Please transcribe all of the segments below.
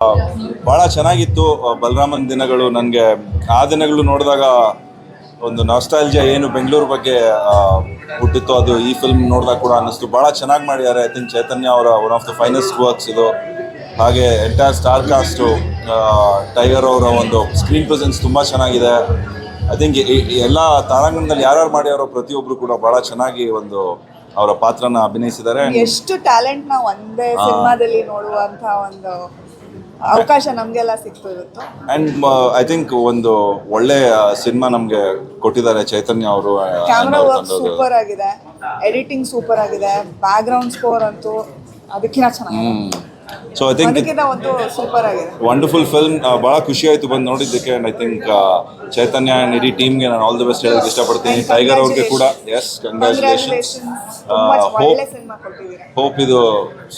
ಭಾಳ ಚೆನ್ನಾಗಿತ್ತು ಬಲರಾಮನ್ ದಿನಗಳು. ನನಗೆ ಆ ದಿನಗಳು ನೋಡಿದಾಗ ಒಂದು ನಾಸ್ಟಾಲ್ಜಿಯಾ ಏನು ಬೆಂಗಳೂರು ಬಗ್ಗೆ ಹುಟ್ಟಿತ್ತು, ಅದು ಈ ಫಿಲ್ಮ್ ನೋಡಿದಾಗ ಕೂಡ ಅನ್ನಿಸ್ತು. ಭಾಳ ಚೆನ್ನಾಗಿ ಮಾಡಿದ್ದಾರೆ. ಐ ಥಿಂಕ್ ಚೈತನ್ಯ ಅವರ one of the finest works ಇದು. ಹಾಗೆ ಎಂಟೈರ್ ಸ್ಟಾರ್ ಕಾಸ್ಟು, ಟೈಗರ್ ಅವರ ಒಂದು ಸ್ಕ್ರೀನ್ ಪ್ರೆಸೆನ್ಸ್ ತುಂಬ ಚೆನ್ನಾಗಿದೆ. ಐ ಥಿಂಕ್ ಎಲ್ಲ ತಾರಾಂಗಣದಲ್ಲಿ ಯಾರ್ಯಾರು ಮಾಡ್ಯಾರೋ ಪ್ರತಿಯೊಬ್ಬರು ಕೂಡ ಭಾಳ ಚೆನ್ನಾಗಿ ಒಂದು ಅವರ ಪಾತ್ರನ ಅಭಿನಯಿಸಿದ್ದಾರೆ. ಎಷ್ಟು ಟ್ಯಾಲೆಂಟ್ ನ ಒಂದೇ ಸಿನಿಮಾದಲ್ಲಿ ನೋಡುವಂತ ಒಂದು ಅವಕಾಶ ನಮಗೆಲ್ಲ ಸಿಗ್ತಿರುತ್ತೆ. ಆ್ಯಂಡ್ ಐ ಥಿಂಕ್ ಒಂದು ಒಳ್ಳೆ ಸಿನಿಮಾ ನಮಗೆ ಕೊಟ್ಟಿದ್ದಾರೆ ಚೈತನ್ಯ ಅವರು. ಕ್ಯಾಮ್ರಾ ವರ್ಕ್ ಸೂಪರ್ ಆಗಿದೆ, ಎಡಿಟಿಂಗ್ ಸೂಪರ್ ಆಗಿದೆ, ಬ್ಯಾಕ್ ಗ್ರೌಂಡ್ ಸ್ಕೋರ್ ಅಂತೂ ಅದಕ್ಕಿಂತ ಚೆನ್ನಾಗಿದೆ. ಸೊ ಐ ಥಿಂಕ್ ಒಂದು ಸೂಪರ್ ಆಗಿದೆ, ವಂಡರ್ಫುಲ್ ಫಿಲ್ಮ್. ಭಾಳ ಖುಷಿ ಆಯಿತು ಬಂದು ನೋಡಿದ್ದಕ್ಕೆ. And I think Chaitanya and ಇಡೀ ಟೀಮ್ಗೆ ನಾನು ಆಲ್ ದಿ ಬೆಸ್ಟ್ ಹೇಳೋಕ್ಕೆ ಇಷ್ಟಪಡ್ತೀನಿ. ಟೈಗರ್ ಅವ್ರಿಗೆ ಕೂಡ ಎಸ್ ಕಂಗ್ರ್ಯಾಚುಲೇಷನ್ಸ್. ಹೋಪ್ ಇದು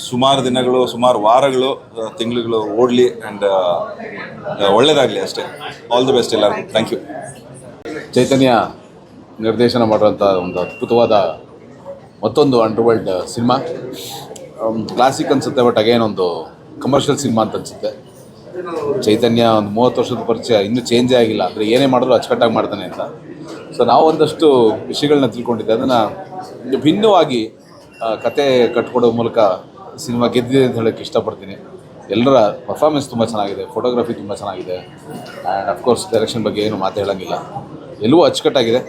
ಸುಮಾರು ದಿನಗಳು, ಸುಮಾರು ವಾರಗಳು, ತಿಂಗಳುಗಳು ಓಡಲಿ ಆ್ಯಂಡ್ ಒಳ್ಳೇದಾಗಲಿ ಅಷ್ಟೇ. ಆಲ್ ದಿ ಬೆಸ್ಟ್ ಎಲ್ಲರಿಗೂ. Thank you. ಚೈತನ್ಯ ನಿರ್ದೇಶನ ಮಾಡುವಂಥ ಒಂದು ಅದ್ಭುತವಾದ ಮತ್ತೊಂದು ಅಂಡರ್ವರ್ಲ್ಡ್ ಸಿನಿಮಾ. ಕ್ಲಾಸಿಕ್ ಅನಿಸುತ್ತೆ, ಬಟ್ ಅಗೇನ್ ಒಂದು ಕಮರ್ಷಿಯಲ್ ಸಿನಿಮಾ ಅಂತ ಅನಿಸುತ್ತೆ. ಚೈತನ್ಯ ಒಂದು 30 ವರ್ಷದ ಪರಿಚಯ, ಇನ್ನೂ ಚೇಂಜೇ ಆಗಿಲ್ಲ. ಅಂದರೆ ಏನೇ ಮಾಡಿದ್ರು ಅಚ್ಚುಕಟ್ಟಾಗಿ ಮಾಡ್ತಾನೆ ಅಂತ. ಸೊ ನಾವು ಒಂದಷ್ಟು ವಿಷಯಗಳನ್ನ ತಿಳ್ಕೊಂಡಿದ್ದೆ, ಅದನ್ನು ಭಿನ್ನವಾಗಿ ಕತೆ ಕಟ್ಕೊಡೋ ಮೂಲಕ ಸಿನಿಮಾ ಗೆದ್ದಿದೆ ಅಂತ ಹೇಳೋಕ್ಕೆ ಇಷ್ಟಪಡ್ತೀನಿ. ಎಲ್ಲರ ಪರ್ಫಾರ್ಮೆನ್ಸ್ ತುಂಬ ಚೆನ್ನಾಗಿದೆ, ಫೋಟೋಗ್ರಫಿ ತುಂಬ ಚೆನ್ನಾಗಿದೆ, ಆ್ಯಂಡ್ ಅಫ್ಕೋರ್ಸ್ ಡೈರೆಕ್ಷನ್ ಬಗ್ಗೆ ಏನು ಮಾತು ಹೇಳೋಂಗಿಲ್ಲ. ಎಲ್ಲವೂ ಅಚ್ಚುಕಟ್ಟಾಗಿದೆ.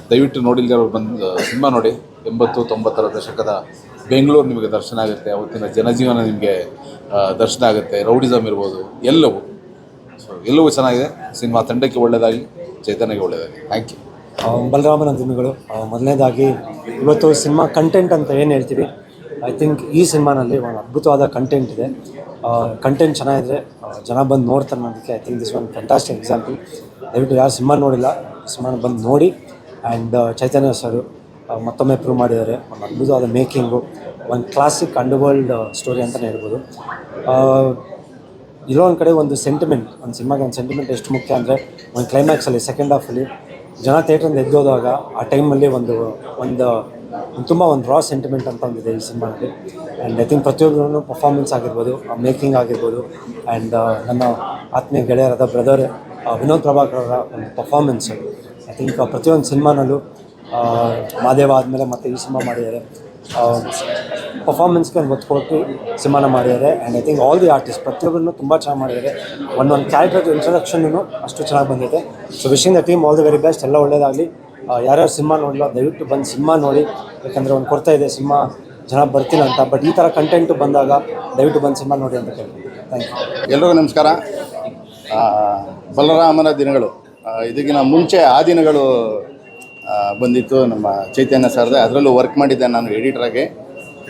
ದಯವಿಟ್ಟು ನೋಡಿಲ್ದವ್ರು ಬಂದು ಸಿನಿಮಾ ನೋಡಿ. 80-90ರ ದಶಕದ ಬೆಂಗಳೂರು ನಿಮಗೆ ದರ್ಶನ ಆಗುತ್ತೆ. ಅವತ್ತಿನ ಜನಜೀವನ ನಿಮಗೆ ದರ್ಶನ ಆಗುತ್ತೆ. ರೌಡಿಸಮ್ ಇರ್ಬೋದು, ಎಲ್ಲವೂ ಚೆನ್ನಾಗಿದೆ. ಸಿನಿಮಾ ತಂಡಕ್ಕೆ ಒಳ್ಳೆಯದಾಗಿ, ಚೈತನ್ಯಗೆ ಒಳ್ಳೆಯದಾಗಿ. Thank you. ಬಲರಾಮನ ದಿನಗಳು. ಮೊದಲನೇದಾಗಿ ಇವತ್ತು ಸಿನಿಮಾ ಕಂಟೆಂಟ್ ಅಂತ ಏನು ಹೇಳ್ತೀವಿ, ಐ ಥಿಂಕ್ ಈ ಸಿನಿಮಾನಲ್ಲಿ ಒಂದು ಅದ್ಭುತವಾದ ಕಂಟೆಂಟ್ ಇದೆ. ಕಂಟೆಂಟ್ ಚೆನ್ನಾಗಿದ್ರೆ ಜನ ಬಂದು ನೋಡ್ತಾರೆ ಅನ್ನೋದಕ್ಕೆ I think this one fantastic example. ದಯವಿಟ್ಟು ಯಾರು ಸಿನಿಮಾ ನೋಡಿಲ್ಲ, ಸಿನಿಮಾನ ಬಂದು ನೋಡಿ. ಆ್ಯಂಡ್ ಚೈತನ್ಯ ಸರು ಮತ್ತೊಮ್ಮೆ ಪ್ರೂವ್ ಮಾಡಿದ್ದಾರೆ. ಒಂದು ಅದ್ಭುತವಾದ ಮೇಕಿಂಗು, ಒಂದು ಕ್ಲಾಸಿಕ್ ಅಂಡರ್ವರ್ಲ್ಡ್ ಸ್ಟೋರಿ ಅಂತಲೇ ಹೇಳ್ಬೋದು. ಇರೋ ಒಂದು ಕಡೆ ಒಂದು ಸೆಂಟಿಮೆಂಟ್, ಒಂದು ಸಿನಿಮಾಗೆ ಒಂದು ಸೆಂಟಿಮೆಂಟ್ ಎಷ್ಟು ಮುಖ್ಯ ಅಂದರೆ, ಒಂದು ಕ್ಲೈಮ್ಯಾಕ್ಸಲ್ಲಿ ಸೆಕೆಂಡ್ ಹಾಫಲ್ಲಿ ಜನ ಥಿಯೇಟ್ರಿಂದ ಎದ್ದೋದಾಗ ಆ ಟೈಮಲ್ಲಿ ಒಂದು ತುಂಬ ಒಂದು ರಾ ಸೆಂಟಿಮೆಂಟ್ ಅಂತ ಒಂದಿದೆ ಈ ಸಿನಿಮಾದಲ್ಲಿ. ಆ್ಯಂಡ್ ಐ ಥಿಂಕ್ ಪ್ರತಿಯೊಬ್ಬರೂ ಪರ್ಫಾರ್ಮೆನ್ಸ್ ಆಗಿರ್ಬೋದು, ಮೇಕಿಂಗ್ ಆಗಿರ್ಬೋದು, ಆ್ಯಂಡ್ ನನ್ನ ಆತ್ಮೀಯ ಗೆಳೆಯರಾದ ಬ್ರದರ್ ವಿನೋದ್ ಪ್ರಭಾಕರ್ ಅವರ ಒಂದು ಪರ್ಫಾರ್ಮೆನ್ಸು ಐ ಥಿಂಕ್ ಪ್ರತಿಯೊಂದು ಸಿನಿಮಾನಲ್ಲೂ ಮಾದೇವ ಆದಮೇಲೆ ಮತ್ತೆ ಈ ಸಿನಿಮಾ ಮಾಡಿದ್ದಾರೆ. ಪರ್ಫಾರ್ಮೆನ್ಸ್ಗೆ ಒಂದು ಒತ್ತು ಕೊಟ್ಟು ಸಿನಿಮಾನ ಮಾಡಿದ್ದಾರೆ. And I think all the artist ಪ್ರತಿಯೊಬ್ಬರನ್ನು ತುಂಬ ಚೆನ್ನಾಗಿ ಮಾಡಿದ್ದಾರೆ. ಒಂದೊಂದು ಕ್ಯಾರೆಕ್ಟರ್ ಇಂಟ್ರಡಕ್ಷನ್ನು ಅಷ್ಟು ಚೆನ್ನಾಗಿ ಬಂದಿದೆ. So wishing the team all the very best. ಎಲ್ಲ ಒಳ್ಳೆಯದಾಗಲಿ. ಯಾರ್ಯಾರು ಸಿನಿಮಾ ನೋಡಿಲ್ಲ ದಯವಿಟ್ಟು ಬಂದು ಸಿನಿಮಾ ನೋಡಿ. ಯಾಕಂದರೆ ಒಂದು ಕೊಡ್ತಾ ಇದೆ ಸಿನಿಮಾ ಜನ ಬರ್ತಿಲ್ಲ ಅಂತ, ಬಟ್ ಈ ಥರ ಕಂಟೆಂಟು ಬಂದಾಗ ದಯವಿಟ್ಟು ಬಂದು ಸಿನಿಮಾ ನೋಡಿ ಅಂತ ಕೇಳ್ತೀನಿ. Thank you. ಎಲ್ರಿಗೂ ನಮಸ್ಕಾರ. ಬಲರಾಮನ ದಿನಗಳು ಇದಕ್ಕಿಂತ ಮುಂಚೆ ಆ ದಿನಗಳು ಬಂದಿತ್ತು ನಮ್ಮ ಚೈತನ್ಯ ಸರ್ದೆ. ಅದರಲ್ಲೂ ವರ್ಕ್ ಮಾಡಿದ್ದೆ ನಾನು ಎಡಿಟ್ರಾಗಿ.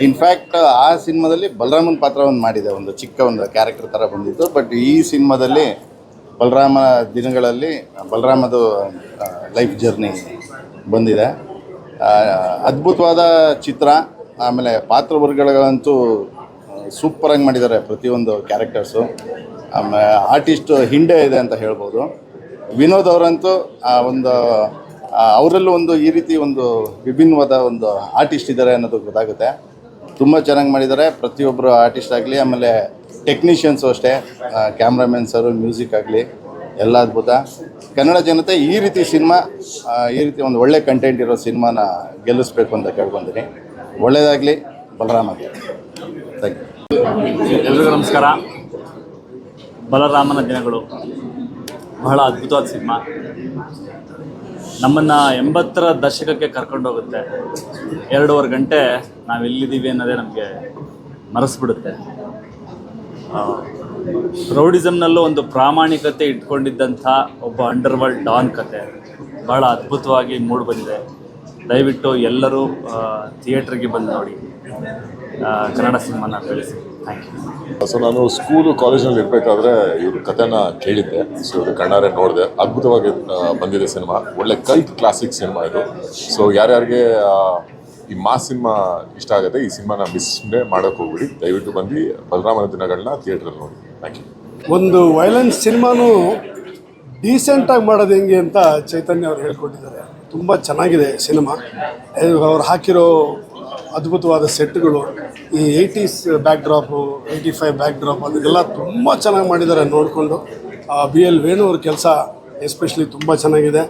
ಇನ್ಫ್ಯಾಕ್ಟ್ ಆ ಸಿನಿಮಾದಲ್ಲಿ ಬಲರಾಮನ ಪಾತ್ರವನ್ನು ಮಾಡಿದೆ, ಒಂದು ಚಿಕ್ಕ ಒಂದು ಕ್ಯಾರೆಕ್ಟರ್ ಥರ ಬಂದಿತ್ತು. ಬಟ್ ಈ ಸಿನಿಮಾದಲ್ಲಿ ಬಲರಾಮನ ದಿನಗಳಲ್ಲಿ ಬಲರಾಮದು ಲೈಫ್ ಜರ್ನಿ ಬಂದಿದೆ. ಅದ್ಭುತವಾದ ಚಿತ್ರ. ಆಮೇಲೆ ಪಾತ್ರವರ್ಗಗಳಂತೂ ಸೂಪರಾಗಿ ಮಾಡಿದ್ದಾರೆ ಪ್ರತಿಯೊಂದು ಕ್ಯಾರೆಕ್ಟರ್ಸು. ಆಮೇಲೆ ಆರ್ಟಿಸ್ಟ್ ಹಿಂಡೆ ಇದೆ ಅಂತ ಹೇಳ್ಬೋದು. ವಿನೋದ್ ಅವರಂತೂ ಒಂದು ಅವರಲ್ಲೂ ಒಂದು ಈ ರೀತಿ ಒಂದು ವಿಭಿನ್ನವಾದ ಒಂದು ಆರ್ಟಿಸ್ಟ್ ಇದ್ದಾರೆ ಅನ್ನೋದು ಗೊತ್ತಾಗುತ್ತೆ. ತುಂಬ ಚೆನ್ನಾಗಿ ಮಾಡಿದ್ದಾರೆ ಪ್ರತಿಯೊಬ್ಬರು ಆರ್ಟಿಸ್ಟ್ ಆಗಲಿ, ಆಮೇಲೆ ಟೆಕ್ನಿಷಿಯನ್ಸು ಅಷ್ಟೇ, ಕ್ಯಾಮ್ರಾಮನ್ಸರು, ಮ್ಯೂಸಿಕ್ ಆಗಲಿ, ಎಲ್ಲ ಅದ್ಭುತ. ಕನ್ನಡ ಜನತೆ ಈ ರೀತಿ ಸಿನಿಮಾ, ಈ ರೀತಿ ಒಂದು ಒಳ್ಳೆ ಕಂಟೆಂಟ್ ಇರೋ ಸಿನಿಮಾನ ಗೆಲ್ಲಿಸ್ಬೇಕು ಅಂತ ಕೇಳ್ಕೊತೀನಿ. ಒಳ್ಳೆಯದಾಗಲಿ ಬಲರಾಮಗೆ. Thank you. ಎಲ್ರಿಗೂ ನಮಸ್ಕಾರ. ಬಲರಾಮನ ದಿನಗಳು ಬಹಳ ಅದ್ಭುತವಾದ ಸಿನಿಮಾ. ನಮ್ಮನ್ನು 80ರ ದಶಕಕ್ಕೆ ಕರ್ಕೊಂಡೋಗುತ್ತೆ. 2.5 ಗಂಟೆ ನಾವು ಎಲ್ಲಿದ್ದೀವಿ ಅನ್ನೋದೇ ನಮಗೆ ಮರೆಸ್ಬಿಡುತ್ತೆ. ರೌಡಿಸಮ್ನಲ್ಲೂ ಒಂದು ಪ್ರಾಮಾಣಿಕತೆ ಇಟ್ಕೊಂಡಿದ್ದಂಥ ಒಬ್ಬ ಅಂಡರ್ವರ್ಲ್ಡ್ ಡಾನ್ ಕತೆ ಭಾಳ ಅದ್ಭುತವಾಗಿ ಮೂಡಿ ಬಂದಿದೆ. ದಯವಿಟ್ಟು ಎಲ್ಲರೂ ಥಿಯೇಟ್ರಿಗೆ ಬಂದು ನೋಡಿ, ಕನ್ನಡ ಸಿನಿಮಾನ ಬೆಳೆಸಿ. Thank you. ಸೊ ನಾನು ಸ್ಕೂಲು ಕಾಲೇಜ್ನಲ್ಲಿ ಇರಬೇಕಾದ್ರೆ ಇವ್ರ ಕಥೆನ ಕೇಳಿದ್ದೆ. ಸೊ ಇದು ಕಣ್ಣಾರೆ ನೋಡಿದೆ. ಅದ್ಭುತವಾಗಿ ಬಂದಿದೆ ಸಿನಿಮಾ. ಒಳ್ಳೆ ಕಲ್ಟ್ ಕ್ಲಾಸಿಕ್ ಸಿನಿಮಾ ಇದು. ಸೊ ಯಾರ್ಯಾರಿಗೆ ಈ ಮಾಸ್ ಸಿನಿಮಾ ಇಷ್ಟ ಆಗುತ್ತೆ, ಈ ಸಿನಿಮಾನ ಮಿಸ್ನೇ ಮಾಡೋಕ್ಕೆ ಹೋಗ್ಬಿಡಿ. ದಯವಿಟ್ಟು ಬಂದು ಬಲರಾಮನ ದಿನಗಳನ್ನ ಥಿಯೇಟ್ರಲ್ಲಿ ನೋಡಿ. Thank you. ಒಂದು ವೈಲೆನ್ಸ್ ಸಿನಿಮಾನು ಡೀಸೆಂಟಾಗಿ ಮಾಡೋದು ಹೆಂಗೆ ಅಂತ ಚೈತನ್ಯ ಅವ್ರು ಹೇಳ್ಕೊಟ್ಟಿದ್ದಾರೆ. ತುಂಬ ಚೆನ್ನಾಗಿದೆ ಸಿನಿಮಾ. ಅವ್ರು ಹಾಕಿರೋ ಅದ್ಭುತವಾದ ಸೆಟ್ಗಳು, ಈ 80s back drop, 85 back drop, ಅದನ್ನೆಲ್ಲ ತುಂಬ ಚೆನ್ನಾಗಿ ಮಾಡಿದ್ದಾರೆ ನೋಡಿಕೊಂಡು. BL ವೇಣು ಅವ್ರ ಕೆಲಸ ಎಸ್ಪೆಷಲಿ ತುಂಬ ಚೆನ್ನಾಗಿದೆ.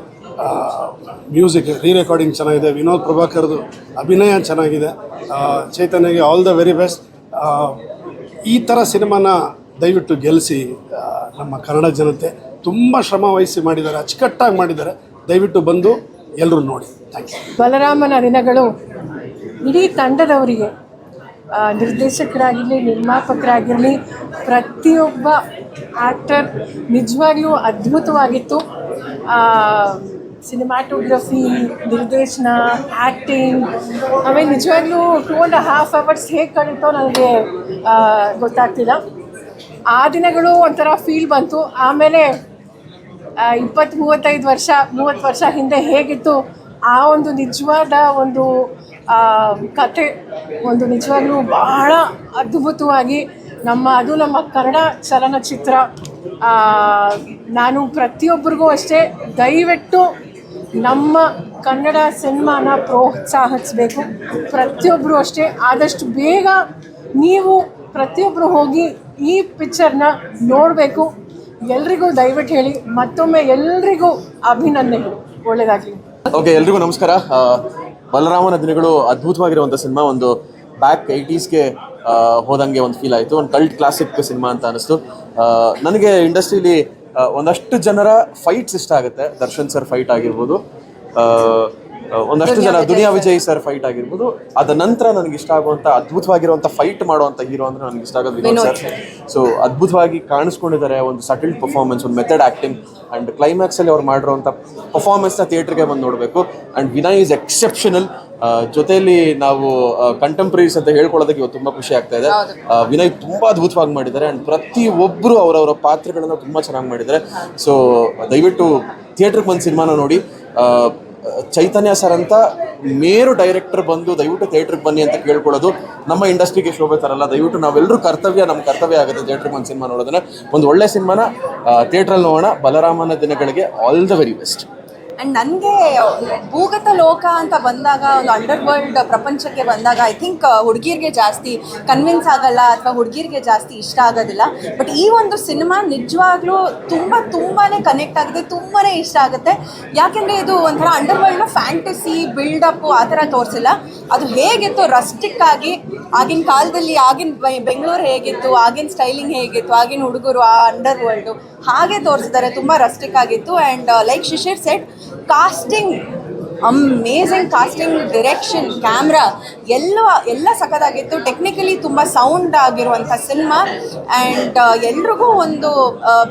ಮ್ಯೂಸಿಕ್ ರೆಕಾರ್ಡಿಂಗ್ ಚೆನ್ನಾಗಿದೆ. ವಿನೋದ್ ಪ್ರಭಾಕರ್ದು ಅಭಿನಯ ಚೆನ್ನಾಗಿದೆ. ಚೈತನ್ಯಗೆ ಆಲ್ ದ ವೆರಿ ಬೆಸ್ಟ್. ಈ ಥರ ಸಿನಿಮಾನ ದಯವಿಟ್ಟು ಗೆಲ್ಲಿಸಿ. ನಮ್ಮ ಕನ್ನಡ ಜನತೆ ತುಂಬ ಶ್ರಮ ವಹಿಸಿ ಮಾಡಿದ್ದಾರೆ, ಅಚ್ಚುಕಟ್ಟಾಗಿ ಮಾಡಿದ್ದಾರೆ. ದಯವಿಟ್ಟು ಬಂದು ಎಲ್ಲರೂ ನೋಡಿ. Thank you. ಬಲರಾಮನ ದಿನಗಳು ಇಡೀ ತಂಡದವರಿಗೆ, ನಿರ್ದೇಶಕರಾಗಿರಲಿ, ನಿರ್ಮಾಪಕರಾಗಿರಲಿ, ಪ್ರತಿಯೊಬ್ಬ ಆ್ಯಕ್ಟರ್ ನಿಜವಾಗ್ಲೂ ಅದ್ಭುತವಾಗಿತ್ತು. ಸಿನಿಮ್ಯಾಟೋಗ್ರಫಿ, ನಿರ್ದೇಶನ, ಆ್ಯಕ್ಟಿಂಗ್, ಆಮೇಲೆ ನಿಜವಾಗ್ಲೂ 2.5 hours ಹೇಗೆ ಕಳೀತೋ ನನಗೆ ಗೊತ್ತಾಗ್ತಿಲ್ಲ. ಆ ದಿನಗಳು ಒಂಥರ ಫೀಲ್ ಬಂತು. ಆಮೇಲೆ 30 ವರ್ಷ ಹಿಂದೆ ಹೇಗಿತ್ತು ಆ ಒಂದು ನಿಜವಾದ ಒಂದು ಕತೆ, ಒಂದು ನಿಜವಾಗ್ಲೂ ಬಹಳ ಅದ್ಭುತವಾಗಿ ನಮ್ಮ ಕನ್ನಡ ಚಲನಚಿತ್ರ. ನಾನು ಪ್ರತಿಯೊಬ್ಬರಿಗೂ ಅಷ್ಟೇ, ದಯವಿಟ್ಟು ನಮ್ಮ ಕನ್ನಡ ಸಿನಿಮಾನ ಪ್ರೋತ್ಸಾಹಿಸಬೇಕು. ಪ್ರತಿಯೊಬ್ಬರು ಅಷ್ಟೇ, ಆದಷ್ಟು ಬೇಗ ನೀವು ಪ್ರತಿಯೊಬ್ಬರು ಹೋಗಿ ಈ ಪಿಕ್ಚರ್ನ ನೋಡಬೇಕು. ಎಲ್ರಿಗೂ ದಯವಿಟ್ಟು ಹೇಳಿ, ಮತ್ತೊಮ್ಮೆ ಎಲ್ರಿಗೂ ಅಭಿನಂದನೆಗಳು. ಒಳ್ಳೆಯದಾಗಲಿ. ಓಕೆ, ಎಲ್ರಿಗೂ ನಮಸ್ಕಾರ. ಬಲರಾಮನ ದಿನಗಳು ಅದ್ಭುತವಾಗಿರುವಂಥ ಸಿನಿಮಾ. ಒಂದು ಬ್ಯಾಕ್ 80sಗೆ ಹೋದಂಗೆ ಒಂದು ಫೀಲ್ ಆಯಿತು. ಒಂದು ಕಲ್ಟ್ ಕ್ಲಾಸಿಕ್ ಸಿನಿಮಾ ಅಂತ ಅನಿಸ್ತು ನನಗೆ. ಇಂಡಸ್ಟ್ರೀಲಿ ಒಂದಷ್ಟು ಜನರ ಫೈಟ್ಸ್ ಇಷ್ಟ ಆಗುತ್ತೆ. ದರ್ಶನ್ ಸರ್ ಫೈಟ್ ಆಗಿರ್ಬೋದು, ಒಂದಷ್ಟು ಜನ ದುನಿಯಾ ವಿಜಯ್ ಸರ್ ಫೈಟ್ ಆಗಿರ್ಬೋದು. ಅದ ನಂತರ ನನಗೆ ಇಷ್ಟ ಆಗುವಂಥ ಅದ್ಭುತವಾಗಿರುವಂಥ ಫೈಟ್ ಮಾಡುವಂಥ ಹೀರೋ ಅಂದರೆ ನನಗೆ ಇಷ್ಟ ಆಗೋದು ವಿನೋದ್ ಸರ್. ಸೊ ಅದ್ಭುತವಾಗಿ ಕಾಣಿಸ್ಕೊಂಡಿದ್ದಾರೆ. ಒಂದು ಸಟಲ್ ಪರ್ಫಾರ್ಮೆನ್ಸ್, ಒಂದು ಮೆಥಡ್ ಆ್ಯಕ್ಟಿಂಗ್, ಆ್ಯಂಡ್ ಕ್ಲೈಮ್ಯಾಕ್ಸಲ್ಲಿ ಅವ್ರು ಮಾಡಿರೋಂಥ ಪರ್ಫಾರ್ಮೆನ್ಸ್ನ ಥಿಯೇಟ್ರಿಗೆ ಬಂದು ನೋಡಬೇಕು. And Vinay is exceptional. ಜೊತೆಯಲ್ಲಿ ನಾವು ಕಂಟೆಂಪ್ರರೀಸ್ ಅಂತ ಹೇಳ್ಕೊಳ್ಳೋದಕ್ಕೆ ಇವತ್ತು ತುಂಬ ಖುಷಿ ಆಗ್ತಾ ಇದೆ. ವಿನಯ್ ತುಂಬ ಅದ್ಭುತವಾಗಿ ಮಾಡಿದ್ದಾರೆ. ಆ್ಯಂಡ್ ಪ್ರತಿಯೊಬ್ಬರು ಅವರವರ ಪಾತ್ರಗಳನ್ನು ತುಂಬ ಚೆನ್ನಾಗಿ ಮಾಡಿದ್ದಾರೆ. ಸೊ ದಯವಿಟ್ಟು ಥಿಯೇಟ್ರಿಗೆ ಬಂದು ಸಿನಿಮಾನ ನೋಡಿ. ಚೈತನ್ಯ ಸರ್ ಅಂತ ಮೇರು ಡೈರೆಕ್ಟರ್ ಬಂದು ದಯವಿಟ್ಟು ಥಿಯೇಟ್ರಿಗೆ ಬನ್ನಿ ಅಂತ ಕೇಳ್ಕೊಳ್ಳೋದು ನಮ್ಮ ಇಂಡಸ್ಟ್ರಿಗೆ ಶೋಭೆ ತರಲ್ಲ. ದಯವಿಟ್ಟು ನಾವೆಲ್ಲರೂ ನಮ್ಮ ಕರ್ತವ್ಯ ಆಗುತ್ತೆ ಥಿಯೇಟ್ರಿಗೆ ಒಂದು ಸಿನಿಮಾ ನೋಡೋದನ್ನ. ಒಂದು ಒಳ್ಳೆ ಸಿನಿಮಾನ ಥಿಯೇಟ್ರಲ್ಲಿ ನೋಡೋಣ. ಬಲರಾಮನ ದಿನಗಳಿಗೆ all the very best. And ನನಗೆ ಭೂಗತ ಲೋಕ ಅಂತ ಬಂದಾಗ, ಒಂದು ಅಂಡರ್ ವರ್ಲ್ಡ್ ಪ್ರಪಂಚಕ್ಕೆ ಬಂದಾಗ, ಐ ಥಿಂಕ್ ಹುಡುಗಿರಿಗೆ ಜಾಸ್ತಿ ಕನ್ವಿನ್ಸ್ ಆಗಲ್ಲ ಅಥವಾ ಹುಡುಗಿರಿಗೆ ಜಾಸ್ತಿ ಇಷ್ಟ ಆಗೋದಿಲ್ಲ. ಬಟ್ ಈ ಒಂದು ಸಿನಿಮಾ ನಿಜವಾಗ್ಲೂ ತುಂಬಾ ಕನೆಕ್ಟ್ ಆಗುತ್ತೆ, ತುಂಬಾ ಇಷ್ಟ ಆಗುತ್ತೆ. ಯಾಕೆಂದರೆ ಇದು ಒಂಥರ ಅಂಡರ್ ವರ್ಲ್ಡ್ನ ಫ್ಯಾಂಟಸಿ ಬಿಲ್ಡಪ್ಪು ಆ ಥರ ತೋರಿಸಿಲ್ಲ. ಅದು ಹೇಗಿತ್ತು ರಸ್ಟಿಕ್ ಆಗಿ, ಆಗಿನ ಕಾಲದಲ್ಲಿ ಆಗಿನ ಬೆಂಗಳೂರು ಹೇಗಿತ್ತು, ಆಗಿನ ಸ್ಟೈಲಿಂಗ್ ಹೇಗಿತ್ತು, ಆಗಿನ ಹುಡುಗರು, ಆ ಅಂಡರ್ ವರ್ಲ್ಡು ಹಾಗೆ ತೋರಿಸಿದ್ದಾರೆ. ತುಂಬ ರಸ್ಟಿಕ್ ಆಗಿತ್ತು. And like Shishir set, casting amazing, casting, direction, camera ಎಲ್ಲ ಸಖತ್ತಾಗಿತ್ತು. ಟೆಕ್ನಿಕಲಿ ತುಂಬ ಸೌಂಡ್ ಆಗಿರುವಂಥ ಸಿನಿಮಾ. ಆ್ಯಂಡ್ ಎಲ್ರಿಗೂ ಒಂದು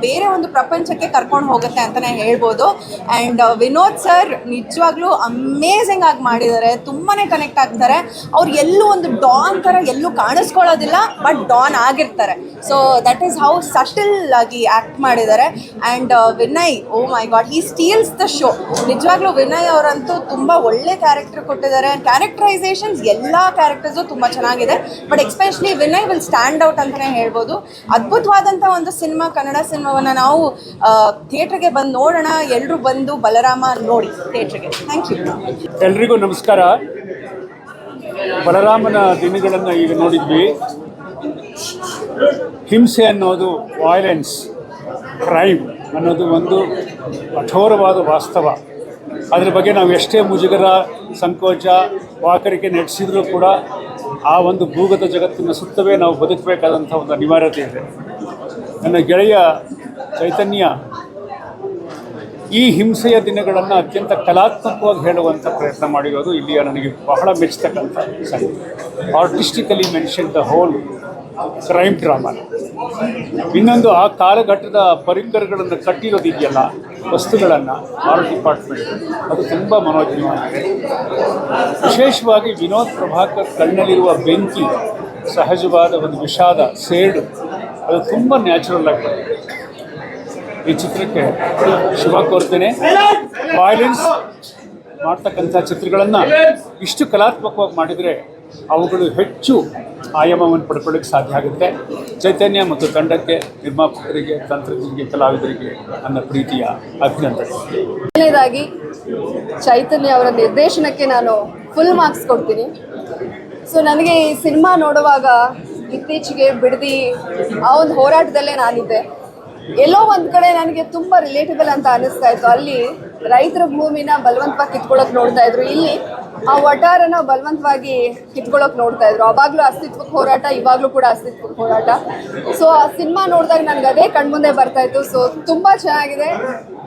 ಬೇರೆ ಒಂದು ಪ್ರಪಂಚಕ್ಕೆ ಕರ್ಕೊಂಡು ಹೋಗುತ್ತೆ ಅಂತಲೇ ಹೇಳ್ಬೋದು. ಆ್ಯಂಡ್ ವಿನೋದ್ ಸರ್ ನಿಜವಾಗ್ಲೂ ಅಮೇಝಿಂಗ್ ಆಗಿ ಮಾಡಿದ್ದಾರೆ. ತುಂಬಾ ಕನೆಕ್ಟ್ ಆಗ್ತಾರೆ. ಅವ್ರು ಎಲ್ಲೂ ಒಂದು ಡಾನ್ ಥರ ಎಲ್ಲೂ ಕಾಣಿಸ್ಕೊಳ್ಳೋದಿಲ್ಲ, ಬಟ್ ಡಾನ್ ಆಗಿರ್ತಾರೆ. So that is how subtle ಆಗಿ ಆ್ಯಕ್ಟ್ ಮಾಡಿದ್ದಾರೆ. And Vinay, oh my God, he steals the show. ನಿಜವಾಗ್ಲೂ ವಿನಯ್ ಅವರಂತೂ ತುಂಬ ಒಳ್ಳೆ ಕ್ಯಾರೆಕ್ಟರ್ ಕೊಟ್ಟಿದ್ದಾರೆ. ಕ್ಯಾರೆಕ್ಟರೈಸೇಷನ್ಸ್ ಎಲ್ಲ ಕ್ಯಾರೆಕ್ಟರ್ಸು ತುಂಬ ಚೆನ್ನಾಗಿದೆ. But especially Vinay will stand out ಅಂತಲೇ ಹೇಳ್ಬೋದು. ಅದ್ಭುತವಾದಂಥ ಒಂದು ಸಿನಿಮಾ, ಕನ್ನಡ ಸಿನಿಮಾವನ್ನು ನಾವು ಥಿಯೇಟ್ರಿಗೆ ಬಂದು ನೋಡೋಣ. ಎಲ್ಲರೂ ಬಂದು ಬಲರಾಮ ನೋಡಿ ಥಿಯೇಟ್ರಿಗೆ. Thank you. ಎಲ್ರಿಗೂ ನಮಸ್ಕಾರ. ಬಲರಾಮನ ದಿನಗಳನ್ನು ಈಗ ನೋಡಿದ್ವಿ. ಹಿಂಸೆ ಅನ್ನೋದು, ವಾಯ್ಲೆನ್ಸ್, ಕ್ರೈಮ್ ಅನ್ನೋದು ಒಂದು ಕಠೋರವಾದ ವಾಸ್ತವ. ಅದ್ರ ಬಗ್ಗೆ ನಾವು ಎಷ್ಟೇ ಮುಜುಗರ, ಸಂಕೋಚ, ವಾಕರಿಕೆ ನಡೆಸಿದರೂ ಕೂಡ ಆ ಒಂದು ಭೂಗತ ಜಗತ್ತಿನ ಸುತ್ತವೇ ನಾವು ಬದುಕಬೇಕಾದಂಥ ಒಂದು ಅನಿವಾರ್ಯತೆ ಇದೆ. ನನ್ನ ಗೆಳೆಯ ಚೈತನ್ಯ ಈ ಹಿಂಸೆಯ ದಿನಗಳನ್ನು ಅತ್ಯಂತ ಕಲಾತ್ಮಕವಾಗಿ ಹೇಳುವಂಥ ಪ್ರಯತ್ನ ಮಾಡಿರೋದು ಇಲ್ಲಿಯ ನನಗೆ ಬಹಳ ಮೆಚ್ಚತಕ್ಕಂಥ ಸಂಗತಿ. Artistically mention the whole crime drama. ಇನ್ನೊಂದು, ಆ ಕಾಲಘಟ್ಟದ ಪರಿಕರಗಳನ್ನು ಕಟ್ಟಿರೋದಿದೆಯಲ್ಲ, ವಸ್ತುಗಳನ್ನು, ಆರ್ಟ್ ಡಿಪಾರ್ಟ್ಮೆಂಟ್, ಅದು ತುಂಬ ಮನೋಜ್ಞವಾಗಿದೆ. ವಿಶೇಷವಾಗಿ ವಿನೋದ್ ಪ್ರಭಾಕರ್ ಕಣ್ಣಲ್ಲಿರುವ ಬೆಂಕಿ, ಸಹಜವಾದ ಒಂದು ವಿಷಾದ, ಸೇಡು, ಅದು ತುಂಬ ನ್ಯಾಚುರಲ್ ಆಗಿ ಬಂದಿದೆ. ಈ ಚಿತ್ರಕ್ಕೆ ಶುಭ ಕೋರ್ತೇನೆ. ವೈಲೆನ್ಸ್ ಮಾಡ್ತಕ್ಕಂಥ ಚಿತ್ರಗಳನ್ನು ಇಷ್ಟು ಕಲಾತ್ಮಕವಾಗಿ ಮಾಡಿದರೆ ಅವುಗಳು ಹೆಚ್ಚು ಆಯಾಮವನ್ನು ಪಡ್ಕೊಳ್ಳೋಕ್ಕೆ ಸಾಧ್ಯ ಆಗುತ್ತೆ. ಚೈತನ್ಯ ಮತ್ತು ತಂಡಕ್ಕೆ, ನಿರ್ಮಾಪಕರಿಗೆ, ತಂತ್ರಜ್ಞರಿಗೆ, ಕಲಾವಿದರಿಗೆ ನನ್ನ ಪ್ರೀತಿಯ ಅಭಿನಂದನೆ. ಮೊದಲನೇದಾಗಿ ಚೈತನ್ಯ ಅವರ ನಿರ್ದೇಶನಕ್ಕೆ ನಾನು ಫುಲ್ ಮಾರ್ಕ್ಸ್ ಕೊಡ್ತೀನಿ. ಸೊ ನನಗೆ ಈ ಸಿನಿಮಾ ನೋಡುವಾಗ ಇತ್ತೀಚೆಗೆ ಬಿಡದಿ ಆ ಒಂದು ಹೋರಾಟದಲ್ಲೇ ನಾನಿದ್ದೆ. ಎಲ್ಲೋ ಒಂದು ಕಡೆ ನನಗೆ ತುಂಬ ರಿಲೇಟಬಲ್ ಅಂತ ಅನ್ನಿಸ್ತಾ ಇತ್ತು. ಅಲ್ಲಿ ರೈತರ ಭೂಮಿನ ಬಲವಂತವಾಗಿ ಕಿತ್ಕೊಳ್ಳೋಕೆ ನೋಡ್ತಾ ಇದ್ರು, ಇಲ್ಲಿ ಆ ವಟಾರನ ಬಲವಂತವಾಗಿ ಕಿತ್ಕೊಳ್ಳೋಕೆ ನೋಡ್ತಾ ಇದ್ರು. ಅವಾಗಲೂ ಅಸ್ತಿತ್ವಕ್ಕೆ ಹೋರಾಟ, ಇವಾಗಲೂ ಕೂಡ ಅಸ್ತಿತ್ವಕ್ಕೆ ಹೋರಾಟ. ಸೊ ಆ ಸಿನಿಮಾ ನೋಡಿದಾಗ ನನಗೆ ಅದೇ ಕಣ್ಮುಂದೆ ಬರ್ತಾ ಇತ್ತು. ಸೊ ತುಂಬ ಚೆನ್ನಾಗಿದೆ,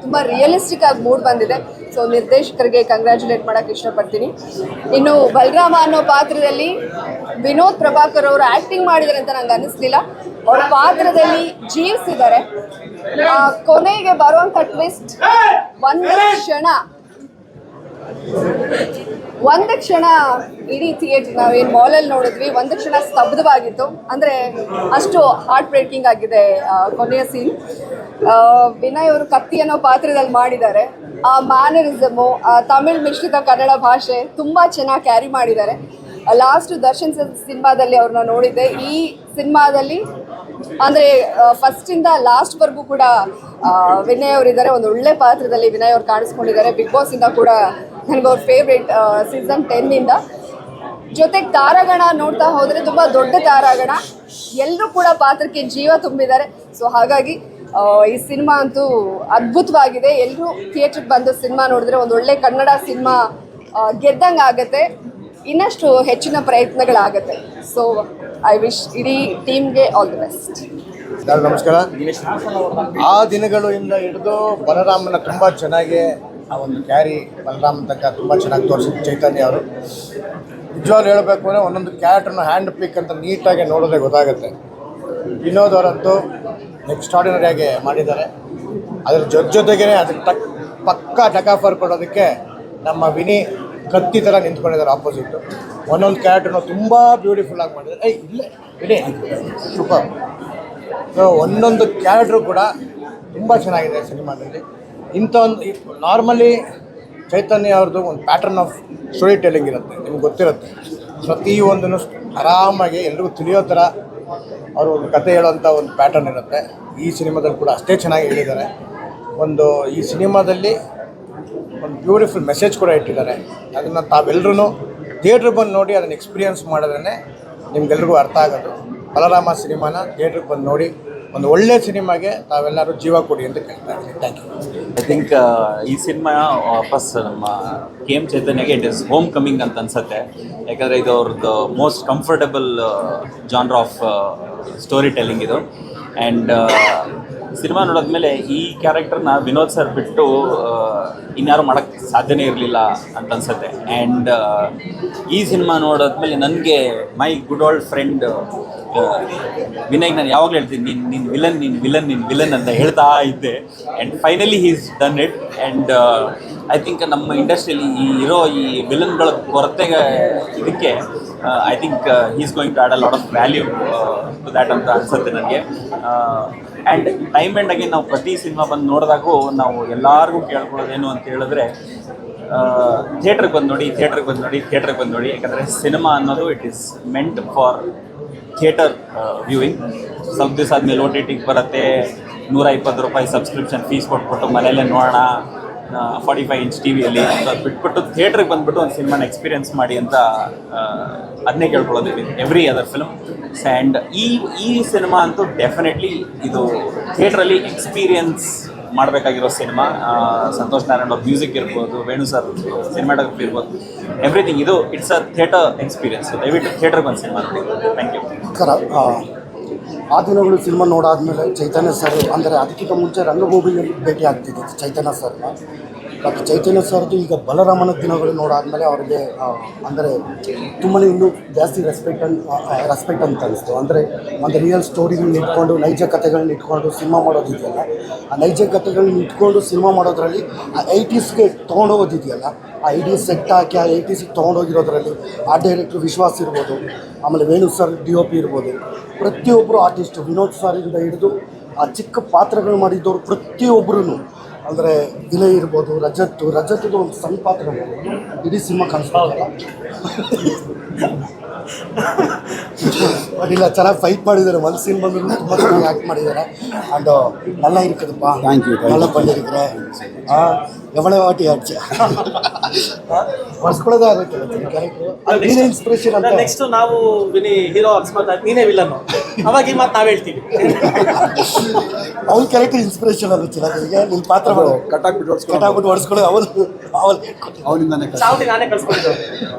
ತುಂಬ ರಿಯಲಿಸ್ಟಿಕ್ ಆಗಿ ಮೂಡ್ ಬಂದಿದೆ. ಸೊ ನಿರ್ದೇಶಕರಿಗೆ ಕಂಗ್ರ್ಯಾಚುಲೇಟ್ ಮಾಡೋಕ್ಕೆ ಇಷ್ಟಪಡ್ತೀನಿ. ಇನ್ನು ಬಲರಾಮ ಅನ್ನೋ ಪಾತ್ರದಲ್ಲಿ ವಿನೋದ್ ಪ್ರಭಾಕರ್ ಅವರು ಆ್ಯಕ್ಟಿಂಗ್ ಮಾಡಿದ್ದಾರೆ ಅಂತ ನಂಗೆ ಅನ್ನಿಸ್ಲಿಲ್ಲ. ಅವ್ರ ಪಾತ್ರದಲ್ಲಿ ಜೀವಿಸಿದ್ದಾರೆ. ಕೊನೆಗೆ ಬರುವಂಥ ಟ್ವಿಸ್ಟ್ ಒಂದು ಕ್ಷಣ ಇಡೀ ಥಿಯೇಟರ್, ನಾವೇನು ಮಾಲಲ್ಲಿ ನೋಡಿದ್ವಿ, ಒಂದು ಕ್ಷಣ ಸ್ತಬ್ಧವಾಗಿತ್ತು. ಅಂದರೆ ಅಷ್ಟು ಹಾರ್ಟ್ ಬ್ರೇಕಿಂಗ್ ಆಗಿದೆ ಕೊನೆಯ ಸೀನ್. ವಿನಯ್ ಅವರು ಕತ್ತಿ ಅನ್ನೋ ಪಾತ್ರದಲ್ಲಿ ಮಾಡಿದ್ದಾರೆ. ಆ ಮ್ಯಾನರಿಸಮು, ತಮಿಳ್ ಮಿಶ್ರಿತ ಕನ್ನಡ ಭಾಷೆ ತುಂಬ ಚೆನ್ನಾಗಿ ಕ್ಯಾರಿ ಮಾಡಿದ್ದಾರೆ. ಲಾಸ್ಟು ದರ್ಶನ್ ಸಿನಿಮಾದಲ್ಲಿ ಅವ್ರನ್ನ ನೋಡಿದ್ದೆ. ಈ ಸಿನಿಮಾದಲ್ಲಿ ಅಂದರೆ ಫಸ್ಟಿಂದ ಲಾಸ್ಟ್ವರೆಗೂ ಕೂಡ ವಿನಯ್ ಅವರಿದ್ದಾರೆ. ಒಂದು ಒಳ್ಳೆ ಪಾತ್ರದಲ್ಲಿ ವಿನಯ್ ಅವ್ರು ಕಾಣಿಸ್ಕೊಂಡಿದ್ದಾರೆ. ಬಿಗ್ ಬಾಸಿಂದ ಕೂಡ ನನಗೆ ಅವ್ರ ಫೇವ್ರೇಟ್ ಸೀಸನ್ 10 ಜೊತೆಗೆ ತಾರಾಗಣ ನೋಡ್ತಾ ಹೋದರೆ ತುಂಬ ದೊಡ್ಡ ತಾರಾಗಣ, ಎಲ್ಲರೂ ಕೂಡ ಪಾತ್ರಕ್ಕೆ ಜೀವ ತುಂಬಿದ್ದಾರೆ. ಸೊ ಹಾಗಾಗಿ ಈ ಸಿನಿಮಾ ಅಂತೂ ಅದ್ಭುತವಾಗಿದೆ. ಎಲ್ಲರೂ ಥಿಯೇಟ್ರಿಗೆ ಬಂದು ಸಿನಿಮಾ ನೋಡಿದ್ರೆ ಒಂದು ಒಳ್ಳೆ ಕನ್ನಡ ಸಿನಿಮಾ ಗೆದ್ದಂಗೆ ಆಗುತ್ತೆ. ಇನ್ನಷ್ಟು ಹೆಚ್ಚಿನ ಪ್ರಯತ್ನಗಳಾಗುತ್ತೆ. ಸೊ ಐ ವಿಶ್ ಇಡೀ ಟೀಮ್ಗೆ ಆಲ್ ದಿ ಬೆಸ್ಟ್. ನಮಸ್ಕಾರ. ಆ ದಿನಗಳು ಇಂದ ಹಿಡಿದು ಬಲರಾಮನ ತುಂಬ ಚೆನ್ನಾಗಿ ಆ ಒಂದು ಕ್ಯಾರಿ ಬಲರಾಮನ ತನಕ ತುಂಬ ಚೆನ್ನಾಗಿ ತೋರಿಸಿದ್ರು ಚೈತನ್ಯ ಅವರು. ನಿಜವಾಗ್ಲೂ ಹೇಳಬೇಕು ಅಂದರೆ ಒಂದೊಂದು ಕ್ಯಾರೆಕ್ಟರ್ನ ಹ್ಯಾಂಡ್ ಪಿಕ್ ಅಂತ ನೀಟಾಗಿ ನೋಡಿದ್ರೆ ಗೊತ್ತಾಗುತ್ತೆ. ವಿನೋದ್ ಅವರಂತೂ ಎಕ್ಸ್ಟ್ರಾಡಿನರಿಯಾಗಿ ಮಾಡಿದ್ದಾರೆ. ಅದ್ರ ಜೊತೆಗೇ ಅದಕ್ಕೆ ಪಕ್ಕಾ ಟಕಾಫರ್ ಕೊಡೋದಕ್ಕೆ ನಮ್ಮ ವಿನಿ ಕತ್ತಿ ಥರ ನಿಂತ್ಕೊಂಡಿದ್ದಾರೆ ಆಪೋಸಿಟ್ಟು. ಒಂದೊಂದು ಕ್ಯಾರೆಕ್ಟರ್ನ ತುಂಬ ಬ್ಯೂಟಿಫುಲ್ಲಾಗಿ ಮಾಡಿದ್ದಾರೆ. ಇಲ್ಲೇ ವಿನಿ ಸೂಪರ್. ಸೊ ಒಂದೊಂದು ಕ್ಯಾರೆಕ್ಟ್ರು ಕೂಡ ತುಂಬ ಚೆನ್ನಾಗಿದೆ ಸಿನಿಮಾದಲ್ಲಿ. ಇಂಥ ಒಂದು ನಾರ್ಮಲಿ ಚೈತನ್ಯ ಅವ್ರದ್ದು ಒಂದು ಪ್ಯಾಟರ್ನ್ ಆಫ್ ಸ್ಟೋರಿ ಟೆಲ್ಲಿಂಗ್ ಇರುತ್ತೆ, ನಿಮ್ಗೆ ಗೊತ್ತಿರುತ್ತೆ. ಪ್ರತಿಯೊಂದನ್ನು ಆರಾಮಾಗಿ ಎಲ್ರಿಗೂ ತಿಳಿಯೋ ಥರ ಅವರು ಒಂದು ಕತೆ ಹೇಳೋಂಥ ಒಂದು ಪ್ಯಾಟರ್ನ್ ಇರುತ್ತೆ. ಈ ಸಿನಿಮಾದಲ್ಲಿ ಕೂಡ ಅಷ್ಟೇ ಚೆನ್ನಾಗಿ ಹೇಳಿದ್ದಾರೆ. ಈ ಸಿನಿಮಾದಲ್ಲಿ ಒಂದು ಬ್ಯೂಟಿಫುಲ್ ಮೆಸೇಜ್ ಕೂಡ ಇಟ್ಟಿದ್ದಾರೆ. ಅದನ್ನು ತಾವೆಲ್ಲರೂ ಥಿಯೇಟ್ರಿಗೆ ಬಂದು ನೋಡಿ ಅದನ್ನು ಎಕ್ಸ್ಪೀರಿಯನ್ಸ್ ಮಾಡಿದ್ರೇ ನಿಮ್ಗೆಲ್ರಿಗೂ ಅರ್ಥ ಆಗೋದು. ಬಲರಾಮ ಸಿನಿಮಾನ ಥಿಯೇಟ್ರಿಗೆ ಬಂದು ನೋಡಿ ಒಂದು ಒಳ್ಳೆ ಸಿನಿಮಾಗೆ ತಾವೆಲ್ಲರೂ ಜೀವ ಕೊಡಿ ಅಂತ ಕೇಳ್ತಾ ಇದ್ದೀನಿ. Thank you. ಐ ಥಿಂಕ್ ಈ ಸಿನಿಮಾ ವಾಪಸ್ ನಮ್ಮ KM ಚೈತನ್ಯಗೆ ಇಟ್ ಇಸ್ ಹೋಮ್ ಕಮಿಂಗ್ ಅಂತ ಅನ್ಸುತ್ತೆ. ಯಾಕಂದರೆ ಇದು ಅವ್ರದ್ದು most comfortable genre of storytelling ಇದು. ಆ್ಯಂಡ್ ಸಿನಿಮಾ ನೋಡಿದ್ಮೇಲೆ ಈ ಕ್ಯಾರೆಕ್ಟರ್ನ ವಿನೋದ್ ಸರ್ ಬಿಟ್ಟು ಇನ್ಯಾರು ಮಾಡೋಕ್ಕೆ ಸಾಧ್ಯನೇ ಇರಲಿಲ್ಲ ಅಂತ ಅನ್ಸುತ್ತೆ. ಆ್ಯಂಡ್ ಈ ಸಿನಿಮಾ ನೋಡೋದ್ಮೇಲೆ ನನಗೆ my good old friend Vinay ನಾನು ಯಾವಾಗಲೂ ಹೇಳ್ತೀನಿ, ನೀನು ವಿಲನ್ ಅಂತ ಹೇಳ್ತಾ ಇದ್ದೆ. And finally he's done it. And I think ನಮ್ಮ ಇಂಡಸ್ಟ್ರಿಯಲ್ಲಿ ಈ ವಿಲನ್ಗಳ ಕೊರತೆಗೆ ಇದಕ್ಕೆ I think he's going to add a lot of value to that ಅಂತ ಅನಿಸುತ್ತೆ ನನಗೆ. ಆ್ಯಂಡ್ ಟೈಮ್ ಆ್ಯಂಡ್ ಅಗೇನ್ ನಾವು ಪ್ರತಿ ಸಿನಿಮಾ ಬಂದು ನೋಡಿದಾಗೂ ನಾವು ಎಲ್ಲರಿಗೂ ಕೇಳ್ಕೊಳ್ಳೋದೇನು ಅಂತ ಹೇಳಿದ್ರೆ, ಥಿಯೇಟ್ರಿಗೆ ಬಂದು ನೋಡಿ. ಯಾಕಂದರೆ ಸಿನಿಮಾ ಅನ್ನೋದು it is meant for theatre viewing. ಸ್ವಲ್ಪ ದಿವಸ ಆದಮೇಲೆ OTTಗೆ ಬರುತ್ತೆ, ₹120 ಸಬ್ಸ್ಕ್ರಿಪ್ಷನ್ ಫೀಸ್ ಕೊಟ್ಬಿಟ್ಟು ಮನೆಯಲ್ಲೇ ನೋಡೋಣ 45 ಇಂಚ್ ಟಿವಿಯಲ್ಲಿ ಅಂತ ಬಿಟ್ಬಿಟ್ಟು ಥಿಯೇಟ್ರಿಗೆ ಬಂದುಬಿಟ್ಟು ಒಂದು ಸಿನಿಮಾನ ಎಕ್ಸ್ಪೀರಿಯನ್ಸ್ ಮಾಡಿ ಅಂತ ಅದನ್ನೇ ಕೇಳ್ಕೊಳ್ಳೋದು ಎವ್ರಿ ಅದರ್ ಫಿಲ್ಮ್. ಆ್ಯಂಡ್ ಈ ಸಿನಿಮಾ ಅಂತೂ ಡೆಫಿನೆಟ್ಲಿ ಇದು ಥಿಯೇಟ್ರಲ್ಲಿ ಎಕ್ಸ್ಪೀರಿಯನ್ಸ್ ಮಾಡಬೇಕಾಗಿರೋ ಸಿನಿಮಾ. ಸಂತೋಷ್ ನಾರಾಯಣ್ ಅವ್ರ ಮ್ಯೂಸಿಕ್ ಇರ್ಬೋದು, ವೇಣು ಸರ್ ಸಿನಿಮಾಟೋಗ್ರಫಿ ಇರ್ಬೋದು, ಎವ್ರಿಥಿಂಗ್ ಇದು ಇಟ್ಸ್ ಅ ಥಿಯೇಟರ್ ಎಕ್ಸ್ಪೀರಿಯನ್ಸ್. ದಯವಿಟ್ಟು ಥಿಯೇಟ್ರಿಗೆ ಬಂದು ಸಿನಿಮಾ ನೋಡಿ. Thank you. ಆ ದಿನಗಳು ಸಿನಿಮಾ ನೋಡಾದ್ಮೇಲೆ ಚೈತನ್ಯ ಸರ್ ಅಂದರೆ ಅದಕ್ಕಿಂತ ಮುಂಚೆ ರಂಗಭೂಮಿಯಲ್ಲಿ ಭೇಟಿ ಆಗ್ತಿದ್ದೆ ಚೈತನ್ಯ ಸರ್ನ. ಮತ್ತು ಚೈತನ್ಯ ಸರ್ದು ಈಗ ಬಲರಾಮನ ದಿನಗಳು ನೋಡಾದ್ಮೇಲೆ ಅವರಿಗೆ ಅಂದರೆ ತುಂಬಾ ಇನ್ನೂ ಜಾಸ್ತಿ ರೆಸ್ಪೆಕ್ಟ್ ಅಂತ ಅನಿಸ್ತು. ಅಂದರೆ ಒಂದು ರಿಯಲ್ ಸ್ಟೋರಿಗಳನ್ನ ಇಟ್ಕೊಂಡು, ನೈಜ ಕಥೆಗಳನ್ನ ಇಟ್ಕೊಂಡು ಸಿನಿಮಾ ಮಾಡೋದಿದೆಯಲ್ಲ, ಆ ನೈಜ ಕಥೆಗಳನ್ನ ಇಟ್ಕೊಂಡು ಸಿನಿಮಾ ಮಾಡೋದ್ರಲ್ಲಿ ಆ 80ಸ್ಗೆ ತೊಗೊಂಡೋಗೋದಿದೆಯಲ್ಲ, ಆ 80s ಸೆಟ್ ಹಾಕಿ ಆ 80ಸ್ಗೆ ತೊಗೊಂಡೋಗಿರೋದ್ರಲ್ಲಿ ಆ ಡೈರೆಕ್ಟ್ರು ವಿಶ್ವಾಸ್ ಇರ್ಬೋದು, ಆಮೇಲೆ ವೇಣು ಸರ್ DOP ಇರ್ಬೋದು, ಪ್ರತಿಯೊಬ್ಬರು ಆರ್ಟಿಸ್ಟು ವಿನೋದ್ ಸರಿಂದ ಹಿಡಿದು ಆ ಚಿಕ್ಕ ಪಾತ್ರಗಳು ಮಾಡಿದ್ದವರು ಪ್ರತಿಯೊಬ್ಬರೂ ಅಂದರೆ ವಿನಯ್ ಇರ್ಬೋದು, ರಜತ್ದು ಒಂದು ಸಣ್ಣ ಪಾತ್ರ ಇಡೀ ಸಿನಿಮಾ ಕಾಣಿಸ್ಬೋದಲ್ಲ. ಅಡಿಲ್ಲ, ಚೆನ್ನಾಗಿ ಫೈಟ್ ಮಾಡಿದ್ದಾರೆ. ಒಂದು ಸೀನ್ ಬಂದರೂ ತುಂಬ ಚೆನ್ನಾಗಿ ಆ್ಯಕ್ಟ್ ಮಾಡಿದ್ದಾರೆ. ಆ್ಯಂಡ್ நல்லா இருக்குதுப்பா, நல்லா பண்ணியிருக்கிறேன், எவ்வளோ வாட்டி ஆச்சு ವರ್ಷಕೊಳ್ಳೋದೇ ಆಗುತ್ತೆ ಕ್ಯಾರೆಕ್ಟರ್. ನೀನೇ ಇನ್ಸ್ಪಿರೇಷನ್ ಅಂತ. ನೆಕ್ಸ್ಟ್ ನಾವು ಹೀರೋ ಅಕಸ್ಮಾತ್ ನೀನೇ ವಿಲನ್, ಅವಾಗ ಈ ಮಾತು ನಾವು ಹೇಳ್ತೀವಿ. ಅವ್ನ ಕ್ಯಾರೆಕ್ಟರ್ ಇನ್ಸ್ಪಿರೇಷನ್ ಆಗುತ್ತೆ ನನಗೆ. ನಿನ್ನ ಪಾತ್ರ ಕಟ್ಟಾಕ್ಬಿಟ್ಟು ಹೊಡ್ಸ್ಕೊಳ್ಳೋ ಅವನಿಂದಾನೆ ನಾನೇ ಕಳ್ಸ್ಕೊಂಡಿದ್ದು.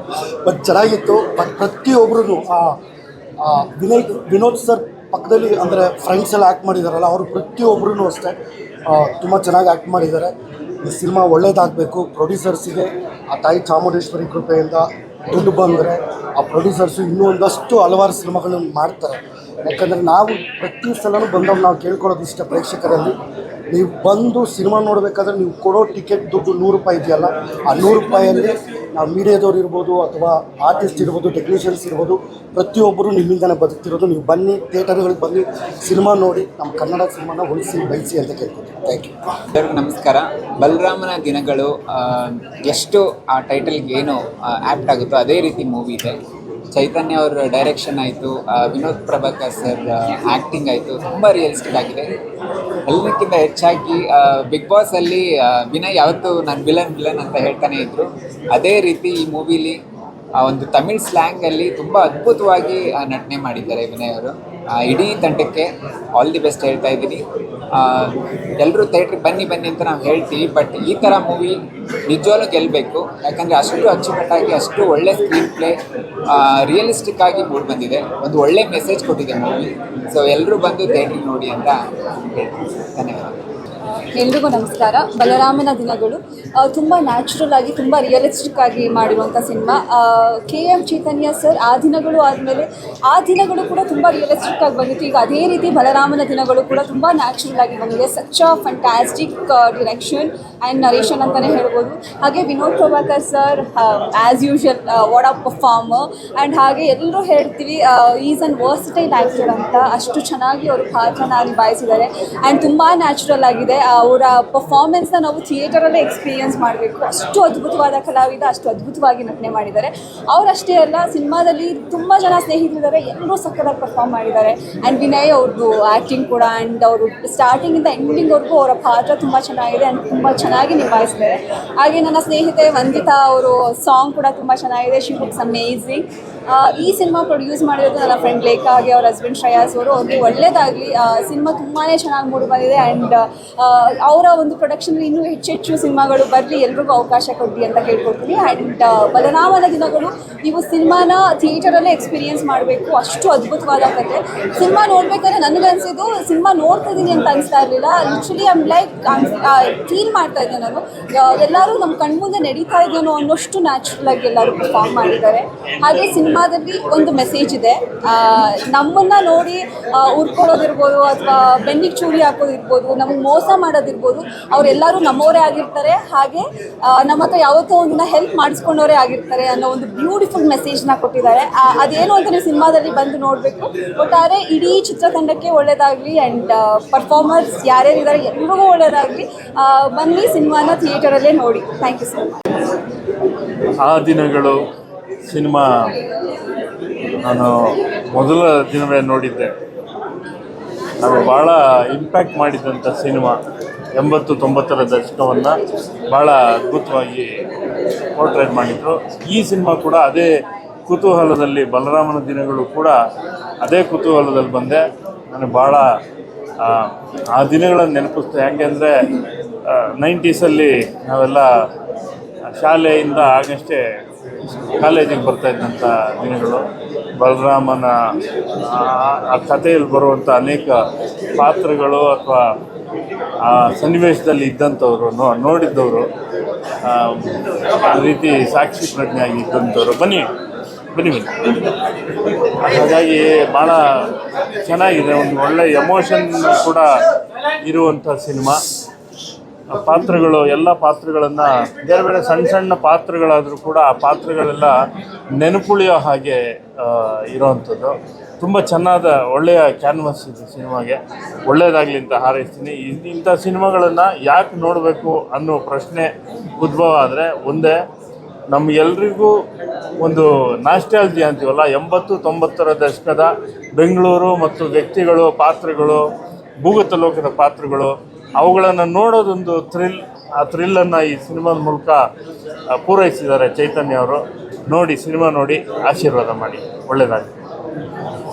ಬಟ್ ಚೆನ್ನಾಗಿತ್ತು. ಬಟ್ ಪ್ರತಿಯೊಬ್ಬರೂ ವಿನೋದ್ ಸರ್ ಪಕ್ಕದಲ್ಲಿ ಅಂದರೆ ಫ್ರೆಂಡ್ಸ್ ಎಲ್ಲ ಆ್ಯಕ್ಟ್ ಮಾಡಿದಾರಲ್ಲ, ಅವರು ಪ್ರತಿಯೊಬ್ಬರೂ ಅಷ್ಟೇ ತುಂಬ ಚೆನ್ನಾಗಿ ಆ್ಯಕ್ಟ್ ಮಾಡಿದ್ದಾರೆ. ಈ ಸಿನಿಮಾ ಒಳ್ಳೇದಾಗಬೇಕು. ಪ್ರೊಡ್ಯೂಸರ್ಸಿಗೆ ಆ ತಾಯಿ ಚಾಮುಂಡೇಶ್ವರಿ ಕೃಪೆಯಿಂದ ದುಡ್ಡು ಬಂದರೆ ಆ ಪ್ರೊಡ್ಯೂಸರ್ಸು ಇನ್ನೂ ಒಂದಷ್ಟು ಹಲವಾರು ಸಿನಿಮಾಗಳನ್ನು ಮಾಡ್ತಾರೆ. ಯಾಕಂದರೆ ನಾವು ಪ್ರತಿ ಸಲನೂ ಬಂದವು ನಾವು ಕೇಳ್ಕೊಳ್ಳೋದು ಇಷ್ಟ ಪ್ರೇಕ್ಷಕರಲ್ಲಿ, ನೀವು ಬಂದು ಸಿನಿಮಾ ನೋಡಬೇಕಾದ್ರೆ ನೀವು ಕೊಡೋ ಟಿಕೆಟ್ ದುಡ್ಡು 100 ರೂಪಾಯಿ ಇದೆಯಲ್ಲ, ಆ 100 ರೂಪಾಯಲ್ಲಿ ನಾವು ಮೀಡಿಯಾದವ್ರು ಇರ್ಬೋದು, ಅಥವಾ ಆರ್ಟಿಸ್ಟ್ ಇರ್ಬೋದು, ಟೆಕ್ನಿಷಿಯನ್ಸ್ ಇರ್ಬೋದು, ಪ್ರತಿಯೊಬ್ಬರು ನಿಮ್ಮಿಂದನೇ ಬದುಕ್ತಿರೋದು. ನೀವು ಬನ್ನಿ, ಥಿಯೇಟರ್ಗಳಿಗೆ ಬನ್ನಿ, ಸಿನಿಮಾ ನೋಡಿ, ನಮ್ಮ ಕನ್ನಡ ಸಿನಿಮಾನ ಉಳಿಸಿ ಬೆಳೆಸಿ ಅಂತ ಕೇಳ್ಕೊತೀನಿ. Thank you. ಎಲ್ಲರಿಗೂ ನಮಸ್ಕಾರ. ಬಲರಾಮನ ದಿನಗಳು ಎಷ್ಟು ಆ ಟೈಟಲ್ಗೆ ಏನು ಆ್ಯಪ್ಟ್ ಆಗುತ್ತೋ ಅದೇ ರೀತಿ ಮೂವಿ ಇದೆ. ಚೈತನ್ಯ ಅವ್ರ ಡೈರೆಕ್ಷನ್ ಆಯಿತು, ವಿನೋದ್ ಪ್ರಭಾಕರ್ ಸರ್ ಆ್ಯಕ್ಟಿಂಗ್ ಆಯಿತು, ತುಂಬ ರಿಯಲಿಸ್ಟಿಕ್ ಆಗಿದೆ. ಎಲ್ಲಕ್ಕಿಂತ ಹೆಚ್ಚಾಗಿ ಬಿಗ್ ಬಾಸಲ್ಲಿ ವಿನಯ್ ಯಾವತ್ತೂ ನಾನು ವಿಲನ್ ಅಂತ ಹೇಳ್ತಾನೆ ಇದ್ದರು. ಅದೇ ರೀತಿ ಈ ಮೂವಿಲಿ ಒಂದು ತಮಿಳ್ ಸ್ಲ್ಯಾಂಗಲ್ಲಿ ತುಂಬ ಅದ್ಭುತವಾಗಿ ನಟನೆ ಮಾಡಿದ್ದಾರೆ ವಿನಯ್ ಅವರು. ಇಡೀ ತಂಡಕ್ಕೆ ಆಲ್ ದಿ ಬೆಸ್ಟ್ ಹೇಳ್ತಾ ಇದ್ದೀನಿ. ಎಲ್ಲರೂ ಥಿಯೇಟ್ರಿಗೆ ಬನ್ನಿ ಅಂತ ನಾವು ಹೇಳ್ತೀವಿ, ಬಟ್ ಈ ಥರ ಮೂವಿ ನಿಜವಾಗ್ಲೂ ಗೆಲ್ಲಬೇಕು. ಯಾಕಂದರೆ ಅಷ್ಟು ಅಚ್ಚುಕಟ್ಟಾಗಿ, ಅಷ್ಟು ಒಳ್ಳೆ ಸ್ಕ್ರೀನ್ ಪ್ಲೇ, ರಿಯಲಿಸ್ಟಿಕ್ ಆಗಿ ಮೂಡ್ ಬಂದಿದೆ. ಒಂದು ಒಳ್ಳೆ ಮೆಸೇಜ್ ಕೊಟ್ಟಿದೆ ಮೂವಿ. ಸೊ ಎಲ್ಲರೂ ಬಂದು ಥಿಯೇಟ್ರಿಗೆ ನೋಡಿ ಅಂತ ಹೇಳ್ತೀನಿ. ಧನ್ಯವಾದ. ಎಲ್ರಿಗೂ ನಮಸ್ಕಾರ. ಬಲರಾಮನ ದಿನಗಳು ತುಂಬ ನ್ಯಾಚುರಲ್ ಆಗಿ, ತುಂಬ ರಿಯಲಿಸ್ಟಿಕ್ ಆಗಿ ಮಾಡಿರುವಂಥ ಸಿನಿಮಾ. KM ಚೈತನ್ಯ ಸರ್ ಆ ದಿನಗಳು ಆದಮೇಲೆ ಆ ದಿನಗಳು ಕೂಡ ತುಂಬ ರಿಯಲಿಸ್ಟಿಕ್ ಆಗಿ ಬಂದಿತ್ತು. ಈಗ ಅದೇ ರೀತಿ ಬಲರಾಮನ ದಿನಗಳು ಕೂಡ ತುಂಬ ನ್ಯಾಚುರಲ್ ಆಗಿ ಬಂದಿದೆ. Such a ಫಂಟ್ಯಾಸ್ಟಿಕ್ direction and narration ಅಂತಲೇ ಹೇಳ್ಬೋದು. ಹಾಗೆ Vinod Prabhakar sir as usual what a performer. And ಹಾಗೆ ಎಲ್ಲರೂ ಹೇಳ್ತೀವಿ ಈಸ್ ಅನ್ ವರ್ಸಟೈಲ್ ಆ್ಯಕ್ಟರ್ ಅಂತ. ಅಷ್ಟು ಚೆನ್ನಾಗಿ ಅವರು ಪಾತ್ರನ ನಿಭಾಯಿಸಿದ್ದಾರೆ ಆ್ಯಂಡ್ ತುಂಬ ನ್ಯಾಚುರಲ್ ಆಗಿದೆ. ಅವರ ಪರ್ಫಾರ್ಮೆನ್ಸ್ನ ನಾವು ಥಿಯೇಟರಲ್ಲೇ ಎಕ್ಸ್ಪೀರಿಯನ್ಸ್ ಮಾಡಬೇಕು. ಅಷ್ಟು ಅದ್ಭುತವಾದ ಕಲಾವಿದ, ಅಷ್ಟು ಅದ್ಭುತವಾಗಿ ನಟನೆ ಮಾಡಿದ್ದಾರೆ. ಅವರಷ್ಟೇ ಅಲ್ಲ, ಸಿನಿಮಾದಲ್ಲಿ ತುಂಬ ಜನ ಸ್ನೇಹಿತರಿದ್ದಾರೆ, ಎಲ್ಲರೂ ಸಕ್ಕತ್ತಾಗಿ ಪರ್ಫಾರ್ಮ್ ಮಾಡಿದ್ದಾರೆ. ಆ್ಯಂಡ್ ವಿನಯ್ ಅವ್ರದ್ದು ಆ್ಯಕ್ಟಿಂಗ್ ಕೂಡ, ಆ್ಯಂಡ್ ಅವರು ಸ್ಟಾರ್ಟಿಂಗಿಂದ ಎಂಡಿಂಗ್ವರೆಗೂ ಅವರ ಪಾತ್ರ ತುಂಬ ಚೆನ್ನಾಗಿದೆ ಆ್ಯಂಡ್ ತುಂಬ ಚೆನ್ನಾಗಿ ನಿಭಾಯಿಸಿದ್ದಾರೆ. ಹಾಗೆ ನನ್ನ ಸ್ನೇಹಿತೆ ವಂದಿತಾ ಅವರು ಸಾಂಗ್ ಕೂಡ ತುಂಬ ಚೆನ್ನಾಗಿದೆ. She looks amazing. ಈ ಸಿನಿಮಾ ಪ್ರೊಡ್ಯೂಸ್ ಮಾಡಿರೋದು ನನ್ನ ಫ್ರೆಂಡ್ ಲೇಖಾ, ಹಾಗೆ ಅವ್ರ ಹಸ್ಬೆಂಡ್ ಶ್ರೇಯಾಸ್ ಅವರು. ಅವ್ರಿಗೆ ಒಳ್ಳೆಯದಾಗಲಿ. ಸಿನಿಮಾ ತುಂಬಾ ಚೆನ್ನಾಗಿ ಮೂಡಿ ಬಂದಿದೆ ಆ್ಯಂಡ್ ಅವರ ಒಂದು ಪ್ರೊಡಕ್ಷನ್ ಇನ್ನೂ ಹೆಚ್ಚೆಚ್ಚು ಸಿನಿಮಾಗಳು ಬರಲಿ, ಎಲ್ರಿಗೂ ಅವಕಾಶ ಕೊಡಲಿ ಅಂತ ಕೇಳ್ಕೊಡ್ತೀನಿ. ಆ್ಯಂಡ್ ಬಲರಾಮನ ದಿನಗಳು ನೀವು ಸಿನಿಮಾನ ಥಿಯೇಟರಲ್ಲೇ ಎಕ್ಸ್ಪೀರಿಯೆನ್ಸ್ ಮಾಡಬೇಕು. ಅಷ್ಟು ಅದ್ಭುತವಾದ ಕತೆ. ಸಿನಿಮಾ ನೋಡ್ಬೇಕಾದ್ರೆ ನನಗನ್ಸಿದ್ದು ಸಿನಿಮಾ ನೋಡ್ತಾ ಇದ್ದೀನಿ ಅಂತ ಅನಿಸ್ತಾ ಇರಲಿಲ್ಲ. ಲಿಟ್ರಲಿ ಐಮ್ ಲೈಕ್ ಫೀಲ್ ಮಾಡ್ತಾ ಇದ್ದೆ ನಾನು, ಎಲ್ಲರೂ ನಮ್ಮ ಕಣ್ಮುಂದೆ ನಡೀತಾ ಇದ್ದೇನೋ ಅನ್ನೋಷ್ಟು ನ್ಯಾಚುರಲ್ ಆಗಿ ಎಲ್ಲರೂ ಪರ್ಫಾರ್ಮ್ ಮಾಡಿದ್ದಾರೆ. ಹಾಗೆ ಸಿನಿಮಾದಲ್ಲಿ ಒಂದು ಮೆಸೇಜ್ ಇದೆ. ನಮ್ಮನ್ನು ನೋಡಿ ಉರ್ಕೊಳ್ಳೋದಿರ್ಬೋದು, ಅಥವಾ ಬೆನ್ನಿಗೆ ಚೂರಿ ಹಾಕೋದಿರ್ಬೋದು, ನಮಗೆ ಮೋಸ ಮಾಡೋದಿರ್ಬೋದು, ಅವರೆಲ್ಲರೂ ನಮ್ಮವರೇ ಆಗಿರ್ತಾರೆ. ಹಾಗೆ ನಮ್ಮ ಹತ್ರ ಯಾವತ್ತೋ ಒಂದಿನ ಹೆಲ್ಪ್ ಮಾಡಿಸ್ಕೊಂಡವರೇ ಆಗಿರ್ತಾರೆ ಅನ್ನೋ ಒಂದು ಬ್ಯೂಟಿಫುಲ್ ಮೆಸೇಜ್ನ ಕೊಟ್ಟಿದ್ದಾರೆ. ಅದೇನು ಅಂತ ನೀವು ಸಿನಿಮಾದಲ್ಲಿ ಬಂದು ನೋಡಬೇಕು. ಒಟ್ಟಾರೆ ಇಡೀ ಚಿತ್ರತಂಡಕ್ಕೆ ಒಳ್ಳೆಯದಾಗಲಿ ಆ್ಯಂಡ್ ಪರ್ಫಾರ್ಮರ್ಸ್ ಯಾರ್ಯಾರಿದ್ದಾರೆ ಎಲ್ರಿಗೂ ಒಳ್ಳೆಯದಾಗಲಿ. ಬನ್ನಿ, ಸಿನಿಮಾನ ಥಿಯೇಟರಲ್ಲೇ ನೋಡಿ. Thank you sir. ಆ ದಿನಗಳು ಸಿನಿಮಾ ನಾನು ಮೊದಲ ದಿನವೇ ನೋಡಿದ್ದೆ. ಅದು ಭಾಳ ಇಂಪ್ಯಾಕ್ಟ್ ಮಾಡಿದಂಥ ಸಿನಿಮಾ. 80-90ರ ದಶಕವನ್ನು ಭಾಳ ಅದ್ಭುತವಾಗಿ ಪೋರ್ಟ್ರೇಟ್ ಮಾಡಿದರು. ಈ ಸಿನಿಮಾ ಕೂಡ ಅದೇ ಕುತೂಹಲದಲ್ಲಿ, ಬಲರಾಮನ ದಿನಗಳು ಕೂಡ ಅದೇ ಕುತೂಹಲದಲ್ಲಿ ಬಂದೆ. ನನಗೆ ಭಾಳ ಆ ದಿನಗಳನ್ನು ನೆನಪಿಸ್ತು. ಯಾಕೆಂದರೆ 90ಸಲ್ಲಿ ನಾವೆಲ್ಲ ಶಾಲೆಯಿಂದ ಆಗಷ್ಟೇ ಕಾಲೇಜಿಗೆ ಬರ್ತಾಯಿದ್ದಂಥ ದಿನಗಳು. ಬಲರಾಮನ ಆ ಕಥೆಯಲ್ಲಿ ಬರುವಂಥ ಅನೇಕ ಪಾತ್ರಗಳು ಅಥವಾ ಆ ಸನ್ನಿವೇಶದಲ್ಲಿ ಇದ್ದಂಥವ್ರು, ನೋಡಿದ್ದವರು, ಆ ರೀತಿ ಸಾಕ್ಷಿ ಪ್ರಜ್ಞೆಯಾಗಿ ಇದ್ದಂಥವ್ರು. ಬನ್ನಿ. ಹಾಗಾಗಿ ಭಾಳ ಚೆನ್ನಾಗಿದೆ. ಒಂದು ಒಳ್ಳೆ ಎಮೋಷನ್ ಕೂಡ ಇರುವಂಥ ಸಿನಿಮಾ. ಪಾತ್ರಗಳು, ಎಲ್ಲ ಪಾತ್ರಗಳನ್ನು, ಬೇರೆ ಬೇರೆ ಸಣ್ಣ ಪಾತ್ರಗಳಾದರೂ ಕೂಡ ಆ ಪಾತ್ರಗಳೆಲ್ಲ ನೆನಪುಳಿಯೋ ಹಾಗೆ ಇರೋವಂಥದ್ದು. ತುಂಬ ಚೆನ್ನಾದ ಒಳ್ಳೆಯ ಕ್ಯಾನ್ವಾಸ್ ಇದೆ ಸಿನಿಮಾಗೆ. ಒಳ್ಳೆಯದಾಗಲಿ ಅಂತ ಹಾರೈಸ್ತೀನಿ. ಇಂಥ ಸಿನಿಮಾಗಳನ್ನು ಯಾಕೆ ನೋಡಬೇಕು ಅನ್ನೋ ಪ್ರಶ್ನೆ ಉದ್ಭವ ಆದರೆ ಒಂದೇ, ನಮಗೆಲ್ರಿಗೂ ಒಂದು ನಾಸ್ಟಾಲ್ಜಿ ಅಂತೀವಲ್ಲ, 80-90ರ ದಶಕದ ಬೆಂಗಳೂರು ಮತ್ತು ವ್ಯಕ್ತಿಗಳು, ಪಾತ್ರಗಳು, ಭೂಗತ ಲೋಕದ ಪಾತ್ರಗಳು, ಅವುಗಳನ್ನು ನೋಡೋದೊಂದು ಥ್ರಿಲ್. ಆ ಥ್ರಿಲ್ಲನ್ನು ಈ ಸಿನಿಮಾದ ಮೂಲಕ ಪೂರೈಸಿದ್ದಾರೆ ಚೈತನ್ಯ ಅವರು. ನೋಡಿ, ಸಿನಿಮಾ ನೋಡಿ ಆಶೀರ್ವಾದ ಮಾಡಿ. ಒಳ್ಳೆಯದಾಗಲಿ.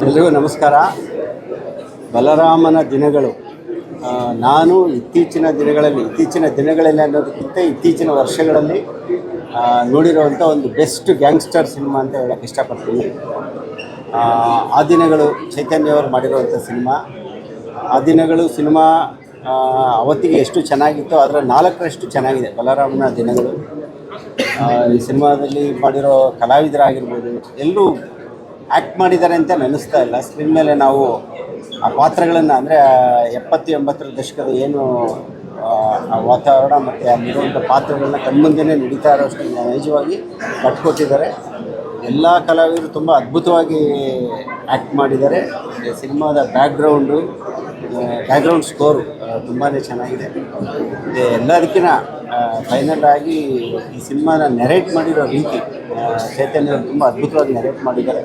ಎಲ್ರಿಗೂ ನಮಸ್ಕಾರ. ಬಲರಾಮನ ದಿನಗಳು, ನಾನು ಇತ್ತೀಚಿನ ದಿನಗಳಲ್ಲಿ ಅನ್ನೋದಕ್ಕಿಂತ ಇತ್ತೀಚಿನ ವರ್ಷಗಳಲ್ಲಿ ನೋಡಿರುವಂಥ ಒಂದು ಬೆಸ್ಟ್ ಗ್ಯಾಂಗ್ಸ್ಟರ್ ಸಿನಿಮಾ ಅಂತ ಹೇಳೋಕ್ಕೆ ಇಷ್ಟಪಡ್ತೀನಿ. ಆ ದಿನಗಳು ಚೈತನ್ಯ ಅವರು ಮಾಡಿರುವಂಥ ಸಿನಿಮಾ. ಆ ದಿನಗಳು ಸಿನಿಮಾ ಅವತ್ತಿಗೆ ಎಷ್ಟು ಚೆನ್ನಾಗಿತ್ತು ಅದರ 4ರಷ್ಟು ಚೆನ್ನಾಗಿದೆ ಬಲರಾಮನ ದಿನಗಳು. ಈ ಸಿನಿಮಾದಲ್ಲಿ ಮಾಡಿರೋ ಕಲಾವಿದರಾಗಿರ್ಬೋದು ಎಲ್ಲರೂ ಆ್ಯಕ್ಟ್ ಮಾಡಿದ್ದಾರೆ ಅಂತ ನೆನೆಸ್ತಾ ಇಲ್ಲ. ಸ್ಕ್ರೀನ್ ಮೇಲೆ ನಾವು ಆ ಪಾತ್ರಗಳನ್ನು ಅಂದರೆ 70-80ರ ದಶಕದ ಏನು ಆ ವಾತಾವರಣ ಮತ್ತು ಅಲ್ಲಿರುವಂಥ ಪಾತ್ರಗಳನ್ನ ಕಣ್ಮುಂದೆನೇ ನಡೀತಾ ಇರೋಷ್ಟು ನೈಜವಾಗಿ ಕಟ್ಕೊಟ್ಟಿದ್ದಾರೆ. ಎಲ್ಲ ಕಲಾವಿದರು ತುಂಬ ಅದ್ಭುತವಾಗಿ ಆ್ಯಕ್ಟ್ ಮಾಡಿದ್ದಾರೆ. ಸಿನಿಮಾದ ಬ್ಯಾಕ್ಗ್ರೌಂಡ್ ಸ್ಕೋರು ತುಂಬಾ ಚೆನ್ನಾಗಿದೆ. ಎಲ್ಲದಕ್ಕಿಂತ ಫೈನಲ್ ಆಗಿ ಈ ಸಿನಿಮಾನ ನೆರೇಟ್ ಮಾಡಿರೋ ರೀತಿ ಚೈತನ್ಯ ಅವರು ತುಂಬ ಅದ್ಭುತವಾಗಿ ನೆರೇಟ್ ಮಾಡಿದ್ದಾರೆ.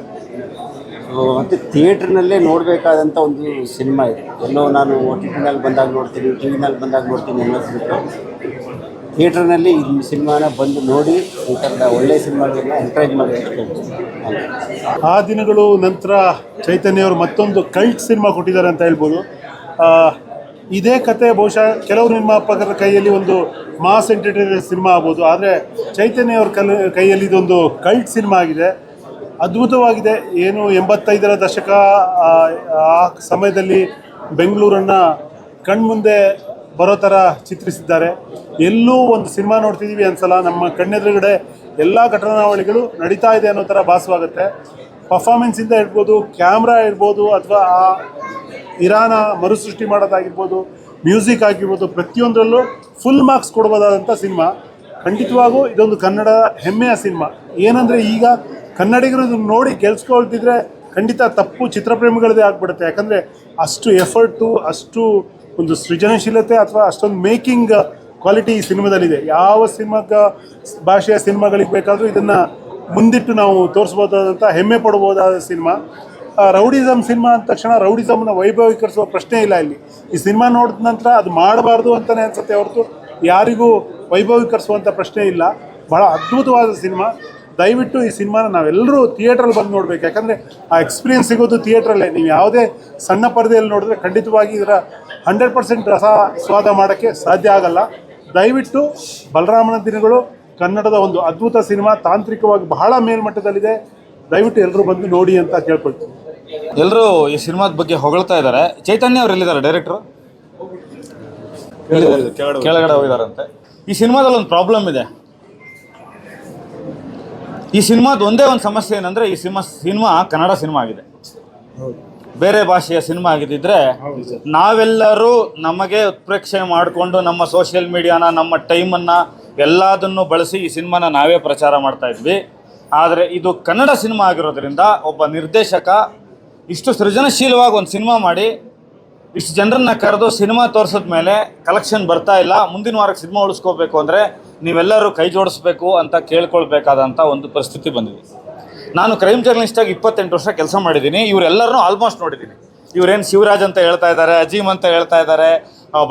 ಮತ್ತು ಥಿಯೇಟ್ರ್ನಲ್ಲೇ ನೋಡಬೇಕಾದಂಥ ಒಂದು ಸಿನಿಮಾ ಇದೆ. ಎಲ್ಲೋ ನಾನು OTTನಲ್ಲಿ ಬಂದಾಗ ನೋಡ್ತೀನಿ, TV ನಲ್ಲಿ ಬಂದಾಗ ನೋಡ್ತೀನಿ ಅನ್ನೋದ್ಬಿಟ್ಟು ಥಿಯೇಟ್ರ್ನಲ್ಲಿ ಈ ಸಿನಿಮಾನ ಬಂದು ನೋಡಿ ಈ ಥರದ ಒಳ್ಳೆಯ ಸಿನಿಮಾಗಳನ್ನ ಎಂಕರೇಜ್ ಮಾಡಿ ಅಂತ ಕೇಳ್ತೀನಿ. ಆ ದಿನಗಳು ನಂತರ ಚೈತನ್ಯ ಅವರು ಮತ್ತೊಂದು ಕಲ್ಟ್ ಸಿನಿಮಾ ಕೊಟ್ಟಿದ್ದಾರೆ ಅಂತ ಹೇಳ್ಬೋದು. ಇದೇ ಕತೆ ಬಹುಶಃ ಕೆಲವರು ನಿರ್ಮಾಪಕರ ಕೈಯಲ್ಲಿ ಒಂದು ಮಾಸ್ ಎಂಟರ್ಟೈನರ್ ಸಿನಿಮಾ ಆಗ್ಬೋದು, ಆದರೆ ಚೈತನ್ಯ ಅವ್ರ ಕೈಯಲ್ಲಿ ಇದೊಂದು ಕಲ್ಟ್ ಸಿನಿಮಾ ಆಗಿದೆ. ಅದ್ಭುತವಾಗಿದೆ. ಏನು 85ರ ದಶಕ ಆ ಸಮಯದಲ್ಲಿ ಬೆಂಗಳೂರನ್ನು ಕಣ್ಮುಂದೆ ಬರೋ ಥರ ಚಿತ್ರಿಸಿದ್ದಾರೆ. ಎಲ್ಲೂ ಒಂದು ಸಿನಿಮಾ ನೋಡ್ತಿದ್ದೀವಿ ಅನ್ಸಲ್ಲ, ನಮ್ಮ ಕಣ್ಣೆದುರುಗಡೆ ಎಲ್ಲ ಘಟನಾವಳಿಗಳು ನಡೀತಾ ಇದೆ ಅನ್ನೋ ಥರ ಭಾಸವಾಗುತ್ತೆ. ಪರ್ಫಾರ್ಮೆನ್ಸಿಂದ ಇರ್ಬೋದು, ಕ್ಯಾಮ್ರಾ ಇರ್ಬೋದು, ಅಥವಾ ಆ ಇರಾನ ಮರುಸೃಷ್ಟಿ ಮಾಡೋದಾಗಿರ್ಬೋದು, ಮ್ಯೂಸಿಕ್ ಆಗಿರ್ಬೋದು, ಪ್ರತಿಯೊಂದರಲ್ಲೂ ಫುಲ್ ಮಾರ್ಕ್ಸ್ ಕೊಡ್ಬೋದಾದಂಥ ಸಿನಿಮಾ. ಖಂಡಿತವಾಗೂ ಇದೊಂದು ಕನ್ನಡ ಹೆಮ್ಮೆಯ ಸಿನಿಮಾ. ಏನಂದರೆ ಈಗ ಕನ್ನಡಿಗರು ಇದನ್ನು ನೋಡಿ ಗೆಲ್ಸ್ಕೊಳ್ತಿದ್ರೆ ಖಂಡಿತ ತಪ್ಪು ಚಿತ್ರಪ್ರೇಮಿಗಳದೇ ಆಗಿಬಿಡುತ್ತೆ. ಯಾಕಂದರೆ ಅಷ್ಟು ಎಫರ್ಟು, ಅಷ್ಟು ಒಂದು ಸೃಜನಶೀಲತೆ ಅಥವಾ ಅಷ್ಟೊಂದು ಮೇಕಿಂಗ್ ಕ್ವಾಲಿಟಿ ಈ ಸಿನಿಮಾದಲ್ಲಿದೆ. ಯಾವ ಭಾಷೆಯ ಸಿನಿಮಾಗಳಿಗೆ ಬೇಕಾದರೂ ಇದನ್ನು ಮುಂದಿಟ್ಟು ನಾವು ತೋರಿಸ್ಬೋದಾದಂಥ, ಹೆಮ್ಮೆ ಪಡ್ಬೋದಾದ ಸಿನಿಮಾ. ರೌಡಿಸಮ್ ಸಿನಿಮಾ ಅಂದ ತಕ್ಷಣ ರೌಡಿಸಮ್ನ ವೈಭವೀಕರಿಸುವ ಪ್ರಶ್ನೆ ಇಲ್ಲ ಇಲ್ಲಿ. ಈ ಸಿನಿಮಾ ನೋಡಿದ ನಂತರ ಅದು ಮಾಡಬಾರ್ದು ಅಂತಲೇ ಅನಿಸುತ್ತೆ ಹೊರತು ಯಾರಿಗೂ ವೈಭವೀಕರಿಸುವಂಥ ಪ್ರಶ್ನೆ ಇಲ್ಲ. ಭಾಳ ಅದ್ಭುತವಾದ ಸಿನಿಮಾ. ದಯವಿಟ್ಟು ಈ ಸಿನಿಮಾನ ನಾವೆಲ್ಲರೂ ಥಿಯೇಟ್ರಲ್ಲಿ ಬಂದು ನೋಡಬೇಕು. ಯಾಕಂದರೆ ಆ ಎಕ್ಸ್ಪೀರಿಯೆನ್ಸ್ ಸಿಗೋದು ಥಿಯೇಟ್ರಲ್ಲೇ. ನೀವು ಯಾವುದೇ ಸಣ್ಣ ಪರದೆಯಲ್ಲಿ ನೋಡಿದ್ರೆ ಖಂಡಿತವಾಗಿ ಇದರ 100% ರಸ ಸ್ವಾದ ಮಾಡೋಕ್ಕೆ ಸಾಧ್ಯ ಆಗಲ್ಲ. ದಯವಿಟ್ಟು ಬಲರಾಮನ ದಿನಗಳು ಕನ್ನಡದ ಒಂದು ಅದ್ಭುತ ಸಿನಿಮಾ, ತಾಂತ್ರಿಕವಾಗಿ ಬಹಳ ಮೇಲ್ಮಟ್ಟದಲ್ಲಿದೆ. ದಯವಿಟ್ಟು ಎಲ್ಲರೂ ಬಂದು ನೋಡಿ ಅಂತ ಕೇಳ್ಕೊಳ್ತೀನಿ. ಎಲ್ಲರೂ ಈ ಸಿನಿಮಾದ ಬಗ್ಗೆ ಹೊಗಳ್ತಾ ಇದ್ದಾರೆ. ಚೈತನ್ಯ ಅವ್ರು ಎಲ್ಲಿದ್ದಾರೆ? ಡೈರೆಕ್ಟ್ರು ಕೆಳಗಡೆ ಹೋಗಿದಾರಂತೆ. ಈ ಸಿನಿಮಾದಲ್ಲಿ ಒಂದು ಪ್ರಾಬ್ಲಮ್ ಇದೆ. ಈ ಸಿನಿಮಾದ ಒಂದೇ ಒಂದು ಸಮಸ್ಯೆ ಏನಂದರೆ, ಈ ಸಿನಿಮಾ ಕನ್ನಡ ಸಿನಿಮಾ ಆಗಿದೆ. ಬೇರೆ ಭಾಷೆಯ ಸಿನಿಮಾ ಆಗಿದ್ದಿದ್ರೆ ನಾವೆಲ್ಲರೂ ನಮಗೆ ಉತ್ಪ್ರೇಕ್ಷೆ ಮಾಡಿಕೊಂಡು ನಮ್ಮ ಸೋಷಿಯಲ್ ಮೀಡಿಯಾನ, ನಮ್ಮ ಟೈಮನ್ನು ಎಲ್ಲದನ್ನು ಬಳಸಿ ಈ ಸಿನಿಮಾನ ನಾವೇ ಪ್ರಚಾರ ಮಾಡ್ತಾ ಇದ್ವಿ. ಆದರೆ ಇದು ಕನ್ನಡ ಸಿನಿಮಾ ಆಗಿರೋದ್ರಿಂದ ಒಬ್ಬ ನಿರ್ದೇಶಕ ಇಷ್ಟು ಸೃಜನಶೀಲವಾಗಿ ಒಂದು ಸಿನಿಮಾ ಮಾಡಿ ಇಷ್ಟು ಜನರನ್ನ ಕರೆದು ಸಿನಿಮಾ ತೋರಿಸಿದ ಮೇಲೆ ಕಲೆಕ್ಷನ್ ಬರ್ತಾ ಇಲ್ಲ, ಮುಂದಿನ ವಾರಕ್ಕೆ ಸಿನಿಮಾ ಉಳಿಸ್ಕೋಬೇಕು ಅಂದರೆ ನೀವೆಲ್ಲರೂ ಕೈ ಜೋಡಿಸ್ಬೇಕು ಅಂತ ಕೇಳ್ಕೊಳ್ಬೇಕಾದಂಥ ಒಂದು ಪರಿಸ್ಥಿತಿ ಬಂದಿದೆ. ನಾನು ಕ್ರೈಮ್ ಜರ್ನಲಿಸ್ಟಾಗಿ 28 ವರ್ಷ ಕೆಲಸ ಮಾಡಿದ್ದೀನಿ. ಇವರೆಲ್ಲರನ್ನೂ ಆಲ್ಮೋಸ್ಟ್ ನೋಡಿದ್ದೀನಿ. ಇವರೇನು ಶಿವರಾಜ್ ಅಂತ ಹೇಳ್ತಾ ಇದ್ದಾರೆ, ಅಜೀಮ್ ಅಂತ ಹೇಳ್ತಾ ಇದ್ದಾರೆ,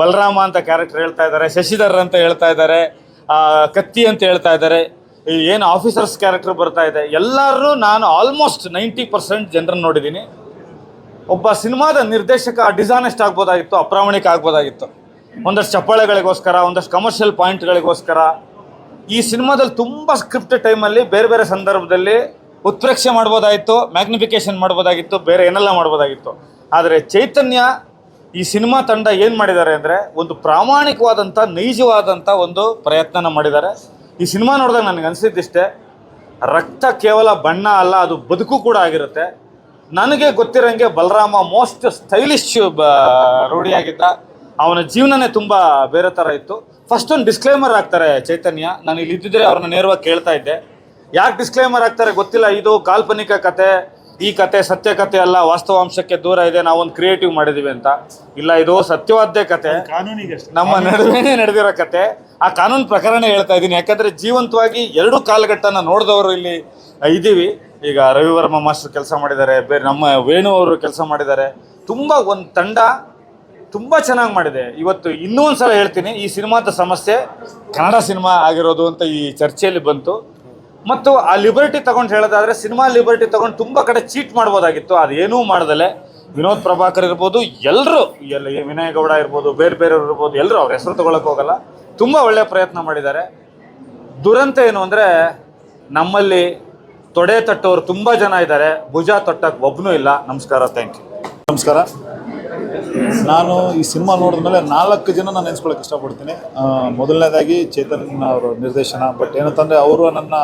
ಬಲರಾಮ ಅಂತ ಕ್ಯಾರೆಕ್ಟರ್ ಹೇಳ್ತಾ ಇದ್ದಾರೆ, ಶಶಿಧರ್ ಅಂತ ಹೇಳ್ತಾ ಇದ್ದಾರೆ, ಕತ್ತಿ ಅಂತ ಹೇಳ್ತಾ ಇದ್ದಾರೆ, ಏನು ಆಫೀಸರ್ಸ್ ಕ್ಯಾರೆಕ್ಟರ್ ಬರ್ತಾ ಇದೆ. ಎಲ್ಲರೂ ನಾನು ಆಲ್ಮೋಸ್ಟ್ 90% ಜನರನ್ನು ನೋಡಿದ್ದೀನಿ. ಒಬ್ಬ ಸಿನಿಮಾದ ನಿರ್ದೇಶಕ ಡಿಸಾನೆಸ್ಟ್ ಆಗ್ಬೋದಾಗಿತ್ತು, ಅಪ್ರಾಮಾಣಿಕ ಆಗ್ಬೋದಾಗಿತ್ತು. ಒಂದಷ್ಟು ಚಪ್ಪಾಳೆಗಳಿಗೋಸ್ಕರ, ಒಂದಷ್ಟು ಕಮರ್ಷಿಯಲ್ ಪಾಯಿಂಟ್ಗಳಿಗೋಸ್ಕರ ಈ ಸಿನಿಮಾದಲ್ಲಿ ತುಂಬ ಸ್ಕ್ರಿಪ್ಟ್ ಟೈಮಲ್ಲಿ ಬೇರೆ ಬೇರೆ ಸಂದರ್ಭದಲ್ಲಿ ಉತ್ಪ್ರೇಕ್ಷೆ ಮಾಡ್ಬೋದಾಗಿತ್ತು, ಮ್ಯಾಗ್ನಿಫಿಕೇಷನ್ ಮಾಡ್ಬೋದಾಗಿತ್ತು, ಬೇರೆ ಏನೆಲ್ಲ ಮಾಡ್ಬೋದಾಗಿತ್ತು. ಆದರೆ ಚೈತನ್ಯ ಈ ಸಿನಿಮಾ ತಂಡ ಏನು ಮಾಡಿದ್ದಾರೆ ಅಂದರೆ ಒಂದು ಪ್ರಾಮಾಣಿಕವಾದಂಥ, ನೈಜವಾದಂಥ ಒಂದು ಪ್ರಯತ್ನನ ಮಾಡಿದ್ದಾರೆ. ಈ ಸಿನಿಮಾ ನೋಡಿದಾಗ ನನಗೆ ಅನಿಸಿದ್ದಿಷ್ಟೇ, ರಕ್ತ ಕೇವಲ ಬಣ್ಣ ಅಲ್ಲ, ಅದು ಬದುಕು ಕೂಡ ಆಗಿರುತ್ತೆ. ನನಗೆ ಗೊತ್ತಿರೋಂಗೆ ಬಲರಾಮ ಮೋಸ್ಟ್ ಸ್ಟೈಲಿಶ್ ರೂಢಿಯಾಗಿದ್ದ. ಅವನ ಜೀವನನೇ ತುಂಬ ಬೇರೆ ಥರ ಇತ್ತು. ಫಸ್ಟ್ ಒಂದು ಡಿಸ್ಕ್ಲೇಮರ್ ಆಗ್ತಾರೆ ಚೈತನ್ಯ. ನಾನು ಇಲ್ಲಿ ಇದ್ದಿದ್ರೆ ಅವ್ರನ್ನ ನೇರವಾಗಿ ಕೇಳ್ತಾ ಇದ್ದೆ, ಯಾಕೆ ಡಿಸ್ಕ್ಲೇಮರ್ ಆಗ್ತಾರೆ ಗೊತ್ತಿಲ್ಲ, ಇದು ಕಾಲ್ಪನಿಕ ಕತೆ, ಈ ಕತೆ ಸತ್ಯ ಕತೆ ಅಲ್ಲ, ವಾಸ್ತವಾಂಶಕ್ಕೆ ದೂರ ಇದೆ, ನಾವೊಂದು ಕ್ರಿಯೇಟಿವ್ ಮಾಡಿದೀವಿ ಅಂತ. ಇಲ್ಲ, ಇದು ಸತ್ಯವಾದ್ದೇ ಕತೆ, ನಮ್ಮ ನಡುವೆನೇ ನಡೆದಿರೋ ಕತೆ. ಆ ಕಾನೂನು ಪ್ರಕರಣ ಹೇಳ್ತಾ ಇದ್ದೀನಿ, ಯಾಕಂದರೆ ಜೀವಂತವಾಗಿ ಎರಡೂ ಕಾಲಘಟ್ಟನ ನೋಡಿದವರು ಇಲ್ಲಿ ಇದ್ದೀವಿ. ಈಗ ರವಿವರ್ಮ ಮಾಸ್ಟರ್ ಕೆಲಸ ಮಾಡಿದ್ದಾರೆ, ಬೇರೆ ನಮ್ಮ ವೇಣು ಅವರು ಕೆಲಸ ಮಾಡಿದ್ದಾರೆ. ತುಂಬ ಒಂದು ತಂಡ ತುಂಬ ಚೆನ್ನಾಗಿ ಮಾಡಿದೆ. ಇವತ್ತು ಇನ್ನೂ ಒಂದು ಸಲ ಹೇಳ್ತೀನಿ, ಈ ಸಿನಿಮಾದ ಸಮಸ್ಯೆ ಕನ್ನಡ ಸಿನಿಮಾ ಆಗಿರೋದು ಅಂತ ಈ ಚರ್ಚೆಯಲ್ಲಿ ಬಂತು. ಮತ್ತು ಆ ಲಿಬರ್ಟಿ ತೊಗೊಂಡು ಹೇಳೋದಾದರೆ, ಸಿನಿಮಾ ಲಿಬರ್ಟಿ ತೊಗೊಂಡು ತುಂಬ ಕಡೆ ಚೀಟ್ ಮಾಡ್ಬೋದಾಗಿತ್ತು. ಅದೇನೂ ಮಾಡ್ದಲೆ ವಿನೋದ್ ಪ್ರಭಾಕರ್ ಇರ್ಬೋದು, ಎಲ್ಲರೂ ವಿನಯ್ ಗೌಡ ಇರ್ಬೋದು, ಬೇರೆಯವ್ರು ಇರ್ಬೋದು, ಎಲ್ಲರೂ ಅವ್ರ ಹೆಸರು ತೊಗೊಳಕ್ಕೆ ಹೋಗಲ್ಲ, ತುಂಬ ಒಳ್ಳೆಯ ಪ್ರಯತ್ನ ಮಾಡಿದ್ದಾರೆ. ದುರಂತ ಏನು ಅಂದರೆ, ನಮ್ಮಲ್ಲಿ ತೊಡೆ ತಟ್ಟೋರು ತುಂಬ ಜನ ಇದ್ದಾರೆ, ಭುಜ ತೊಟ್ಟಕ್ಕೆ ಒಬ್ಬನೂ ಇಲ್ಲ. ನಮಸ್ಕಾರ, ಥ್ಯಾಂಕ್ ಯು. ನಮಸ್ಕಾರ. ನಾನು ಈ ಸಿನಿಮಾ ನೋಡಿದ ಮೇಲೆ 4 ಜನ ನಾನು ನೆನೆಸ್ಕೊಳ್ಳೋಕೆ ಇಷ್ಟಪಡ್ತೀನಿ. ಮೊದಲನೇದಾಗಿ ಚೇತನ್ ಅವರ ನಿರ್ದೇಶನ. ಬಟ್ ಏನಂತಂದರೆ, ಅವರು ನನ್ನ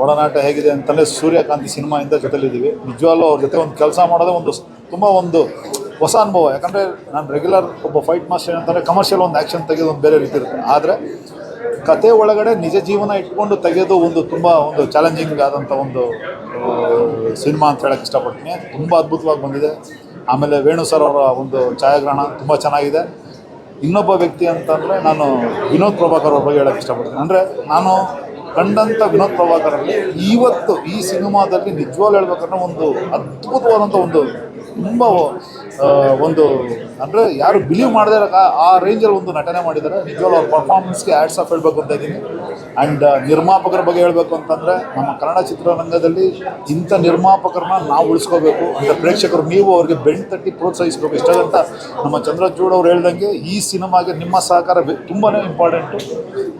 ಒಡನಾಟ ಹೇಗಿದೆ ಅಂತಂದರೆ, ಸೂರ್ಯಕಾಂತಿ ಸಿನಿಮಾಯಿಂದ ಜೊತೆಲಿದ್ದೀವಿ. ನಿಜವಾಗ್ಲೂ ಅವ್ರ ಜೊತೆ ಒಂದು ಕೆಲಸ ಮಾಡೋದೇ ತುಂಬ ಹೊಸ ಅನುಭವ. ಯಾಕಂದರೆ ನಾನು ರೆಗ್ಯುಲರ್ ಒಬ್ಬ ಫೈಟ್ ಮಾಸ್ಟರ್ ಏನಂತಂದರೆ, ಕಮರ್ಷಿಯಲ್ ಒಂದು ಆ್ಯಕ್ಷನ್ ತೆಗೆದು ಒಂದು ಬೇರೆ ರೀತಿ ಇರುತ್ತೆ. ಆದರೆ ಕತೆ ಒಳಗಡೆ ನಿಜ ಜೀವನ ಇಟ್ಕೊಂಡು ತೆಗೆಯೋದು ತುಂಬ ಚಾಲೆಂಜಿಂಗ್ ಆದಂಥ ಒಂದು ಸಿನಿಮಾ ಅಂತ ಹೇಳೋಕ್ಕೆ ಇಷ್ಟಪಡ್ತೀನಿ. ತುಂಬ ಅದ್ಭುತವಾಗಿ ಬಂದಿದೆ. ಆಮೇಲೆ ವೇಣು ಸರ್ ಅವರ ಒಂದು ಛಾಯಾಗ್ರಹಣ ತುಂಬ ಚೆನ್ನಾಗಿದೆ. ಇನ್ನೊಬ್ಬ ವ್ಯಕ್ತಿ ಅಂತಂದರೆ, ನಾನು ವಿನೋದ್ ಪ್ರಭಾಕರ್ ಅವ್ರ ಬಗ್ಗೆ ಹೇಳೋಕ್ಕೆ ಇಷ್ಟಪಡ್ತೀನಿ. ಅಂದರೆ ನಾನು ಕಂಡಂಥ ವಿನೋದ್ ಪ್ರಭಾಕರಲ್ಲಿ ಇವತ್ತು ಈ ಸಿನಿಮಾದಲ್ಲಿ ನಿಜವಾಗ್ಲೂ ಹೇಳ್ಬೇಕಂದ್ರೆ ಒಂದು ಅದ್ಭುತವಾದಂಥ ತುಂಬ ಅಂದರೆ ಯಾರು ಬಿಲೀವ್ ಮಾಡದೇ ಆ ರೇಂಜಲ್ಲಿ ಒಂದು ನಟನೆ ಮಾಡಿದ್ದಾರೆ. ನಿಜವಾಗ್ಲೂ ಅವ್ರ ಪರ್ಫಾರ್ಮೆನ್ಸ್ಗೆ ಆ್ಯಡ್ಸ್ ಆಫ್ ಹೇಳಬೇಕು ಅಂತ ಇದ್ದೀನಿ. ಆ್ಯಂಡ್ ನಿರ್ಮಾಪಕರ ಬಗ್ಗೆ ಹೇಳಬೇಕು ಅಂತಂದರೆ, ನಮ್ಮ ಕನ್ನಡ ಚಿತ್ರರಂಗದಲ್ಲಿ ಇಂಥ ನಿರ್ಮಾಪಕರನ್ನ ನಾವು ಉಳಿಸ್ಕೋಬೇಕು ಅಂತ ಪ್ರೇಕ್ಷಕರು ನೀವು ಅವ್ರಿಗೆ ಬೆನ್ನು ತಟ್ಟಿ ಪ್ರೋತ್ಸಾಹಿಸಬೇಕು. ಇಷ್ಟಂತ ನಮ್ಮ ಚಂದ್ರಚೂಡ್ ಅವ್ರು ಹೇಳ್ದಂಗೆ ಈ ಸಿನಿಮಾಗೆ ನಿಮ್ಮ ಸಹಕಾರ ತುಂಬಾ ಇಂಪಾರ್ಟೆಂಟು.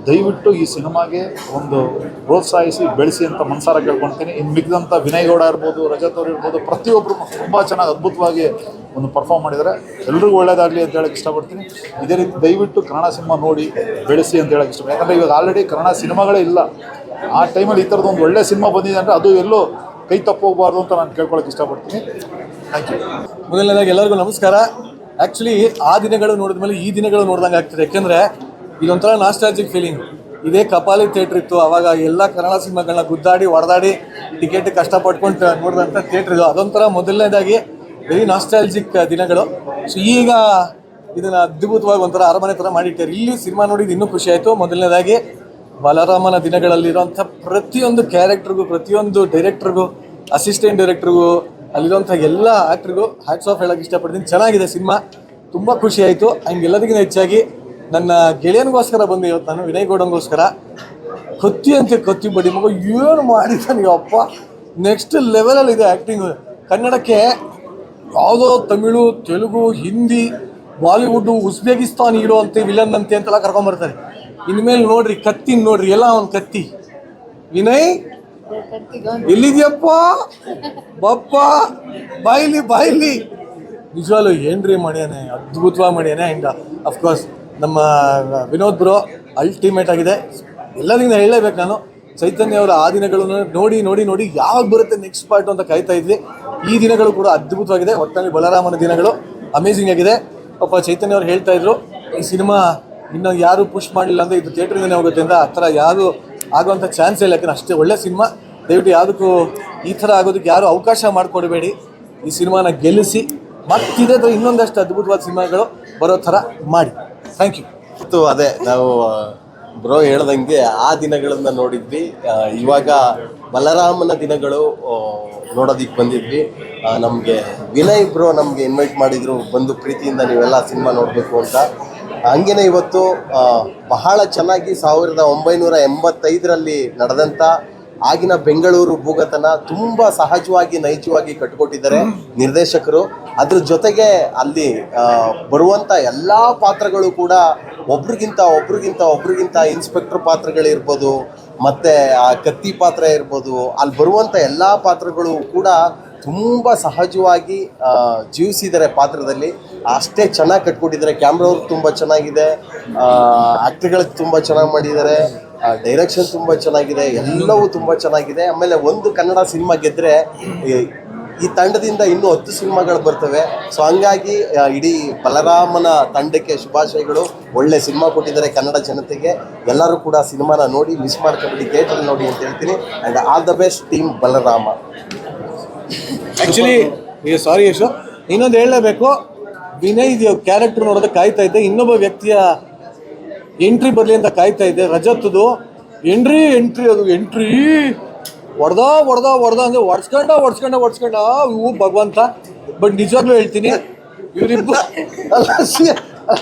ದಯವಿಟ್ಟು ಈ ಸಿನಿಮಾಗೆ ಒಂದು ಪ್ರೋತ್ಸಾಹಿಸಿ ಬೆಳೆಸಿ ಅಂತ ಮನಸಾರ ಕೇಳ್ಕೊಳ್ತೀನಿ. ಇನ್ನು ಮಿಕ್ಕಿದಂಥ ವಿನಯ್ ಗೌಡ ಇರ್ಬೋದು, ರಜತ್ ಅವ್ರು ಇರ್ಬೋದು, ಪ್ರತಿಯೊಬ್ಬರು ತುಂಬ ಚೆನ್ನಾಗಿ ಅದ್ಭುತವಾಗಿ ಒಂದು ಪರ್ಫಾರ್ಮ್ ಮಾಡಿದ್ದಾರೆ. ಎಲ್ರಿಗೂ ಒಳ್ಳೆಯದಾಗಲಿ ಅಂತ ಹೇಳೋಕ್ಕೆ ಇಷ್ಟಪಡ್ತೀನಿ. ಇದೇ ರೀತಿ ದಯವಿಟ್ಟು ಕನ್ನಡ ಸಿನಿಮಾ ನೋಡಿ ಬೆಳೆಸಿ ಅಂತ ಹೇಳೋಕ್ಕೆ ಇಷ್ಟಪಡ್ತೀನಿ. ಯಾಕಂದರೆ ಇವಾಗ ಆಲ್ರೆಡಿ ಕನ್ನಡ ಸಿನಿಮಾಗಳೇ ಇಲ್ಲ. ಆ ಟೈಮಲ್ಲಿ ಈ ಥರದ್ದು ಒಂದು ಒಳ್ಳೆ ಸಿನಿಮಾ ಬಂದಿದೆ ಅಂದರೆ ಅದು ಎಲ್ಲೋ ಕೈ ತಪ್ಪೋಗಬಾರ್ದು ಅಂತ ನಾನು ಕೇಳ್ಕೊಳ್ಳೋಕ್ಕೆ ಇಷ್ಟಪಡ್ತೀನಿ. Thank you. ಮೊದಲನೇದಾಗಿ ಎಲ್ಲರಿಗೂ ನಮಸ್ಕಾರ. ಆ್ಯಕ್ಚುಲಿ ಆ ದಿನಗಳು ನೋಡಿದ ಮೇಲೆ ಈ ದಿನಗಳು ನೋಡ್ದಂಗೆ ಆಗ್ತದೆ. ಯಾಕೆಂದರೆ ಇದೊಂಥರ ನಾಸ್ಟಾಲಜಿಕ್ ಫೀಲಿಂಗ್. ಇದೇ ಕಪಾಲಿ ಥಿಯೇಟ್ರ್ ಇತ್ತು, ಆವಾಗ ಎಲ್ಲ ಕನ್ನಡ ಸಿನಿಮಾಗಳನ್ನ ಗುದ್ದಾಡಿ ಹೊಡೆದಾಡಿ ಟಿಕೆಟ್ ಕಷ್ಟಪಟ್ಕೊಂಡು ನೋಡಿದಂಥ ಥಿಯೇಟ್ರ್ ಇದು. ಅದೊಂಥರ ಮೊದಲನೇದಾಗಿ ವೆರಿ ನಾಸ್ಟಾಲಜಿಕ್ ದಿನಗಳು. ಸೊ ಈಗ ಇದನ್ನು ಅದ್ಭುತವಾಗಿ ಒಂಥರ ಅರಮನೆ ಥರ ಮಾಡಿಟ್ಟಾರೆ. ಇಲ್ಲಿ ಸಿನಿಮಾ ನೋಡಿದ್ದು ಇನ್ನೂ ಖುಷಿ ಆಯಿತು. ಮೊದಲನೇದಾಗಿ ಬಲರಾಮನ ದಿನಗಳಲ್ಲಿರೋಂಥ ಪ್ರತಿಯೊಂದು ಕ್ಯಾರೆಕ್ಟ್ರಿಗೂ, ಪ್ರತಿಯೊಂದು ಡೈರೆಕ್ಟ್ರಿಗೂ, ಅಸಿಸ್ಟೆಂಟ್ ಡೈರೆಕ್ಟ್ರಿಗೂ, ಅಲ್ಲಿರೋಂಥ ಎಲ್ಲ ಆ್ಯಕ್ಟ್ರಿಗೂ ಹ್ಯಾಟ್ಸ್ ಆಫ್ ಹೇಳೋಕ್ಕೆ ಇಷ್ಟಪಡ್ತೀನಿ. ಚೆನ್ನಾಗಿದೆ ಸಿನಿಮಾ, ತುಂಬ ಖುಷಿ ಆಯಿತು. ಹಂಗೆ ಎಲ್ಲದಕ್ಕಿಂತ ಹೆಚ್ಚಾಗಿ ನನ್ನ ಗೆಳೆಯನಿಗೋಸ್ಕರ ಬಂದು ಇವತ್ತು ನಾನು ವಿನಯ್ ಗೌಡಂಗೋಸ್ಕರ ಕತ್ತಿ ಬಡಿ ಮಗು ಏನು ಮಾಡಿದ್ದಾನೆ ಅಪ್ಪ, ನೆಕ್ಸ್ಟ್ ಲೆವೆಲಲ್ಲಿದೆ ಆ್ಯಕ್ಟಿಂಗು. ಕನ್ನಡಕ್ಕೆ ಯಾವುದೋ Tamil, Telugu, Hindi, Bollywood, Uzbekistan hero ಅಂತೆ, ವಿಲನ್ ಅಂತೆ ಅಂತೆಲ್ಲ ಕರ್ಕೊಂಬರ್ತಾರೆ. ಇನ್ಮೇಲೆ ನೋಡ್ರಿ ಕತ್ತಿ ನೋಡ್ರಿ, ಎಲ್ಲ ಒಂದು ಕತ್ತಿ. ವಿನಯ್ ಎಲ್ಲಿದ್ಯಪ್ಪ, ಬಪ್ಪ ಬಾಯ್ಲಿ ನಿಜವಾಗ್ಲೂ ಏನ್ರಿ ಮಾಡ್ಯಾನೆ, ಅದ್ಭುತವಾಗಿ ಮಾಡ್ಯಾನೆ. ಆ್ಯಂಡ್ ಅಫ್ಕೋರ್ಸ್ ನಮ್ಮ ವಿನೋದ್ ಬ್ರೋ ಅಲ್ಟಿಮೇಟ್ ಆಗಿದೆ. ಎಲ್ಲದರಿಂದ ಹೇಳಲೇಬೇಕು ನಾನು. ಚೈತನ್ಯ ಅವರ ಆ ದಿನಗಳನ್ನು ನೋಡಿ ಯಾವಾಗ ಬರುತ್ತೆ ನೆಕ್ಸ್ಟ್ ಪಾರ್ಟ್ ಅಂತ ಕಾಯ್ತಾ ಇದ್ವಿ. ಈ ದಿನಗಳು ಕೂಡ ಅದ್ಭುತವಾಗಿದೆ. ಒಟ್ಟಿನಲ್ಲಿ ಬಲರಾಮನ ದಿನಗಳು ಅಮೇಝಿಂಗ್ ಆಗಿದೆ. ಪಾಪ ಚೈತನ್ಯ ಅವ್ರು ಹೇಳ್ತಾ ಇದ್ರು, ಈ ಸಿನಿಮಾ ಇನ್ನೂ ಯಾರು ಪುಷ್ ಮಾಡಲಿಲ್ಲ ಅಂದರೆ ಇದು ಥಿಯೇಟ್ರಿಂದನೇ ಹೋಗುತ್ತೆ ಅಂತ. ಆ ಥರ ಯಾರು ಆಗೋವಂಥ ಚಾನ್ಸೇ ಇಲ್ಲ. ಯಾಕಂದರೆ ಅಷ್ಟೇ ಒಳ್ಳೆ ಸಿನಿಮಾ. ದಯವಿಟ್ಟು ಯಾವುದಕ್ಕೂ ಈ ಥರ ಆಗೋದಕ್ಕೆ ಯಾರು ಅವಕಾಶ ಮಾಡಿಕೊಡಬೇಡಿ. ಈ ಸಿನಿಮಾನ ಗೆಲ್ಲಿಸಿ ಮತ್ತಿದೆ ಥರ ಇನ್ನೊಂದಷ್ಟು ಅದ್ಭುತವಾದ ಸಿನಿಮಾಗಳು ಬರೋ ಥರ ಮಾಡಿ. Thank you. ಅದೇ ನಾವು ಬ್ರೋ ಹೇಳ್ದಂಗೆ ಆ ದಿನಗಳನ್ನ ನೋಡಿದ್ವಿ. ಇವಾಗ ಬಲರಾಮನ ದಿನಗಳು ನೋಡೋದಕ್ಕೆ ಬಂದಿದ್ವಿ. ನಮಗೆ ವಿನಯ್ ಬ್ರೋ ನಮಗೆ ಇನ್ವೈಟ್ ಮಾಡಿದರು, ಬಂದು ಪ್ರೀತಿಯಿಂದ ನೀವೆಲ್ಲ ಸಿನಿಮಾ ನೋಡಬೇಕು ಅಂತ. ಹಂಗೇ ಇವತ್ತು ಬಹಳ ಚೆನ್ನಾಗಿ 1985ರಲ್ಲಿ ನಡೆದಂಥ ಆಗಿನ ಬೆಂಗಳೂರು ಭೂಗತನ ತುಂಬ ಸಹಜವಾಗಿ ನೈಜವಾಗಿ ಕಟ್ಟಿಕೊಟ್ಟಿದ್ದಾರೆ ನಿರ್ದೇಶಕರು. ಅದ್ರ ಜೊತೆಗೆ ಅಲ್ಲಿ ಬರುವಂಥ ಎಲ್ಲ ಪಾತ್ರಗಳು ಕೂಡ ಒಬ್ರಿಗಿಂತ ಇನ್ಸ್ಪೆಕ್ಟರ್ ಪಾತ್ರಗಳಿರ್ಬೋದು, ಮತ್ತು ಆ ಕತ್ತಿ ಪಾತ್ರ ಇರ್ಬೋದು, ಅಲ್ಲಿ ಬರುವಂಥ ಎಲ್ಲ ಪಾತ್ರಗಳು ಕೂಡ ತುಂಬ ಸಹಜವಾಗಿ ಜೀವಿಸಿದ್ದಾರೆ ಪಾತ್ರದಲ್ಲಿ. ಅಷ್ಟೇ ಚೆನ್ನಾಗಿ ಕಟ್ಕೊಟ್ಟಿದ್ದಾರೆ. ಕ್ಯಾಮ್ರಾವ್ರು ತುಂಬ ಚೆನ್ನಾಗಿದೆ, ಆ್ಯಕ್ಟ್ರ್ಗಳು ತುಂಬ ಚೆನ್ನಾಗಿ ಮಾಡಿದ್ದಾರೆ, ಡೈರೆಕ್ಷನ್ ತುಂಬ ಚೆನ್ನಾಗಿದೆ, ಎಲ್ಲವೂ ತುಂಬ ಚೆನ್ನಾಗಿದೆ. ಆಮೇಲೆ ಒಂದು ಕನ್ನಡ ಸಿನಿಮಾ ಗೆದ್ದರೆ ಈ ತಂಡದಿಂದ ಇನ್ನೂ 10 ಸಿನಿಮಾಗಳು ಬರ್ತವೆ. ಸೊ ಹಂಗಾಗಿ ಇಡೀ ಬಲರಾಮನ ತಂಡಕ್ಕೆ ಶುಭಾಶಯಗಳು. ಒಳ್ಳೆ ಸಿನಿಮಾ ಕೊಟ್ಟಿದ್ದಾರೆ ಕನ್ನಡ ಜನತೆಗೆ. ಎಲ್ಲರೂ ಕೂಡ ಸಿನಿಮಾನ ನೋಡಿ ಮಿಸ್ ಮಾಡ್ಕೊಂಬಿಟ್ಟು ಥಿಯೇಟ್ರಲ್ಲಿ ನೋಡಿ ಅಂತ ಹೇಳ್ತೀನಿ. And all the best team Balarama. Actually sorry Yashu, ಇನ್ನೊಂದು ಹೇಳಲೇಬೇಕು, ವಿನಯ್ ಕ್ಯಾರೆಕ್ಟರ್ ನೋಡೋದಕ್ಕೆ ಕಾಯ್ತಾ ಇದ್ದೆ, ಇನ್ನೊಬ್ಬ ವ್ಯಕ್ತಿಯ ಎಂಟ್ರಿ ಬರಲಿ ಅಂತ ಕಾಯ್ತಾ ಇದ್ದೆ. ರಜತ್ದು ಎಂಟ್ರಿ ಅದು ಎಂಟ್ರಿ ಹೊಡೆದ ಅಂದರೆ ಒಡ್ಸ್ಕೊಂಡ ಇವು ಭಗವಂತ. ಬಟ್ ನಿಜವಾಗ್ಲೂ ಹೇಳ್ತೀನಿ, ಇವರಿಬ್ಬರು ಅಲ್ಲ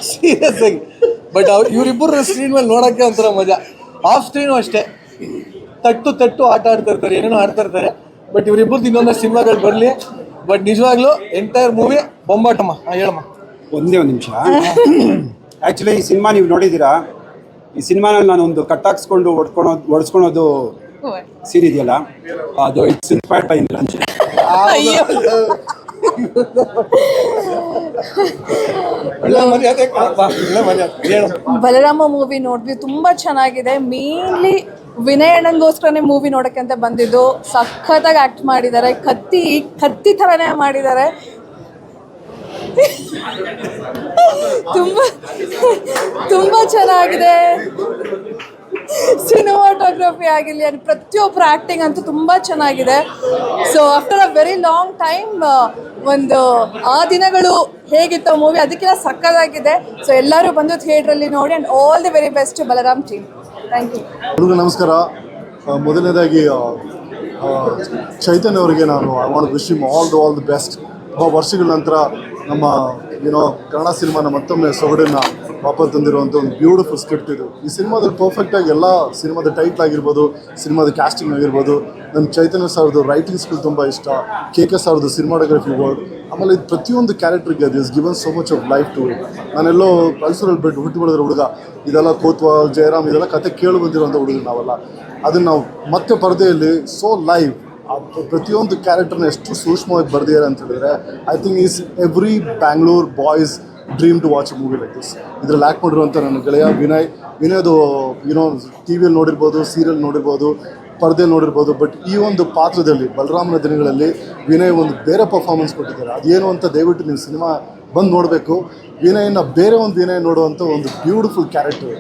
ಸೀರಿಯಸ್ ಆಗಿ, ಬಟ್ ಇವರಿಬ್ಬರು ಸ್ಕ್ರೀನ್ ಮೇಲೆ ನೋಡೋಕ್ಕೆ ಒಂಥರ ಮಜಾ. ಆಫ್ ಸ್ಕ್ರೀನು ಅಷ್ಟೇ, ತಟ್ಟು ಆಟ ಆಡ್ತಾ ಇರ್ತಾರೆ, ಏನೇನೋ ಆಡ್ತಾ ಇರ್ತಾರೆ. ಬಟ್ ಇವರಿಬ್ಬರದ್ದು ಇನ್ನೊಂದಷ್ಟು ಸಿನಿಮಾಗಳು ಬರಲಿ. ಬಟ್ ನಿಜವಾಗ್ಲೂ ಎಂಟೈರ್ ಮೂವಿ ಬೊಂಬಾಟಮ್ಮ. ಹೇಳಮ್ಮ. ಒಂದೇ ಒಂದು ನಿಮಿಷ. ಆ್ಯಕ್ಚುಲಿ ಈ ಸಿನಿಮಾ ನೀವು ನೋಡಿದ್ದೀರಾ. ಈ ಸಿನಿಮಾನಲ್ಲಿ ನಾನು ಒಂದು ಕಟ್ಟಾಕ್ಸ್ಕೊಂಡು ಒಡ್ಸ್ಕೊಳೋದು ಸೀನ್ ಇದೆಯಲ್ಲ, ಅದು it's inspired by lunch. Balarama movie ನೋಡಿದ್ವಿ, ತುಂಬ ಚೆನ್ನಾಗಿದೆ. ಮೇನ್ಲಿ ವಿನಯ್ ಅಣ್ಣಂಗೋಸ್ಕರನೇ ಮೂವಿ ನೋಡೋಕ್ಕೆ ಅಂತ ಬಂದಿದ್ದು. ಸಖತ್ತಾಗಿ ಆ್ಯಕ್ಟ್ ಮಾಡಿದ್ದಾರೆ, ಕತ್ತಿ ಥರನೇ ಮಾಡಿದ್ದಾರೆ. ತುಂಬ ಚೆನ್ನಾಗಿದೆ. ಸಿನಿಮಾಟೋಗ್ರಫಿ ಆಗಿರಲಿ, ಅದು ಪ್ರತಿಯೊಬ್ಬರ ಆ್ಯಕ್ಟಿಂಗ್ ಅಂತೂ ತುಂಬ ಚೆನ್ನಾಗಿದೆ. So after a very long time ಒಂದು ಆ ದಿನಗಳು ಹೇಗಿತ್ತು ಮೂವಿ, ಅದಕ್ಕೆಲ್ಲ ಸಕ್ಕತ್ತಾಗಿದೆ. ಸೊ ಎಲ್ಲರೂ ಬಂದು ಥಿಯೇಟ್ರಲ್ಲಿ ನೋಡಿ. And all the very best Balaram team. Thank you. ಎಲ್ರಿಗೂ ನಮಸ್ಕಾರ. ಮೊದಲನೇದಾಗಿ ಚೈತನ್ಯ ಅವರಿಗೆ ನಾನು I want wish him all the best. ವರ್ಷಗಳ ನಂತರ ನಮ್ಮ ಕನ್ನಡ ಸಿನಿಮಾನ ಮತ್ತೊಮ್ಮೆ ಸೊಗಡನ್ನು ವಾಪಸ್ ತಂದಿರುವಂಥ ಒಂದು ಬ್ಯೂಟಿಫುಲ್ ಸ್ಕ್ರಿಪ್ಟ್ ಇದು. ಈ ಸಿನಿಮಾದಲ್ಲಿ ಪರ್ಫೆಕ್ಟಾಗಿ ಎಲ್ಲ ಸಿನಿಮಾದ ಟೈಟ್ಲ್ ಆಗಿರ್ಬೋದು, ಸಿನಿಮಾದ ಕ್ಯಾಸ್ಟಿಂಗ್ ಆಗಿರ್ಬೋದು, ನನ್ನ ಚೈತನ್ಯ ಸರ್ದು ರೈಟಿಂಗ್ ಸ್ಕಿಲ್ ತುಂಬ ಇಷ್ಟ. KK ಸರ್ದು ಸಿನಿಮಾಟೋಗ್ರಫಿ ವರ್ಡ್, ಆಮೇಲೆ ಇದು ಪ್ರತಿಯೊಂದು ಕ್ಯಾರೆಕ್ಟ್ರಿಗೆ ಅದು is given so much of life to it. ನಾನೆಲ್ಲೋ ಕಲ್ಚರಲ್ ಬೆಡ್ ಹುಟ್ಟು ಬೆಳೆದ್ರ ಹುಡುಗ, ಇದೆಲ್ಲ ಕೋತ್ವಾಲ್, ಜಯರಾಮ್, ಇದೆಲ್ಲ ಕತೆ ಕೇಳಿ ಬಂದಿರೋಂಥ ಹುಡುಗ ನಾವೆಲ್ಲ. ಅದನ್ನು ನಾವು ಮತ್ತೆ ಪರದೆಯಲ್ಲಿ ಸೋ ಲೈವ್ ಪ್ರತಿಯೊಂದು ಕ್ಯಾರೆಕ್ಟರ್ನ ಎಷ್ಟು ಸೂಕ್ಷ್ಮವಾಗಿ ಬರೆದಿದ್ದಾರೆ ಅಂತ ಹೇಳಿದ್ರೆ, I think is every Bangalore boys dream to watch a movie like this. ಇದರಲ್ಲಿ ಆ್ಯಕ್ಟ್ ಮಾಡಿರುವಂಥ ನನ್ನ ಗೆಳೆಯ ವಿನಯದು ಟಿ ವಿಯಲ್ಲಿ ನೋಡಿರ್ಬೋದು, ಸೀರಿಯಲ್ ನೋಡಿರ್ಬೋದು, ಪರದೆಯಲ್ಲಿ ನೋಡಿರ್ಬೋದು. ಬಟ್ ಈ ಒಂದು ಪಾತ್ರದಲ್ಲಿ ಬಲರಾಮನ ದಿನಗಳಲ್ಲಿ ವಿನಯ್ ಒಂದು ಬೇರೆ ಪರ್ಫಾರ್ಮೆನ್ಸ್ ಕೊಟ್ಟಿದ್ದಾರೆ. ಅದೇನು ಅಂತ ದಯವಿಟ್ಟು ನೀವು ಸಿನಿಮಾ ಬಂದು ನೋಡಬೇಕು. ವಿನಯನ ಬೇರೆ ಒಂದು ವಿನಯ್ ನೋಡುವಂಥ ಒಂದು ಬ್ಯೂಟಿಫುಲ್ ಕ್ಯಾರೆಕ್ಟರ್.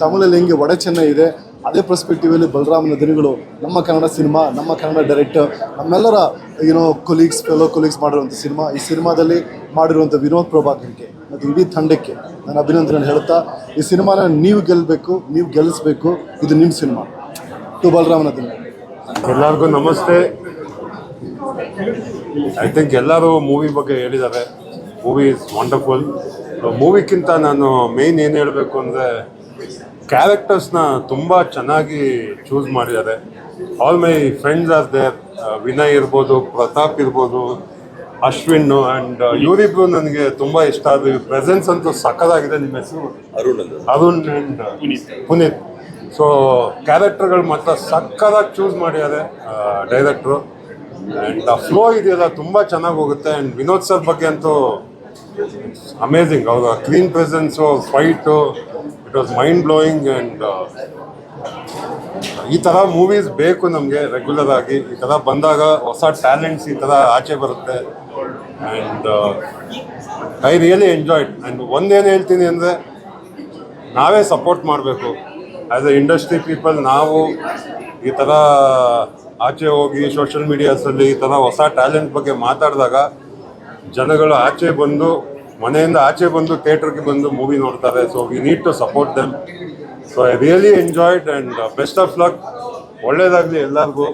ತಮಿಳಲ್ಲಿ ಹೆಂಗೆ ಒಡೆ ಚೆನ್ನೈ ಇದೆ, ಅದೇ ಪರ್ಸ್ಪೆಕ್ಟಿವಲ್ಲಿ ಬಲರಾಮನ ದಿನಗಳು ನಮ್ಮ ಕನ್ನಡ ಸಿನಿಮಾ, ನಮ್ಮ ಕನ್ನಡ ಡೈರೆಕ್ಟರ್, ನಮ್ಮೆಲ್ಲರ ಫೆಲೋ ಕೊಲೀಗ್ಸ್ ಮಾಡಿರುವಂಥ ಸಿನಿಮಾ. ಈ ಸಿನಿಮಾದಲ್ಲಿ ಮಾಡಿರುವಂಥ ವಿನೋದ್ ಪ್ರಭಾಕರ್ಗೆ ಮತ್ತು ಇಡೀ ತಂಡಕ್ಕೆ ನಾನು ಅಭಿನಂದನೆ ಹೇಳ್ತಾ, ಈ ಸಿನಿಮಾನ ನೀವು ಗೆಲ್ಲಬೇಕು, ನೀವು ಗೆಲ್ಲಿಸ್ಬೇಕು. ಇದು ನಿಮ್ಮ ಸಿನಿಮಾ. ಟು ಬಲರಾಮನ ದಿನ. ಎಲ್ಲರಿಗೂ ನಮಸ್ತೆ. ಐ ಥಿಂಕ್ ಎಲ್ಲರೂ ಮೂವಿ ಬಗ್ಗೆ ಹೇಳಿದ್ದಾರೆ. Movie is wonderful. ಮೂವಿಗಿಂತ ನಾನು ಮೇಯ್ನ್ ಏನು ಹೇಳಬೇಕು ಅಂದರೆ, ಕ್ಯಾರೆಕ್ಟರ್ಸ್ನ ತುಂಬ ಚೆನ್ನಾಗಿ ಚೂಸ್ ಮಾಡಿದ್ದಾರೆ. All my friends are there. Vinay ಇರ್ಬೋದು, ಪ್ರತಾಪ್ ಇರ್ಬೋದು, ಅಶ್ವಿನ್, ಆ್ಯಂಡ್ ಇವರಿಬ್ರು ನನಗೆ ತುಂಬ ಇಷ್ಟ ಆದ. ಪ್ರೆಸೆನ್ಸ್ ಅಂತೂ ಸಕ್ಕತ್ತಾಗಿದೆ. ನಿಮ್ಮ ಹೆಸರು? ಅರುಣ್ ಆ್ಯಂಡ್ ಪುನೀತ್. ಸೊ ಕ್ಯಾರೆಕ್ಟರ್ಗಳು ಮಾತ್ರ ಸಕ್ಕತ್ತಾಗಿ ಚೂಸ್ ಮಾಡಿದ್ದಾರೆ ಡೈರೆಕ್ಟ್ರು. ಆ್ಯಂಡ್ ಆ ಫ್ಲೋ ಇದೆಯಲ್ಲ ತುಂಬ ಚೆನ್ನಾಗಿ ಹೋಗುತ್ತೆ. ಆ್ಯಂಡ್ ವಿನೋದ್ ಸರ್ ಬಗ್ಗೆ ಅಂತೂ ಅಮೇಝಿಂಗ್. ಅವರ clean presence, fight, it was mind blowing. And ಈ ಥರ ಮೂವೀಸ್ ಬೇಕು ನಮಗೆ ರೆಗ್ಯುಲರ್ ಆಗಿ. ಈ ಥರ ಬಂದಾಗ ಹೊಸ ಟ್ಯಾಲೆಂಟ್ಸ್ ಈ ಥರ ಆಚೆ ಬರುತ್ತೆ. And I really enjoyed. And ಒಂದೇನು ಹೇಳ್ತೀನಿ ಅಂದರೆ, ನಾವೇ ಸಪೋರ್ಟ್ ಮಾಡಬೇಕು ಆ್ಯಸ್ ಎ ಇಂಡಸ್ಟ್ರಿ ಪೀಪಲ್. ನಾವು ಈ ಥರ ಆಚೆ ಹೋಗಿ ಸೋಷಿಯಲ್ ಮೀಡಿಯಾಸಲ್ಲಿ ಈ ಥರ ಹೊಸ ಟ್ಯಾಲೆಂಟ್ ಬಗ್ಗೆ ಮಾತಾಡಿದಾಗ ಜನಗಳು ಆಚೆ ಬಂದು, ಮನೆಯಿಂದ ಆಚೆ ಬಂದು ಥಿಯೇಟ್ರಿಗೆ ಬಂದು ಮೂವಿ ನೋಡ್ತಾರೆ. So we need to support them. So I really enjoyed and best of luck. ಒಳ್ಳೆಯದಾಗಲಿ ಎಲ್ಲರಿಗೂ.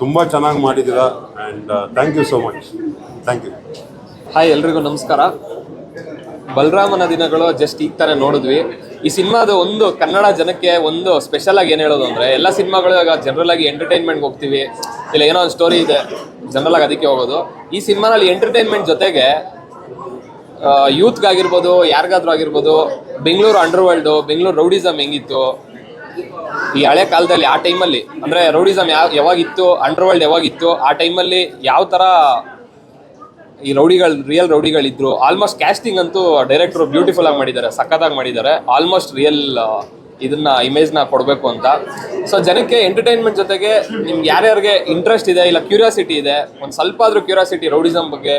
ತುಂಬ ಚೆನ್ನಾಗಿ ಮಾಡಿದ್ದೀರಾ. And thank you so much. Thank you. Hi, ಎಲ್ರಿಗೂ ನಮಸ್ಕಾರ. ಬಲರಾಮನ ದಿನಗಳು ಜಸ್ಟ್ ಈಗ ತಾನೇ ನೋಡಿದ್ವಿ. ಈ ಸಿನಿಮಾದ ಒಂದು ಕನ್ನಡ ಜನಕ್ಕೆ ಒಂದು ಸ್ಪೆಷಲ್ ಆಗಿ ಏನು ಹೇಳೋದು ಅಂದರೆ, ಎಲ್ಲ ಸಿನಿಮಾಗಳು ಇವಾಗ ಜನರಲ್ ಆಗಿ ಎಂಟರ್ಟೈನ್ಮೆಂಟ್ಗೆ ಹೋಗ್ತೀವಿ, ಇಲ್ಲ ಏನೋ ಒಂದು ಸ್ಟೋರಿ ಇದೆ ಜನರಲ್ ಆಗಿ ಅದಕ್ಕೆ ಹೋಗೋದು. ಈ ಸಿನಿಮಾನಲ್ಲಿ ಎಂಟರ್ಟೈನ್ಮೆಂಟ್ ಜೊತೆಗೆ ಯೂತ್ಗಾಗಿರ್ಬೋದು, ಯಾರಿಗಾದ್ರೂ ಆಗಿರ್ಬೋದು, Bengaluru under world, Bengaluru rowdyism ಹೆಂಗಿತ್ತು ಈ ಹಳೆ ಕಾಲದಲ್ಲಿ, ಆ ಟೈಮಲ್ಲಿ ಅಂದರೆ ರೌಡಿಸಮ್ ಯಾವಾಗಿತ್ತು, ಅಂಡರ್ ವರ್ಲ್ಡ್ ಯಾವಾಗಿತ್ತು, ಆ ಟೈಮಲ್ಲಿ ಯಾವ ಥರ ಈ ರಿಯಲ್ ರೌಡಿಗಳಿದ್ರು. ಆಲ್ಮೋಸ್ಟ್ ಕ್ಯಾಸ್ಟಿಂಗ್ ಅಂತೂ ಡೈರೆಕ್ಟ್ರು ಬ್ಯೂಟಿಫುಲ್ ಆಗಿ ಮಾಡಿದ್ದಾರೆ, ಸಖತ್ತಾಗಿ ಮಾಡಿದ್ದಾರೆ. ಆಲ್ಮೋಸ್ಟ್ ರಿಯಲ್ ಇದನ್ನ ಇಮೇಜ್ನ ಕೊಡಬೇಕು ಅಂತ. ಸೊ ಜನಕ್ಕೆ ಎಂಟರ್ಟೈನ್ಮೆಂಟ್ ಜೊತೆಗೆ ನಿಮ್ಗೆ ಯಾರ್ಯಾರಿಗೆ ಇಂಟ್ರೆಸ್ಟ್ ಇದೆ, ಇಲ್ಲ ಕ್ಯೂರಿಯಾಸಿಟಿ ಇದೆ, ಒಂದು ಸ್ವಲ್ಪ ಆದರೂ ಕ್ಯೂರಿಯಾಸಿಟಿ ರೌಡಿಸಮ್ ಬಗ್ಗೆ,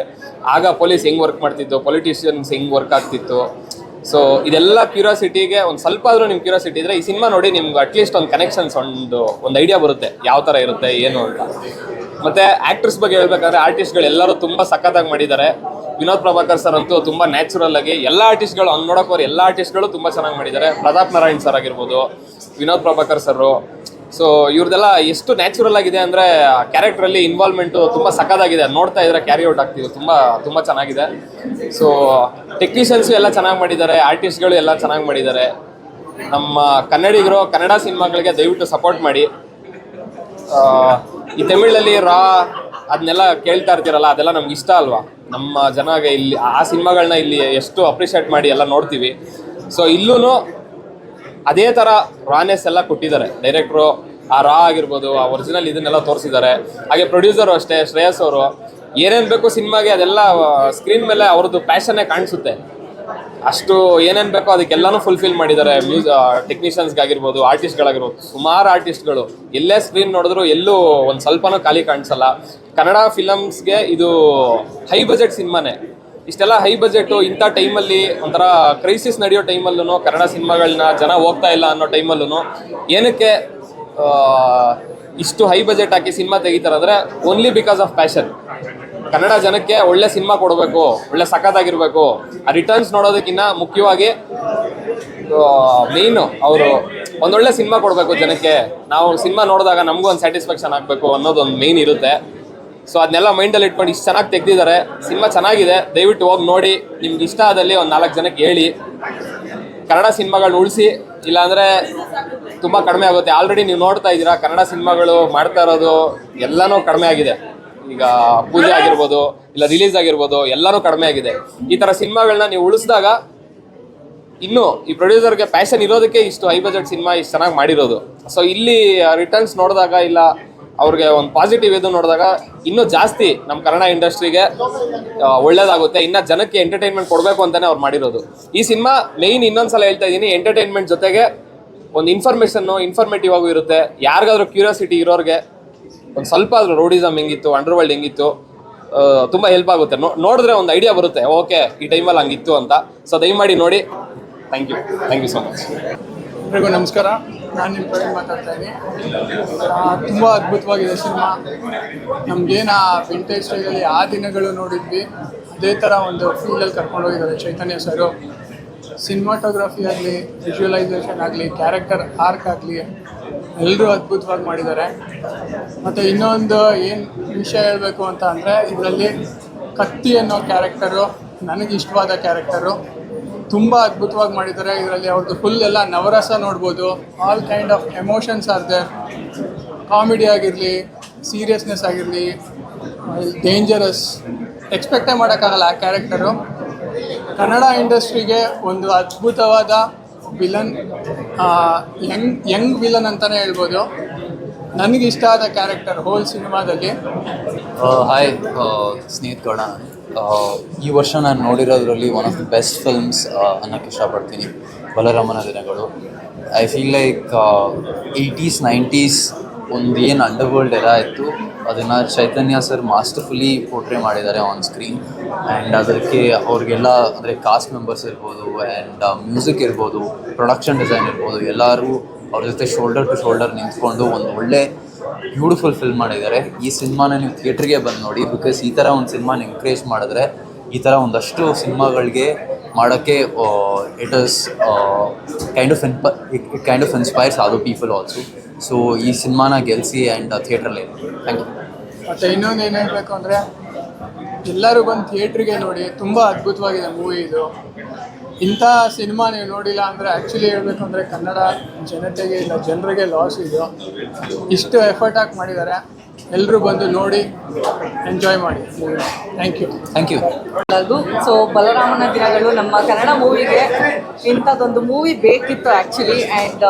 ಆಗ ಪೊಲೀಸ್ ಹೆಂಗೆ ವರ್ಕ್ ಮಾಡ್ತಿತ್ತು, ಪೊಲಿಟಿಷಿಯನ್ಸ್ ಹೆಂಗೆ ವರ್ಕ್ ಆಗ್ತಿತ್ತು, ಸೊ ಇದೆಲ್ಲ ಕ್ಯೂರಿಯಾಸಿಟಿಗೆ ಒಂದು ಸ್ವಲ್ಪ ಆದರೂ ನಿಮ್ಗೆ ಕ್ಯೂರಿಯಾಸಿಟಿ ಇದ್ದರೆ ಈ ಸಿನಿಮಾ ನೋಡಿ ನಿಮ್ಗೆ ಅಟ್ಲೀಸ್ಟ್ ಒಂದು ಕನೆಕ್ಷನ್ಸ್, ಒಂದು ಐಡಿಯಾ ಬರುತ್ತೆ ಯಾವ ಥರ ಇರುತ್ತೆ ಏನು ಅಂತ. ಮತ್ತೆ ಆಕ್ಟರ್ಸ್ ಬಗ್ಗೆ ಹೇಳ್ಬೇಕಾದ್ರೆ ಆರ್ಟಿಸ್ಟ್ಗಳು ಎಲ್ಲರೂ ತುಂಬಾ ಸಖತ್ತಾಗಿ ಮಾಡಿದ್ದಾರೆ. ವಿನೋದ್ ಪ್ರಭಾಕರ್ ಸರ್ ಅಂತೂ ತುಂಬಾ ನ್ಯಾಚುರಲ್ ಆಗಿ ಎಲ್ಲ ಆರ್ಟಿಸ್ಟ್ಗಳು ಹಂಗೆ ನೋಡೋಕೋರು ಎಲ್ಲ ಆರ್ಟಿಸ್ಟ್ಗಳು ತುಂಬಾ ಚೆನ್ನಾಗಿ ಮಾಡಿದ್ದಾರೆ. ಪ್ರತಾಪ್ ನಾರಾಯಣ್ ಸರ್ ಆಗಿರ್ಬೋದು, ವಿನೋದ್ ಪ್ರಭಾಕರ್ ಸರ್, ಸೊ ಇವ್ರದೆಲ್ಲ ಎಷ್ಟು ನ್ಯಾಚುರಲ್ ಆಗಿದೆ ಅಂದರೆ ಕ್ಯಾರೆಕ್ಟ್ರಲ್ಲಿ ಇನ್ವಾಲ್ವ್ಮೆಂಟು ತುಂಬ ಸಖತ್ತಾಗಿದೆ. ನೋಡ್ತಾ ಇದ್ರೆ ಕ್ಯಾರಿ ಔಟ್ ಆಗ್ತೀವಿ, ತುಂಬ ಚೆನ್ನಾಗಿದೆ. ಸೊ ಟೆಕ್ನಿಷಿಯನ್ಸು ಎಲ್ಲ ಚೆನ್ನಾಗಿ ಮಾಡಿದ್ದಾರೆ, ಆರ್ಟಿಸ್ಟ್ಗಳು ಎಲ್ಲ ಚೆನ್ನಾಗಿ ಮಾಡಿದ್ದಾರೆ. ನಮ್ಮ ಕನ್ನಡಿಗರು ಕನ್ನಡ ಸಿನಿಮಾಗಳಿಗೆ ದಯವಿಟ್ಟು ಸಪೋರ್ಟ್ ಮಾಡಿ. ಈ ತಮಿಳಲ್ಲಿ ಅದನ್ನೆಲ್ಲ ಕೇಳ್ತಾ ಇರ್ತೀರಲ್ಲ, ಅದೆಲ್ಲ ನಮ್ಗೆ ಇಷ್ಟ ಅಲ್ವಾ. ನಮ್ಮ ಜನಗೆ ಇಲ್ಲಿ ಆ ಸಿನಿಮಾಗಳನ್ನ ಇಲ್ಲಿ ಎಷ್ಟು ಅಪ್ರಿಷಿಯೇಟ್ ಮಾಡಿ ಎಲ್ಲ ನೋಡ್ತೀವಿ. ಸೊ ಇಲ್ಲೂ ಅದೇ ಥರ ರಾನೆಸ್ ಎಲ್ಲ ಕೊಟ್ಟಿದ್ದಾರೆ ಡೈರೆಕ್ಟ್ರು. ಆ ಆಗಿರ್ಬೋದು, ಆ ಒರಿಜಿನಲ್ ಇದನ್ನೆಲ್ಲ ತೋರಿಸಿದ್ದಾರೆ. ಹಾಗೆ ಪ್ರೊಡ್ಯೂಸರು ಅಷ್ಟೇ, ಶ್ರೇಯಸ್ ಅವರು ಏನೇನು ಬೇಕು ಸಿನಿಮಾಗೆ ಅದೆಲ್ಲ ಸ್ಕ್ರೀನ್ ಮೇಲೆ ಅವ್ರದ್ದು ಪ್ಯಾಷನ್ನೇ ಕಾಣಿಸುತ್ತೆ. ಅಷ್ಟು ಏನೇನು ಬೇಕೋ ಅದಕ್ಕೆಲ್ಲನೂ ಫುಲ್ಫಿಲ್ ಮಾಡಿದ್ದಾರೆ. ಟೆಕ್ನಿಷಿಯನ್ಸ್ಗಾಗಿರ್ಬೋದು, ಆರ್ಟಿಸ್ಟ್ಗಳಾಗಿರ್ಬೋದು, ಸುಮಾರು ಆರ್ಟಿಸ್ಟ್ಗಳು ಎಲ್ಲೇ ಸ್ಕ್ರೀನ್ ನೋಡಿದ್ರು ಎಲ್ಲೂ ಒಂದು ಸ್ವಲ್ಪನೂ ಖಾಲಿ ಕಾಣಿಸಲ್ಲ. ಕನ್ನಡ ಫಿಲಮ್ಸ್ಗೆ ಇದು ಹೈ ಬಜೆಟ್ ಸಿನಿಮಾನೇ. ಇಷ್ಟೆಲ್ಲ ಹೈ ಬಜೆಟು ಇಂಥ ಟೈಮಲ್ಲಿ ಒಂಥರ ಕ್ರೈಸಿಸ್ ನಡೆಯೋ ಟೈಮಲ್ಲೂ ಕನ್ನಡ ಸಿನಿಮಾಗಳನ್ನ ಜನ ಹೋಗ್ತಾ ಇಲ್ಲ ಅನ್ನೋ ಟೈಮಲ್ಲೂ ಏನಕ್ಕೆ ಇಷ್ಟು ಹೈ ಬಜೆಟ್ ಹಾಕಿ ಸಿನಿಮಾ ತೆಗಿತಾರೆ ಅಂದರೆ only because of passion. Kannada ಜನಕ್ಕೆ ಒಳ್ಳೆ ಸಿನಿಮಾ ಕೊಡಬೇಕು, ಒಳ್ಳೆ ಸಖತ್ತಾಗಿರಬೇಕು. ಆ ರಿಟರ್ನ್ಸ್ ನೋಡೋದಕ್ಕಿಂತ ಮುಖ್ಯವಾಗಿ ಮೇಯ್ನು ಅವರು ಒಂದೊಳ್ಳೆ ಸಿನಿಮಾ ಕೊಡಬೇಕು ಜನಕ್ಕೆ. ನಾವು ಸಿನಿಮಾ ನೋಡಿದಾಗ ನಮಗೂ ಒಂದು ಸ್ಯಾಟಿಸ್ಫ್ಯಾಕ್ಷನ್ ಆಗಬೇಕು ಅನ್ನೋದೊಂದು ಮೇಯ್ನ್ ಇರುತ್ತೆ. ಸೊ ಅದನ್ನೆಲ್ಲ ಮೈಂಡಲ್ಲಿ ಇಟ್ಕೊಂಡು ಇಷ್ಟು ಚೆನ್ನಾಗಿ ತೆಗೆದಿದ್ದಾರೆ. ಸಿನಿಮಾ ಚೆನ್ನಾಗಿದೆ, ದಯವಿಟ್ಟು ಹೋಗಿ ನೋಡಿ. ನಿಮ್ಗೆ ಇಷ್ಟ ಆದಲ್ಲಿ ಒಂದು 4 ಜನಕ್ಕೆ ಹೇಳಿ. ಕನ್ನಡ ಸಿನಿಮಾಗಳು ಉಳಿಸಿ, ಇಲ್ಲಾಂದರೆ ತುಂಬ ಕಡಿಮೆ ಆಗುತ್ತೆ. ಆಲ್ರೆಡಿ ನೀವು ನೋಡ್ತಾ ಇದ್ದೀರಾ, ಕನ್ನಡ ಸಿನಿಮಾಗಳು ಮಾಡ್ತಾ ಇರೋದು ಎಲ್ಲನೂ ಕಡಿಮೆ ಆಗಿದೆ. ಈಗ ಪೂಜೆ ಆಗಿರ್ಬೋದು, ಇಲ್ಲ ರಿಲೀಸ್ ಆಗಿರ್ಬೋದು, ಎಲ್ಲನೂ ಕಡಿಮೆ ಆಗಿದೆ. ಈ ಥರ ಸಿನಿಮಾಗಳನ್ನ ನೀವು ಉಳಿಸಿದಾಗ ಇನ್ನೂ ಈ ಪ್ರೊಡ್ಯೂಸರ್ಗೆ ಪ್ಯಾಷನ್ ಇರೋದಕ್ಕೆ ಇಷ್ಟು ಹೈ ಬಜೆಟ್ ಸಿನಿಮಾ ಇಷ್ಟು ಚೆನ್ನಾಗಿ ಮಾಡಿರೋದು. ಸೊ ಇಲ್ಲಿ ರಿಟರ್ನ್ಸ್ ನೋಡಿದಾಗ, ಇಲ್ಲ ಅವ್ರಿಗೆ ಒಂದು ಪಾಸಿಟಿವ್ ಇದು ನೋಡಿದಾಗ ಇನ್ನೂ ಜಾಸ್ತಿ ನಮ್ಮ ಕನ್ನಡ ಇಂಡಸ್ಟ್ರಿಗೆ ಒಳ್ಳೇದಾಗುತ್ತೆ. ಇನ್ನು ಜನಕ್ಕೆ ಎಂಟರ್ಟೈನ್ಮೆಂಟ್ ಕೊಡಬೇಕು ಅಂತಲೇ ಅವ್ರು ಮಾಡಿರೋದು. ಈ ಸಿನಿಮಾ ಮೇಯ್ನ್ ಇನ್ನೊಂದ್ಸಲ ಹೇಳ್ತಾ ಇದ್ದೀನಿ, ಎಂಟರ್ಟೈನ್ಮೆಂಟ್ ಜೊತೆಗೆ ಒಂದು ಇನ್ಫಾರ್ಮೇಟಿವ್ ಆಗೂ ಇರುತ್ತೆ. ಯಾರಿಗಾದ್ರೂ ಕ್ಯೂರಿಯಾಸಿಟಿ ಇರೋರಿಗೆ ಒಂದು ಸ್ವಲ್ಪ ಆದರೂ ರೌಡಿಸಮ್ ಹೆಂಗಿತ್ತು, ಅಂಡರ್ವರ್ಲ್ಡ್ ಹೆಂಗಿತ್ತು, ತುಂಬ ಹೆಲ್ಪ್ ಆಗುತ್ತೆ. ನೋಡಿದ್ರೆ ಒಂದು ಐಡಿಯಾ ಬರುತ್ತೆ, ಓಕೆ ಈ ಟೈಮಲ್ಲಿ ಹಂಗಿತ್ತು ಅಂತ. ಸೊ ದಯಮಾಡಿ ನೋಡಿ. Thank you so much. ಎಲ್ರಿಗೂ ನಮಸ್ಕಾರ. ನಾನು ನಿಮ್ಮ ಕಡೆ ಮಾತಾಡ್ತಾ ಇದ್ದೀನಿ. ತುಂಬ ಅದ್ಭುತವಾಗಿದೆ ಸಿನಿಮಾ. ನಮಗೇನು ವಿಂಟೇಜ್ ಸ್ಟೈಲಲ್ಲಿ ಆ ದಿನಗಳು ನೋಡಿದ್ವಿ, ಅದೇ ಥರ ಒಂದು ಫೀಲಲ್ಲಿ ಕರ್ಕೊಂಡೋಗಿದ್ದಾರೆ ಚೈತನ್ಯ ಸರು. ಸಿನಿಮಾಟೋಗ್ರಫಿ ಆಗಲಿ, ವಿಜುವಲೈಸೇಷನ್ ಆಗಲಿ, ಕ್ಯಾರೆಕ್ಟರ್ ಆರ್ಕ್ ಆಗಲಿ, ಎಲ್ಲರೂ ಅದ್ಭುತವಾಗಿ ಮಾಡಿದ್ದಾರೆ. ಮತ್ತು ಇನ್ನೊಂದು ಏನು ವಿಷಯ ಹೇಳಬೇಕು ಅಂತ ಅಂದರೆ, ಇದರಲ್ಲಿ ಕತ್ತಿ ಅನ್ನೋ ಕ್ಯಾರೆಕ್ಟರು ನನಗೆ ಇಷ್ಟವಾದ ಕ್ಯಾರೆಕ್ಟರು. ತುಂಬ ಅದ್ಭುತವಾಗಿ ಮಾಡಿದ್ದಾರೆ. ಇದರಲ್ಲಿ ಅವ್ರದ್ದು ಫುಲ್ ಎಲ್ಲ ನವರಸ ನೋಡ್ಬೋದು. All kind of emotions are there. Comedy ಆಗಿರಲಿ, ಸೀರಿಯಸ್ನೆಸ್ ಆಗಿರಲಿ, ಡೇಂಜರಸ್, ಎಕ್ಸ್ಪೆಕ್ಟೇ ಮಾಡೋಕ್ಕಾಗಲ್ಲ ಆ ಕ್ಯಾರೆಕ್ಟರು. ಕನ್ನಡ ಇಂಡಸ್ಟ್ರಿಗೆ ಒಂದು ಅದ್ಭುತವಾದ ವಿಲನ್, ಯಂಗ್ ವಿಲನ್ ಅಂತಲೇ ಹೇಳ್ಬೋದು. ನನಗಿಷ್ಟ ಆದ ಕ್ಯಾರೆಕ್ಟರ್ ಹೋಲ್ ಸಿನಿಮಾದಲ್ಲಿ. ಹಾಯ್, ಸ್ನೇಹಿತ್ ಗೌಡ. ಈ ವರ್ಷ ನಾನು ನೋಡಿರೋದ್ರಲ್ಲಿ one of the best films ಅನ್ನೋಕ್ಕೆ ಇಷ್ಟಪಡ್ತೀನಿ, ಬಲರಾಮನ ದಿನಗಳು. I feel like 80s 90s ಒಂದು ಏನು ಅಂಡರ್ವರ್ಲ್ಡ್ ಎರ ಇತ್ತು, ಅದನ್ನು ಚೈತನ್ಯ ಸರ್ ಮಾಸ್ಟರ್ಫುಲಿ ಪೋರ್ಟ್ರೇ ಮಾಡಿದ್ದಾರೆ ಆನ್ ಸ್ಕ್ರೀನ್. ಆ್ಯಂಡ್ ಅದಕ್ಕೆ ಅವ್ರಿಗೆಲ್ಲ ಅಂದರೆ ಕಾಸ್ಟ್ ಮೆಂಬರ್ಸ್ ಇರ್ಬೋದು, ಆ್ಯಂಡ್ ಮ್ಯೂಸಿಕ್ ಇರ್ಬೋದು, ಪ್ರೊಡಕ್ಷನ್ ಡಿಸೈನ್ ಇರ್ಬೋದು, ಎಲ್ಲರೂ ಅವ್ರ ಜೊತೆ ಶೋಲ್ಡರ್ ಟು ಶೋಲ್ಡರ್ ನಿಂತ್ಕೊಂಡು ಒಂದು ಒಳ್ಳೆ ಬ್ಯೂಟಿಫುಲ್ ಫಿಲ್ಮ್ ಮಾಡಿದ್ದಾರೆ. ಈ ಸಿನಿಮಾನ ನೀವು ಥಿಯೇಟ್ರಿಗೆ ಬಂದು ನೋಡಿ, ಬಿಕಾಸ್ ಈ ಥರ ಒಂದು ಸಿನಿಮಾನ ಎಂಕರೇಜ್ ಮಾಡಿದ್ರೆ ಈ ಥರ ಒಂದಷ್ಟು ಸಿನಿಮಾಗಳಿಗೆ ಮಾಡೋಕ್ಕೆ it kind of inspires other people also. So ಈ ಸಿನಿಮಾನ ಗೆಲ್ಲಿಸಿ ಆ್ಯಂಡ್ ಥಿಯೇಟ್ರಲ್ಲಿ. Thank you. ಮತ್ತು ಇನ್ನೊಂದು ಏನು ಹೇಳಬೇಕು ಅಂದರೆ, ಎಲ್ಲರೂ ಬಂದು ಥಿಯೇಟ್ರಿಗೆ ನೋಡಿ. ತುಂಬ ಅದ್ಭುತವಾಗಿದೆ ಮೂವಿ ಇದು. ಇಂಥ ಸಿನಿಮಾ ನೀವು ನೋಡಿಲ್ಲ ಅಂದರೆ ಆ್ಯಕ್ಚುಲಿ ಹೇಳಬೇಕು ಅಂದರೆ ಕನ್ನಡ ಜನತೆಗೆ ಇಲ್ಲ ಜನರಿಗೆ ಲಾಸ್ ಇದು. ಇಷ್ಟು ಎಫರ್ಟ್ ಹಾಕಿ ಮಾಡಿದ್ದಾರೆ. ಎಲ್ಲರೂ ಬಂದು ನೋಡಿ ಎಂಜಾಯ್ ಮಾಡಿ. Thank you. ಸೊ ಬಲರಾಮನ ದಿನಗಳು ನಮ್ಮ ಕನ್ನಡ ಮೂವಿಗೆ ಇಂಥದ್ದೊಂದು ಮೂವಿ ಬೇಕಿತ್ತು actually. And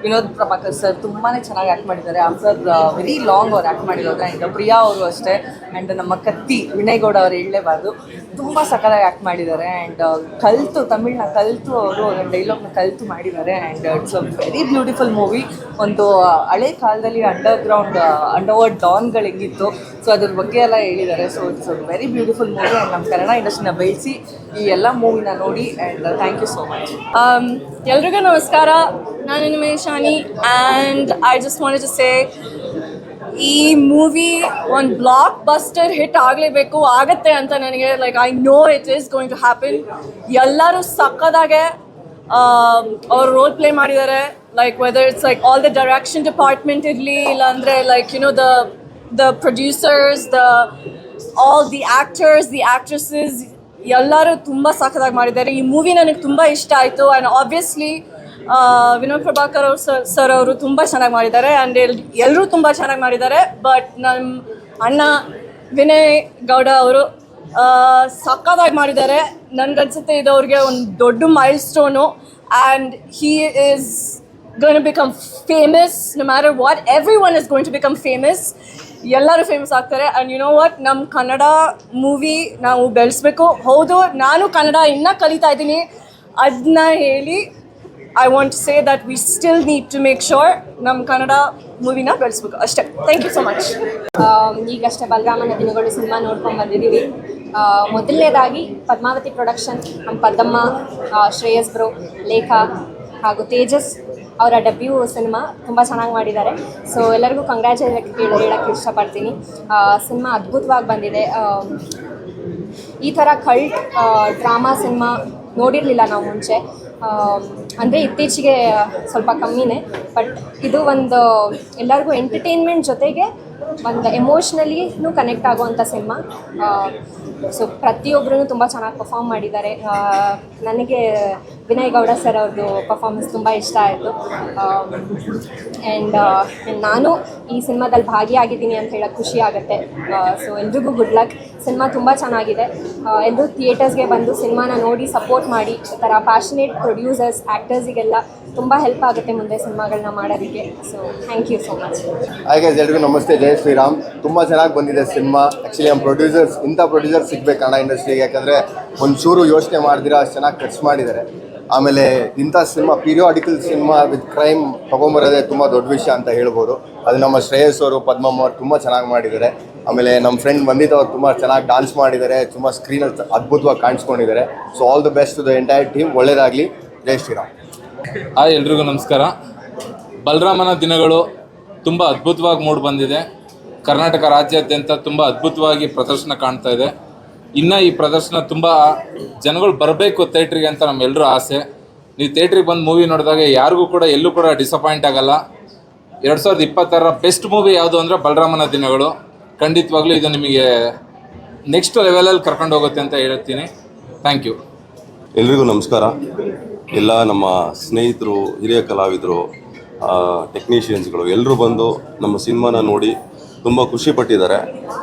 Vinod Prabhakar sir ತುಂಬಾ ಚೆನ್ನಾಗಿ ಆ್ಯಕ್ಟ್ ಮಾಡಿದ್ದಾರೆ. ಆಫ್ಟರ್ ವೆರಿ ಲಾಂಗ್ ಅವ್ರು ಆ್ಯಕ್ಟ್ ಮಾಡಿರೋದು. ಆ್ಯಂಡ್ ಪ್ರಿಯಾ ಅವರು ಅಷ್ಟೇ. ಆ್ಯಂಡ್ ನಮ್ಮ ಕತ್ತಿ ವಿನಯ್ ಗೌಡ ಅವರು ಹೇಳಲೇಬಾರ್ದು, ತುಂಬ ಸಕ್ಕತ್ತಾಗಿ ಆ್ಯಕ್ಟ್ ಮಾಡಿದ್ದಾರೆ. ಆ್ಯಂಡ್ ತಮಿಳ್ನ ಕಲಿತು ಅವರು ಅದೊಂದು ಡೈಲಾಗ್ನ ಕಲಿತು ಮಾಡಿದ್ದಾರೆ. And it's a very beautiful movie. ಒಂದು ಹಳೆ ಕಾಲದಲ್ಲಿ ಅಂಡರ್ವರ್ಲ್ಡ್ ಡಾನ್ಗಳು ಹೆಂಗಿತ್ತು, ಸೊ ಅದ್ರ ಬಗ್ಗೆ ಎಲ್ಲ ಹೇಳಿದ್ದಾರೆ. So it's a very beautiful movie. And ನಮ್ಮ ಕನ್ನಡ ಇಂಡಸ್ಟ್ರಿನ ಬೆಳೆಸಿ ಈ ಎಲ್ಲ ಮೂವಿನ ನೋಡಿ. And thank you so much. ಎಲ್ರಿಗೂ ನಮಸ್ಕಾರ. ನಾನು ನಿಮ್ಮ Shani. And I just wanted to say ಈ ಮೂವಿ ಒಂದು ಬ್ಲಾಕ್ ಬಸ್ಟರ್ ಹಿಟ್ ಆಗಲೇಬೇಕು ಆಗತ್ತೆ ಅಂತ ನನಗೆ like I know it is going to happen. ಎಲ್ಲರೂ ಸಕ್ಕದಾಗೆ ಅವ್ರು ರೋಲ್ ಪ್ಲೇ ಮಾಡಿದ್ದಾರೆ. Like whether it's like all the direction department ಇರಲಿ, ಇಲ್ಲಾಂದರೆ like you know the producers, all the actors, the actresses, ಎಲ್ಲರೂ ತುಂಬ ಸಕ್ಕದಾಗಿ ಮಾಡಿದ್ದಾರೆ. ಈ ಮೂವಿ ನನಗೆ ತುಂಬ ಇಷ್ಟ ಆಯಿತು. ಆ್ಯಂಡ್ ಆಬ್ವಿಯಸ್ಲಿ ವಿನೋದ್ ಪ್ರಭಾಕರ್ ಅವರು ಸರ್ ಅವರು ತುಂಬ ಚೆನ್ನಾಗಿ ಮಾಡಿದ್ದಾರೆ. ಆ್ಯಂಡ್ ಎಲ್ಲರೂ ತುಂಬ ಚೆನ್ನಾಗಿ ಮಾಡಿದ್ದಾರೆ. ಬಟ್ ನಮ್ಮ ಅಣ್ಣ ವಿನಯ್ ಗೌಡ ಅವರು ಸಕ್ಕದಾಗಿ ಮಾಡಿದ್ದಾರೆ. ನನಗನ್ಸುತ್ತೆ ಇದು ಅವ್ರಿಗೆ ಒಂದು ದೊಡ್ಡ milestone. And he is going to become famous no matter what. Everyone is going to become famous. ಎಲ್ಲರೂ ಫೇಮಸ್ ಆಗ್ತಾರೆ. ಆ್ಯಂಡ್ ಯು ನೋ ವಾಟ್, ನಮ್ಮ ಕನ್ನಡ ಮೂವಿ ನಾವು ಬೆಳೆಸ್ಬೇಕು. ಹೌದು, ನಾನು ಕನ್ನಡ ಇನ್ನೂ ಕಲಿತಾ ಇದ್ದೀನಿ. ಅದನ್ನ ಹೇಳಿ I want to say that we still need to make sure ನಮ್ಮ ಕನ್ನಡ ಮೂವಿನ ಬೆಳೆಸ್ಬೇಕು ಅಷ್ಟೇ. Thank you so much. ಈಗಷ್ಟೇ ಬಲರಾಮನ ದಿನಗಳು ಸಿನಿಮಾ ನೋಡ್ಕೊಂಡು ಬಂದಿದ್ದೀವಿ. ಮೊದಲನೇದಾಗಿ ಪದ್ಮಾವತಿ ಪ್ರೊಡಕ್ಷನ್, ನಮ್ಮ ಪದ್ದಮ್ಮ, ಶ್ರೇಯಸ್ ಬ್ರೋ, ಲೇಖಾ ಹಾಗೂ ತೇಜಸ್ ಅವರ ಡೆಬ್ಯೂ ಸಿನಿಮಾ ತುಂಬ ಚೆನ್ನಾಗಿ ಮಾಡಿದ್ದಾರೆ. ಸೊ ಎಲ್ಲರಿಗೂ ಕಂಗ್ರ್ಯಾಚುಲೇಟ್ ಹೇಳೋಕ್ಕೆ ಇಷ್ಟಪಡ್ತೀನಿ. ಸಿನಿಮಾ ಅದ್ಭುತವಾಗಿ ಬಂದಿದೆ. ಈ ಥರ ಕಲ್ಟ್ ಡ್ರಾಮಾ ಸಿನಿಮಾ ನೋಡಿರಲಿಲ್ಲ ನಾವು ಮುಂಚೆ. ಅಂದರೆ ಇತ್ತೀಚೆಗೆ ಸ್ವಲ್ಪ ಕಮ್ಮಿನೇ. ಬಟ್ ಇದು ಒಂದು ಎಲ್ಲರಿಗೂ ಎಂಟರ್ಟೈನ್ಮೆಂಟ್ ಜೊತೆಗೆ ಒಂದು ಎಮೋಷ್ನಲಿನೂ ಕನೆಕ್ಟ್ ಆಗುವಂಥ ಸಿನಿಮಾ. ಸೊ ಪ್ರತಿಯೊಬ್ಬರೂ ತುಂಬ ಚೆನ್ನಾಗಿ ಪರ್ಫಾರ್ಮ್ ಮಾಡಿದ್ದಾರೆ. ನನಗೆ ವಿನಯ್ ಗೌಡ ಸರ್ ಅವ್ರದ್ದು ಪರ್ಫಾರ್ಮೆನ್ಸ್ ತುಂಬ ಇಷ್ಟ ಆಯಿತು. ಆ್ಯಂಡ್ ನಾನು ಈ ಸಿನಿಮಾದಲ್ಲಿ ಭಾಗಿಯಾಗಿದ್ದೀನಿ ಅಂತ ಹೇಳೋಕ್ಕೆ ಖುಷಿ ಆಗುತ್ತೆ. ಸೊ ಎಲ್ರಿಗೂ ಗುಡ್ ಲಕ್. ಸಿನಿಮಾ ತುಂಬ ಚೆನ್ನಾಗಿದೆ. ಎಲ್ಲರೂ ಥಿಯೇಟರ್ಸ್ಗೆ ಬಂದು ಸಿನಿಮಾನ ನೋಡಿ ಸಪೋರ್ಟ್ ಮಾಡಿ. ಈ ಥರ ಪ್ಯಾಷನೇಟ್ ಪ್ರೊಡ್ಯೂಸರ್ಸ್, ಆ್ಯಕ್ಟರ್ಸಿಗೆಲ್ಲ ತುಂಬ ಹೆಲ್ಪ್ ಆಗುತ್ತೆ ಮುಂದೆ ಸಿನಿಮಾಗಳನ್ನ ಮಾಡೋದಕ್ಕೆ. So thank you so much. Hi guys, ಎಲ್ರಿಗೂ ನಮಸ್ತೆ, ಜೈ ಶ್ರೀರಾಮ್. ತುಂಬ ಚೆನ್ನಾಗಿ ಬಂದಿದೆ ಸಿನಿಮಾ. ಆ್ಯಕ್ಚುಲಿ ನಮ್ಮ ಪ್ರೊಡ್ಯೂಸರ್ಸ್, ಇಂಥ ಪ್ರೊಡ್ಯೂಸರ್ಸ್ ಸಿಗಬೇಕು ಕನ್ನಡ ಇಂಡಸ್ಟ್ರಿಗೆ. ಯಾಕಂದರೆ ಒಂಚೂರು ಯೋಚನೆ ಮಾಡ್ದಿರ ಅಷ್ಟು ಚೆನ್ನಾಗಿ ಖರ್ಚು ಮಾಡಿದ್ದಾರೆ. ಆಮೇಲೆ ಇಂಥ cinema, periodical cinema with crime ತೊಗೊಂಬರೋದೇ ತುಂಬ ದೊಡ್ಡ ವಿಷಯ ಅಂತ ಹೇಳ್ಬೋದು. ಅದು ನಮ್ಮ ಶ್ರೇಯಸ್ ಅವರು, ಪದ್ಮಮ್ಮ ಅವರು ತುಂಬ ಚೆನ್ನಾಗಿ ಮಾಡಿದ್ದಾರೆ. ಆಮೇಲೆ ನಮ್ಮ ಫ್ರೆಂಡ್ ವಂದಿತ್ ಅವರು ತುಂಬ ಚೆನ್ನಾಗಿ ಡಾನ್ಸ್ ಮಾಡಿದ್ದಾರೆ. ತುಂಬ ಸ್ಕ್ರೀನಲ್ಲಿ ಅದ್ಭುತವಾಗಿ ಕಾಣಿಸ್ಕೊಂಡಿದ್ದಾರೆ. So all the best to the entire team. ಒಳ್ಳೆಯದಾಗಲಿ. ಜೈ ಶ್ರೀರಾಮ್. ಹಾಯ್, ಎಲ್ರಿಗೂ ನಮಸ್ಕಾರ. ಬಲರಾಮನ ದಿನಗಳು ತುಂಬ ಅದ್ಭುತವಾಗಿ ಮೂಡಿ ಬಂದಿದೆ. ಕರ್ನಾಟಕ ರಾಜ್ಯಾದ್ಯಂತ ತುಂಬ ಅದ್ಭುತವಾಗಿ ಪ್ರದರ್ಶನ ಕಾಣ್ತಾ ಇದೆ. ಇನ್ನು ಈ ಪ್ರದರ್ಶನ ತುಂಬ ಜನಗಳು ಬರಬೇಕು ಥಿಯೇಟ್ರಿಗೆ ಅಂತ ನಮ್ಮೆಲ್ಲರೂ ಆಸೆ. ನೀವು ಥಿಯೇಟ್ರಿಗೆ ಬಂದು ಮೂವಿ ನೋಡಿದಾಗ ಯಾರಿಗೂ ಕೂಡ ಎಲ್ಲೂ ಕೂಡ ಡಿಸಪಾಯಿಂಟ್ ಆಗಲ್ಲ. 2020 ಬೆಸ್ಟ್ ಮೂವಿ ಯಾವುದು ಅಂದರೆ ಬಲರಾಮನ ದಿನಗಳು. ಖಂಡಿತವಾಗ್ಲೂ ಇದು ನಿಮಗೆ ನೆಕ್ಸ್ಟ್ ಲೆವೆಲಲ್ಲಿ ಕರ್ಕೊಂಡು ಹೋಗುತ್ತೆ ಅಂತ ಹೇಳ್ತೀನಿ. Thank you. ಎಲ್ರಿಗೂ ನಮಸ್ಕಾರ. ಎಲ್ಲ ನಮ್ಮ ಸ್ನೇಹಿತರು, ಹಿರಿಯ ಕಲಾವಿದರು, ಟೆಕ್ನಿಷಿಯನ್ಸ್ಗಳು ಎಲ್ಲರೂ ಬಂದು ನಮ್ಮ ಸಿನಿಮಾನ ನೋಡಿ ತುಂಬ ಖುಷಿಪಟ್ಟಿದ್ದಾರೆ.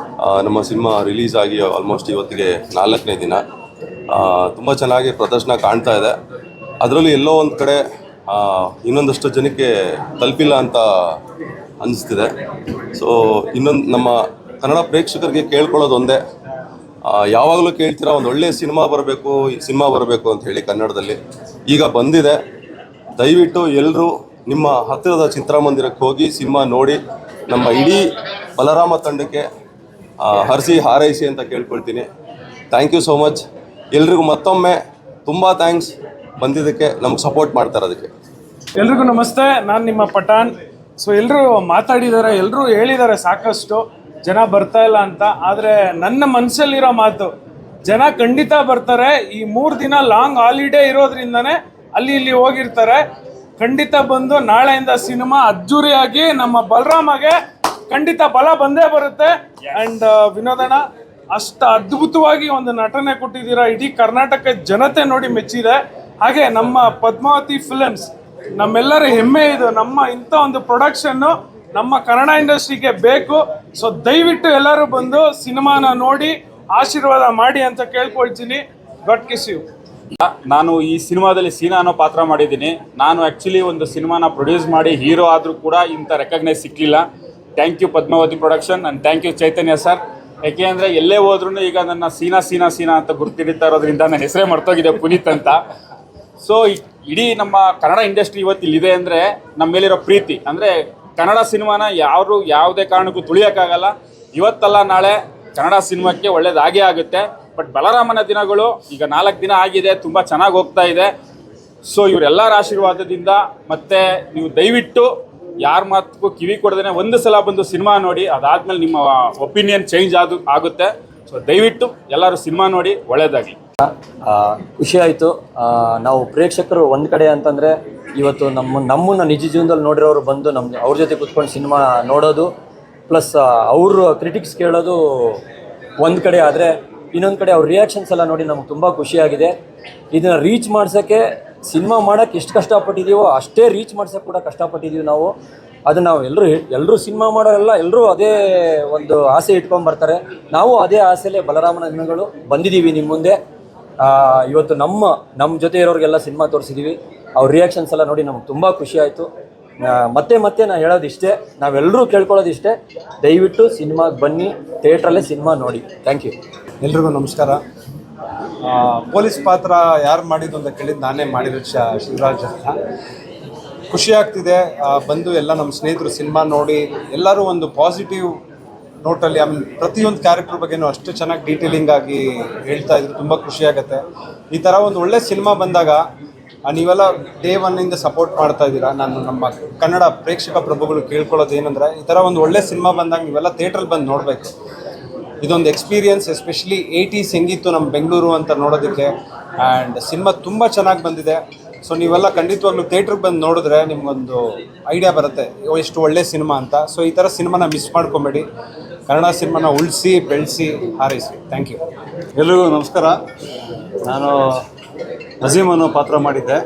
ನಮ್ಮ ಸಿನಿಮಾ ರಿಲೀಸ್ ಆಗಿ ಆಲ್ಮೋಸ್ಟ್ ಇವತ್ತಿಗೆ 4ನೇ ದಿನ. ತುಂಬ ಚೆನ್ನಾಗಿ ಪ್ರದರ್ಶನ ಕಾಣ್ತಾ ಇದೆ. ಅದರಲ್ಲೂ ಎಲ್ಲೋ ಒಂದು ಕಡೆ ಇನ್ನೊಂದಷ್ಟು ಜನಕ್ಕೆ ತಲುಪಿಲ್ಲ ಅಂತ ಅನ್ನಿಸ್ತಿದೆ. ಸೊ ಇನ್ನೊಂದು ನಮ್ಮ ಕನ್ನಡ ಪ್ರೇಕ್ಷಕರಿಗೆ ಕೇಳ್ಕೊಳ್ಳೋದು ಒಂದೇ, ಯಾವಾಗಲೂ ಕೇಳ್ತೀರಾ ಒಂದು ಒಳ್ಳೆಯ ಸಿನಿಮಾ ಬರಬೇಕು ಅಂತ ಹೇಳಿ ಕನ್ನಡದಲ್ಲಿ. ಈಗ ಬಂದಿದೆ. ದಯವಿಟ್ಟು ಎಲ್ಲರೂ ನಿಮ್ಮ ಹತ್ತಿರದ ಚಿತ್ರಮಂದಿರಕ್ಕೆ ಹೋಗಿ ಸಿನಿಮಾ ನೋಡಿ ನಮ್ಮ ಇಡೀ ಬಲರಾಮ ತಂಡಕ್ಕೆ ಹರಿಸಿ ಹಾರೈಸಿ ಅಂತ ಕೇಳ್ಕೊಳ್ತೀನಿ. Thank you so much. ಎಲ್ರಿಗೂ ಮತ್ತೊಮ್ಮೆ ತುಂಬ ಥ್ಯಾಂಕ್ಸ್ ಬಂದಿದ್ದಕ್ಕೆ, ನಮ್ಗೆ ಸಪೋರ್ಟ್ ಮಾಡ್ತಾರೆ ಅದಕ್ಕೆ. ಎಲ್ರಿಗೂ ನಮಸ್ತೆ, ನಾನು ನಿಮ್ಮ ಪಠಾಣ್. ಸೊ ಎಲ್ಲರೂ ಮಾತಾಡಿದ್ದಾರೆ, ಎಲ್ಲರೂ ಹೇಳಿದ್ದಾರೆ ಸಾಕಷ್ಟು ಜನ ಬರ್ತಾ ಇಲ್ಲ ಅಂತ. ಆದರೆ ನನ್ನ ಮನಸ್ಸಲ್ಲಿರೋ ಮಾತು, ಜನ ಖಂಡಿತ ಬರ್ತಾರೆ. ಈ 3 ದಿನ ಲಾಂಗ್ ಹಾಲಿಡೇ ಇರೋದ್ರಿಂದನೇ ಅಲ್ಲಿ ಇಲ್ಲಿ ಹೋಗಿರ್ತಾರೆ. ಖಂಡಿತ ಬಂದು ನಾಳೆಯಿಂದ ಸಿನಿಮಾ ಅಜ್ಜೂರಿಯಾಗಿ ನಮ್ಮ ಬಲರಾಮಗೆ ಖಂಡಿತ ಬಲ ಬಂದೇ ಬರುತ್ತೆ. ಆ್ಯಂಡ್ ವಿನೋದಣ್ಣ ಅಷ್ಟು ಅದ್ಭುತವಾಗಿ ಒಂದು ನಟನೆ ಕೊಟ್ಟಿದ್ದೀರಾ. ಇಡೀ ಕರ್ನಾಟಕ ಜನತೆ ನೋಡಿ ಮೆಚ್ಚಿದೆ. ಹಾಗೆ ನಮ್ಮ ಪದ್ಮಾವತಿ ಫಿಲಮ್ಸ್ ನಮ್ಮೆಲ್ಲರ ಹೆಮ್ಮೆ. ಇದು ನಮ್ಮ ಇಂಥ ಒಂದು ಪ್ರೊಡಕ್ಷನ್ನು ನಮ್ಮ ಕನ್ನಡ ಇಂಡಸ್ಟ್ರಿಗೆ ಬೇಕು. ಸೊ ದಯವಿಟ್ಟು ಎಲ್ಲರೂ ಬಂದು ಸಿನಿಮಾನ ನೋಡಿ ಆಶೀರ್ವಾದ ಮಾಡಿ ಅಂತ ಕೇಳ್ಕೊಳ್ತೀನಿ. God kiss you. ನಾನು ಈ ಸಿನಿಮಾದಲ್ಲಿ ಸೀನಾ ಅನ್ನೋ ಪಾತ್ರ ಮಾಡಿದ್ದೀನಿ. ನಾನು ಆ್ಯಕ್ಚುಲಿ ಒಂದು ಸಿನಿಮಾನ ಪ್ರೊಡ್ಯೂಸ್ ಮಾಡಿ ಹೀರೋ ಆದರೂ ಕೂಡ ಇಂಥ ರೆಕಗ್ನೈಸ್ ಸಿಕ್ಕಲಿಲ್ಲ. Thank you Padmavati production and thank you Chaitanya sir. ಯಾಕೆ ಅಂದರೆ ಎಲ್ಲೇ ಹೋದ್ರೂ ಈಗ ನನ್ನ ಸೀನಾ ಅಂತ ಗುರ್ತಿಡಿತಾ ಇರೋದ್ರಿಂದ ನನ್ನ ಹೆಸರೇ ಮರ್ತೋಗಿದೆ, ಪುನೀತ್ ಅಂತ. ಸೊ ಇಡೀ ನಮ್ಮ ಕನ್ನಡ ಇಂಡಸ್ಟ್ರಿ ಇವತ್ತು ಇಲ್ಲಿದೆ ಅಂದರೆ ನಮ್ಮ ಮೇಲಿರೋ ಪ್ರೀತಿ. ಅಂದರೆ ಕನ್ನಡ ಸಿನಿಮಾನ ಯಾವುದೇ ಕಾರಣಕ್ಕೂ ತುಳಿಯೋಕ್ಕಾಗಲ್ಲ. ಇವತ್ತಲ್ಲ ನಾಳೆ ಕನ್ನಡ ಸಿನಿಮಾಕ್ಕೆ ಒಳ್ಳೇದಾಗೇ ಆಗುತ್ತೆ. ಬಟ್ ಬಲರಾಮನ ದಿನಗಳು ಈಗ 4 ದಿನ ಆಗಿದೆ, ತುಂಬ ಚೆನ್ನಾಗಿ ಹೋಗ್ತಾ ಇದೆ. ಸೊ ಇವರೆಲ್ಲರ ಆಶೀರ್ವಾದದಿಂದ ಮತ್ತು ನೀವು ದಯವಿಟ್ಟು ಯಾರ ಮಾತಕ್ಕೂ ಕಿವಿ ಕೊಡದೇನೆ ಒಂದು ಸಲ ಬಂದು ಸಿನಿಮಾ ನೋಡಿ, ಅದಾದ್ಮೇಲೆ ನಿಮ್ಮ ಒಪಿನಿಯನ್ ಚೇಂಜ್ ಆಗುತ್ತೆ. ಸೊ ದಯವಿಟ್ಟು ಎಲ್ಲರೂ ಸಿನಿಮಾ ನೋಡಿ, ಒಳ್ಳೆಯದಾಗಲಿ. ಖುಷಿ ಆಯಿತು. ನಾವು ಪ್ರೇಕ್ಷಕರು ಒಂದು ಕಡೆ ಅಂತಂದರೆ ಇವತ್ತು ನಮ್ಮನ್ನು ನಿಜ ಜೀವನದಲ್ಲಿ ನೋಡಿರೋರು ಬಂದು ಅವ್ರ ಜೊತೆ ಕೂತ್ಕೊಂಡು ಸಿನಿಮಾ ನೋಡೋದು, ಪ್ಲಸ್ ಅವರು ಕ್ರಿಟಿಕ್ಸ್ ಕೇಳೋದು ಒಂದು ಕಡೆ ಆದರೆ, ಇನ್ನೊಂದು ಕಡೆ ಅವ್ರ ರಿಯಾಕ್ಷನ್ಸ್ ಎಲ್ಲ ನೋಡಿ ನಮ್ಗೆ ತುಂಬ ಖುಷಿಯಾಗಿದೆ. ಇದನ್ನು ರೀಚ್ ಮಾಡ್ಸೋಕ್ಕೆ ಸಿನಿಮಾ ಮಾಡೋಕ್ಕೆ ಎಷ್ಟು ಕಷ್ಟಪಟ್ಟಿದ್ದೀವೋ ಅಷ್ಟೇ ರೀಚ್ ಮಾಡ್ಸೋಕ್ಕೆ ಕೂಡ ಕಷ್ಟಪಟ್ಟಿದ್ದೀವಿ ನಾವು. ಅದು ನಾವು ಎಲ್ಲರೂ ಸಿನಿಮಾ ಮಾಡೋರೆಲ್ಲ ಎಲ್ಲರೂ ಅದೇ ಒಂದು ಆಸೆ ಇಟ್ಕೊಂಡ್ಬರ್ತಾರೆ. ನಾವು ಅದೇ ಆಸೆಯಲ್ಲೇ ಬಲರಾಮನ ದಿನಗಳು ಬಂದಿದ್ದೀವಿ ನಿಮ್ಮ ಮುಂದೆ. ಇವತ್ತು ನಮ್ಮ ಜೊತೆ ಇರೋರಿಗೆಲ್ಲ ಸಿನಿಮಾ ತೋರಿಸಿದ್ದೀವಿ. ಅವ್ರ ರಿಯಾಕ್ಷನ್ಸ್ ಎಲ್ಲ ನೋಡಿ ನಮ್ಗೆ ತುಂಬ ಖುಷಿ ಆಯಿತು. ಮತ್ತೆ ನಾನು ಹೇಳೋದಿಷ್ಟೇ, ನಾವೆಲ್ಲರೂ ಕೇಳ್ಕೊಳ್ಳೋದಿಷ್ಟೇ, ದಯವಿಟ್ಟು ಸಿನಿಮಾಗೆ ಬನ್ನಿ, ಥಿಯೇಟ್ರಲ್ಲೇ ಸಿನಿಮಾ ನೋಡಿ. Thank you. ಎಲ್ರಿಗೂ ನಮಸ್ಕಾರ. ಪೊಲೀಸ್ ಪಾತ್ರ ಯಾರು ಮಾಡಿದ್ದು ಅಂತ ಕೇಳಿದ್ದು ನಾನೇ ಮಾಡಿರೋ ಶಿವರಾಜ್ ಅಂತ. ಖುಷಿ ಆಗ್ತಿದೆ ಬಂದು ಎಲ್ಲ ನಮ್ಮ ಸ್ನೇಹಿತರು ಸಿನಿಮಾ ನೋಡಿ ಎಲ್ಲರೂ ಒಂದು ಪಾಸಿಟಿವ್ ನೋಟಲ್ಲಿ, ಆಮೇಲೆ ಪ್ರತಿಯೊಂದು ಕ್ಯಾರೆಕ್ಟರ್ ಬಗ್ಗೆನೂ ಅಷ್ಟು ಚೆನ್ನಾಗಿ ಡೀಟೇಲಿಂಗ್ ಆಗಿ ಹೇಳ್ತಾ ಇದ್ರು. ತುಂಬ ಖುಷಿಯಾಗುತ್ತೆ. ಈ ಥರ ಒಂದು ಒಳ್ಳೆ ಸಿನಿಮಾ ಬಂದಾಗ ನೀವೆಲ್ಲ ಡೇ ಒನ್ನಿಂದ ಸಪೋರ್ಟ್ ಮಾಡ್ತಾ ಇದ್ದೀರಾ. ನಾನು ನಮ್ಮ ಕನ್ನಡ ಪ್ರೇಕ್ಷಕ ಪ್ರಭುಗಳು ಕೇಳ್ಕೊಳ್ಳೋದು ಏನಂದರೆ, ಈ ಥರ ಒಂದು ಒಳ್ಳೆ ಸಿನಿಮಾ ಬಂದಾಗ ನೀವೆಲ್ಲ ಥಿಯೇಟ್ರಲ್ಲಿ ಬಂದು ನೋಡಬೇಕು. ಇದೊಂದು ಎಕ್ಸ್ಪೀರಿಯನ್ಸ್, ಎಸ್ಪೆಷಲಿ 80s ಹೆಂಗಿತ್ತು ನಮ್ಮ ಬೆಂಗಳೂರು ಅಂತ ನೋಡೋದಕ್ಕೆ. ಆ್ಯಂಡ್ ಸಿನಿಮಾ ತುಂಬ ಚೆನ್ನಾಗಿ ಬಂದಿದೆ. ಸೊ ನೀವೆಲ್ಲ ಖಂಡಿತವಾಗ್ಲೂ ಥಿಯೇಟ್ರಿಗೆ ಬಂದು ನೋಡಿದ್ರೆ ನಿಮಗೊಂದು ಐಡಿಯಾ ಬರುತ್ತೆ ಎಷ್ಟು ಒಳ್ಳೆ ಸಿನಿಮಾ ಅಂತ. ಸೊ ಈ ಥರ ಸಿನಿಮಾನ ಮಿಸ್ ಮಾಡ್ಕೊಬೇಡಿ. ಕನ್ನಡ ಸಿನಿಮಾನ ಉಳಿಸಿ ಬೆಳೆಸಿ ಹಾರೈಸಿ. Thank you. ಎಲ್ರಿಗೂ ನಮಸ್ಕಾರ. ನಾನು ನಜೀಮ್ ಅನ್ನೋ ಪಾತ್ರ ಮಾಡಿದ್ದೆ.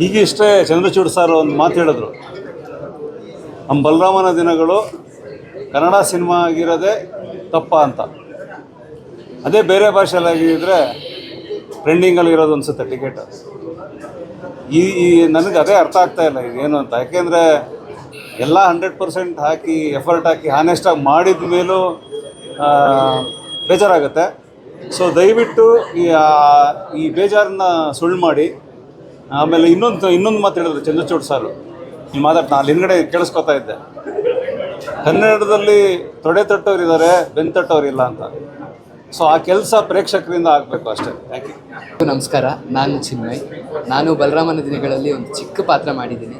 ಈಗಿಷ್ಟೇ ಚಂದ್ರಚೂಡ್ ಸರ್ ಒಂದು ಮಾತು ಹೇಳಿದ್ರು, ನಮ್ಮ ಬಲರಾಮನ ದಿನಗಳು ಕನ್ನಡ ಸಿನಿಮಾ ಆಗಿರೋದೇ ತಪ್ಪ ಅಂತ. ಅದೇ ಬೇರೆ ಭಾಷೆಯಲ್ಲಾಗಿದ್ದರೆ ಟ್ರೆಂಡಿಂಗಲ್ಲಿರೋದು ಅನಿಸುತ್ತೆ ಟಿಕೆಟ್. ನನಗೆ ಅದೇ ಅರ್ಥ ಆಗ್ತಾ ಇಲ್ಲ ಇದೇನು ಅಂತ. ಯಾಕೆಂದರೆ ಎಲ್ಲ 100% ಹಾಕಿ ಎಫರ್ಟ್ ಹಾಕಿ ಹಾನೆಸ್ಟಾಗಿ ಮಾಡಿದ ಮೇಲೂ ಬೇಜಾರಾಗುತ್ತೆ. ಸೊ ದಯವಿಟ್ಟು ಈ ಬೇಜಾರನ್ನ ಸುಳ್ಳು ಮಾಡಿ. ಆಮೇಲೆ ಇನ್ನೊಂದು ಮಾತು ಹೇಳಿದ್ರು ಚಂದ್ರಚೂಡ್ ಸರ್, ಈ ಮಾತಾಡ್ತಾ ನಾನು ಹಿಂದ್ಗಡೆ ಕೇಳಿಸ್ಕೊತಾ ಇದ್ದೆ, ಕನ್ನಡದಲ್ಲಿ ತೊಡೆ ತಟ್ಟೋರಿದ್ದಾರೆ, ಬೆನ್ನು ತಟ್ಟೋರಿಲ್ಲ ಅಂತ. ಸೊ ಆ ಕೆಲಸ ಪ್ರೇಕ್ಷಕರಿಂದ ಆಗಬೇಕು ಅಷ್ಟೇ. Thank you. ನಮಸ್ಕಾರ, ನಾನು ಚಿನ್ಮಯ್. ನಾನು ಬಲರಾಮನ ದಿನಗಳಲ್ಲಿ ಒಂದು ಚಿಕ್ಕ ಪಾತ್ರ ಮಾಡಿದ್ದೀನಿ.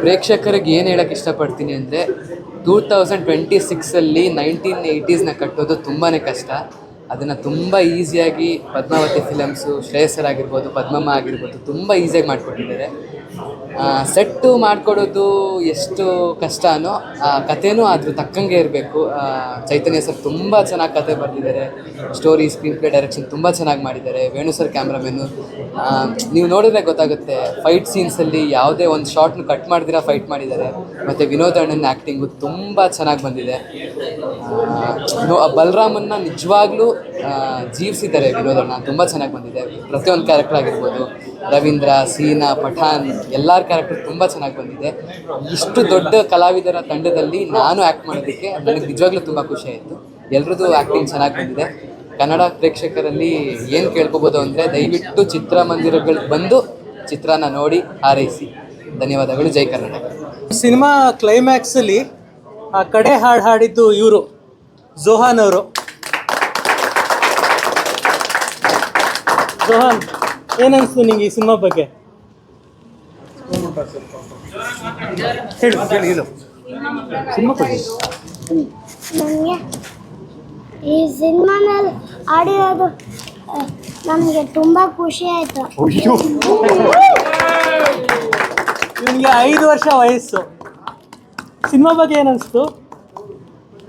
ಪ್ರೇಕ್ಷಕರಿಗೆ ಏನು ಹೇಳೋಕ್ಕೆ ಇಷ್ಟಪಡ್ತೀನಿ ಅಂದರೆ, 2026 1980s ಕಟ್ಟೋದು ತುಂಬಾ ಕಷ್ಟ. ಅದನ್ನು ತುಂಬ ಈಸಿಯಾಗಿ ಪದ್ಮಾವತಿ ಫಿಲಮ್ಸು, ಶ್ರೇಯಸ್ ಸರ್ ಆಗಿರ್ಬೋದು, ಪದ್ಮಮ್ಮ ಆಗಿರ್ಬೋದು, ತುಂಬ ಈಸಿಯಾಗಿ ಮಾಡಿಕೊಟ್ಟಿದ್ದಾರೆ. ಸೆಟ್ಟು ಮಾಡಿಕೊಡೋದು ಎಷ್ಟು ಕಷ್ಟನೋ ಆ ಕಥೆನೂ ಅದ್ರ ತಕ್ಕಂಗೆ ಇರಬೇಕು. ಚೈತನ್ಯ ಸರ್ ತುಂಬ ಚೆನ್ನಾಗಿ ಕತೆ ಬರೆದಿದ್ದಾರೆ. ಸ್ಟೋರಿ, ಸ್ಕ್ರೀನ್ ಪ್ಲೇ, ಡೈರೆಕ್ಷನ್ ತುಂಬ ಚೆನ್ನಾಗಿ ಮಾಡಿದ್ದಾರೆ. ವೇಣು ಸರ್ ಕ್ಯಾಮ್ರಾಮೆನ್ನು. ನೀವು ನೋಡಿದ್ರೆ ಗೊತ್ತಾಗುತ್ತೆ, ಫೈಟ್ ಸೀನ್ಸಲ್ಲಿ ಯಾವುದೇ ಒಂದು ಶಾರ್ಟ್ನು ಕಟ್ ಮಾಡ್ದಿರ ಫೈಟ್ ಮಾಡಿದ್ದಾರೆ. ಮತ್ತು ವಿನೋದ್ ಅಣ್ಣನ ಆ್ಯಕ್ಟಿಂಗು ತುಂಬ ಚೆನ್ನಾಗಿ ಬಂದಿದೆ. ಬಲರಾಮನ್ನ ನಿಜವಾಗ್ಲೂ ಜೀವಿಸಿದ್ದಾರೆ ವಿನೋದ್ ಅಣ್ಣ. ತುಂಬ ಚೆನ್ನಾಗಿ ಬಂದಿದೆ. ಪ್ರತಿಯೊಂದು ಕ್ಯಾರೆಕ್ಟರ್ ಆಗಿರ್ಬೋದು, ರವೀಂದ್ರ, ಸೀನಾ, ಪಠಾನ್, ಎಲ್ಲರ ಕ್ಯಾರೆಕ್ಟರ್ ತುಂಬ ಚೆನ್ನಾಗಿ ಬಂದಿದೆ. ಇಷ್ಟು ದೊಡ್ಡ ಕಲಾವಿದರ ತಂಡದಲ್ಲಿ ನಾನು ಆ್ಯಕ್ಟ್ ಮಾಡೋದಕ್ಕೆ ನನಗೆ ನಿಜವಾಗ್ಲೂ ತುಂಬ ಖುಷಿ ಆಯಿತು. ಎಲ್ರದ್ದು ಆ್ಯಕ್ಟಿಂಗ್ ಚೆನ್ನಾಗಿ ಬಂದಿದೆ. ಕನ್ನಡ ಪ್ರೇಕ್ಷಕರಲ್ಲಿ ಏನು ಕೇಳ್ಕೊಬೋದು ಅಂದರೆ, ದಯವಿಟ್ಟು ಚಿತ್ರಮಂದಿರಗಳಿಗೆ ಬಂದು ಚಿತ್ರನ ನೋಡಿ ಹಾರೈಸಿ. ಧನ್ಯವಾದಗಳು. ಜೈ ಕರ್ನಾಟಕ. ಸಿನಿಮಾ ಕ್ಲೈಮ್ಯಾಕ್ಸಲ್ಲಿ ಕಡೆ ಹಾಡು ಹಾಡಿದ್ದು ಇವರು ಜೋಹಾನ್ ಅವರು. ಜೋಹಾನ್, ಏನನ್ನಿಸ್ತು ನಿಂಗೆ ಈ ಸಿನಿಮಾ ಬಗ್ಗೆ? ಹೇಳು ಸಿನಿಮಾ ಬಗ್ಗೆ. ನನಗೆ ಈ ಸಿನಿಮಾನಲ್ಲಿ ಆಡಿರೋದು ನಮಗೆ ತುಂಬ ಖುಷಿ ಆಯಿತು. ನಿಮಗೆ 5 ವರ್ಷ ವಯಸ್ಸು. ಸಿನಿಮಾ ಬಗ್ಗೆ ಏನನ್ನಿಸ್ತು?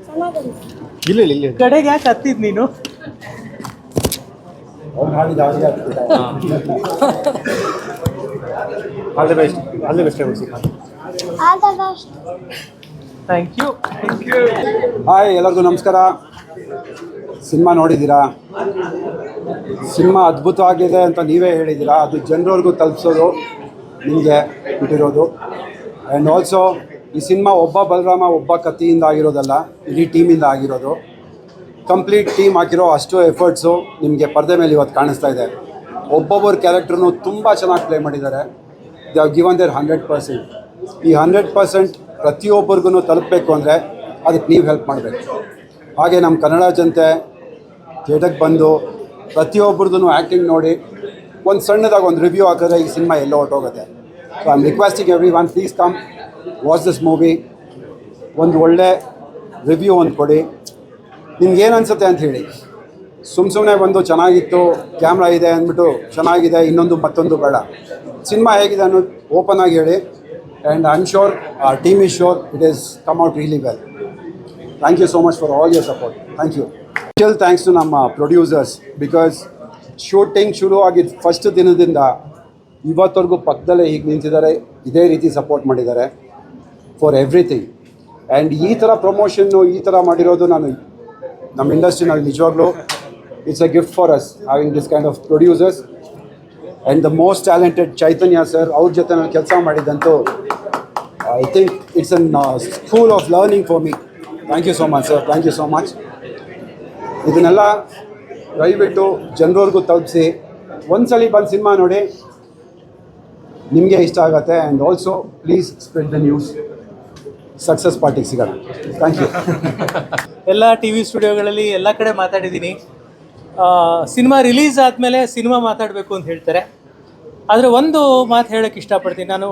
ಚೆನ್ನಾಗಿ ಕಡೆಗೆ ಯಾಕೆ ಹತ್ತಿದ್ ನೀನು? All the best. Thank you. Hi, ಎಲ್ಲರಿಗೂ ನಮಸ್ಕಾರ. ಸಿನಿಮಾ ನೋಡಿದ್ದೀರಾ? ಸಿನಿಮಾ ಅದ್ಭುತವಾಗಿದೆ ಅಂತ ನೀವೇ ಹೇಳಿದ್ದೀರಾ. ಅದು ಜನರವ್ರಿಗೂ ತಲುಪಿಸೋದು ನಿಮಗೆ ಬಿಟ್ಟಿರೋದು. ಆ್ಯಂಡ್ ಆಲ್ಸೋ ಈ ಸಿನಿಮಾ ಒಬ್ಬ ಬಲರಾಮ ಒಬ್ಬ ಕಥೆಯಿಂದ ಆಗಿರೋದಲ್ಲ, ಇಡೀ ಟೀಮಿಂದ ಆಗಿರೋದು. ಕಂಪ್ಲೀಟ್ ಟೀಮ್ ಹಾಕಿರೋ ಅಷ್ಟು ಎಫರ್ಟ್ಸು ನಿಮಗೆ ಪರದೆ ಮೇಲೆ ಇವತ್ತು ಕಾಣಿಸ್ತಾ ಇದೆ. ಒಬ್ಬೊಬ್ಬರ ಕ್ಯಾರೆಕ್ಟ್ರನ್ನು ತುಂಬ ಚೆನ್ನಾಗಿ ಪ್ಲೇ ಮಾಡಿದ್ದಾರೆ. They have given their 100%. ಈ 100% ಪ್ರತಿಯೊಬ್ಬರಿಗೂ ತಲುಪಬೇಕು ಅಂದರೆ ಅದಕ್ಕೆ ನೀವು ಹೆಲ್ಪ್ ಮಾಡಬೇಕು. ಹಾಗೆ ನಮ್ಮ ಕನ್ನಡ ಜನತೆ ಥಿಯೇಟರ್ಗೆ ಬಂದು ಪ್ರತಿಯೊಬ್ಬರದ್ದು ಆ್ಯಕ್ಟಿಂಗ್ ನೋಡಿ ಒಂದು ಸಣ್ಣದಾಗಿ ಒಂದು ರಿವ್ಯೂ ಹಾಕಿದ್ರೆ ಈ ಸಿನಿಮಾ ಎಲ್ಲೋ ಹೊರಟೋಗುತ್ತೆ. So I am requesting everyone, please come watch this movie. ಒಂದು ಒಳ್ಳೆ ರಿವ್ಯೂ ಒಂದು ಕೊಡಿ. ನಿಮ್ಗೇನು ಅನಿಸುತ್ತೆ ಅಂತ ಹೇಳಿ. ಸುಮ್ಮನೆ ಬಂದು ಚೆನ್ನಾಗಿತ್ತು, ಕ್ಯಾಮ್ರಾ ಇದೆ ಅಂದ್ಬಿಟ್ಟು ಚೆನ್ನಾಗಿದೆ, ಇನ್ನೊಂದು ಮತ್ತೊಂದು ಬೇಡ. ಸಿನಿಮಾ ಹೇಗಿದೆ ಅನ್ನೋದು ಓಪನ್ ಆಗಿ ಹೇಳಿ. And I am sure our team is sure it has come out really well. Thank you so much for all your support. Thank you. Special thanks to ನಮ್ಮ ಪ್ರೊಡ್ಯೂಸರ್ಸ್, ಬಿಕಾಸ್ ಶೂಟಿಂಗ್ ಶುರು ಆಗಿದ್ದು first ದಿನದಿಂದ ಇವತ್ತವರೆಗೂ ಪಕ್ಕದಲ್ಲೇ ಹೀಗೆ ನಿಂತಿದ್ದಾರೆ, ಇದೇ ರೀತಿ support ಮಾಡಿದ್ದಾರೆ ಫಾರ್ ಎವ್ರಿಥಿಂಗ್. ಆ್ಯಂಡ್ ಈ ಥರ ಪ್ರಮೋಷನ್ನು ಈ ಥರ ಮಾಡಿರೋದು ನಾನು ನಮ್ಮ ಇಂಡಸ್ಟ್ರಿನಲ್ಲಿ ನಿಜವಾಗ್ಲೂ it's a gift for us having this kind of producers. And the most talented Chaitanya sir, ಅವ್ರ ಜೊತೆ ನಾನು ಕೆಲಸ ಮಾಡಿದ್ದಂತೂ I think it's an school of learning for me. Thank you so much sir, thank you so much. ಇದನ್ನೆಲ್ಲ ದಯವಿಟ್ಟು ಜನರವ್ರಿಗೂ ತಲುಪಿಸಿ. ಒಂದ್ಸಲಿ ಬಂದು ಸಿನಿಮಾ ನೋಡಿ, ನಿಮಗೆ ಇಷ್ಟ ಆಗುತ್ತೆ. And also please spread the news. Success ಪಾರ್ಟಿಗೆ ಸಿಗೋಣ. Thank you. ಎಲ್ಲ ಟಿ ವಿ ಸ್ಟುಡಿಯೋಗಳಲ್ಲಿ ಎಲ್ಲ ಕಡೆ ಮಾತಾಡಿದ್ದೀನಿ. ಸಿನಿಮಾ ರಿಲೀಸ್ ಆದಮೇಲೆ ಸಿನಿಮಾ ಮಾತಾಡಬೇಕು ಅಂತ ಹೇಳ್ತಾರೆ. ಆದರೆ ಒಂದು ಮಾತು ಹೇಳೋಕ್ಕೆ ಇಷ್ಟಪಡ್ತೀನಿ ನಾನು.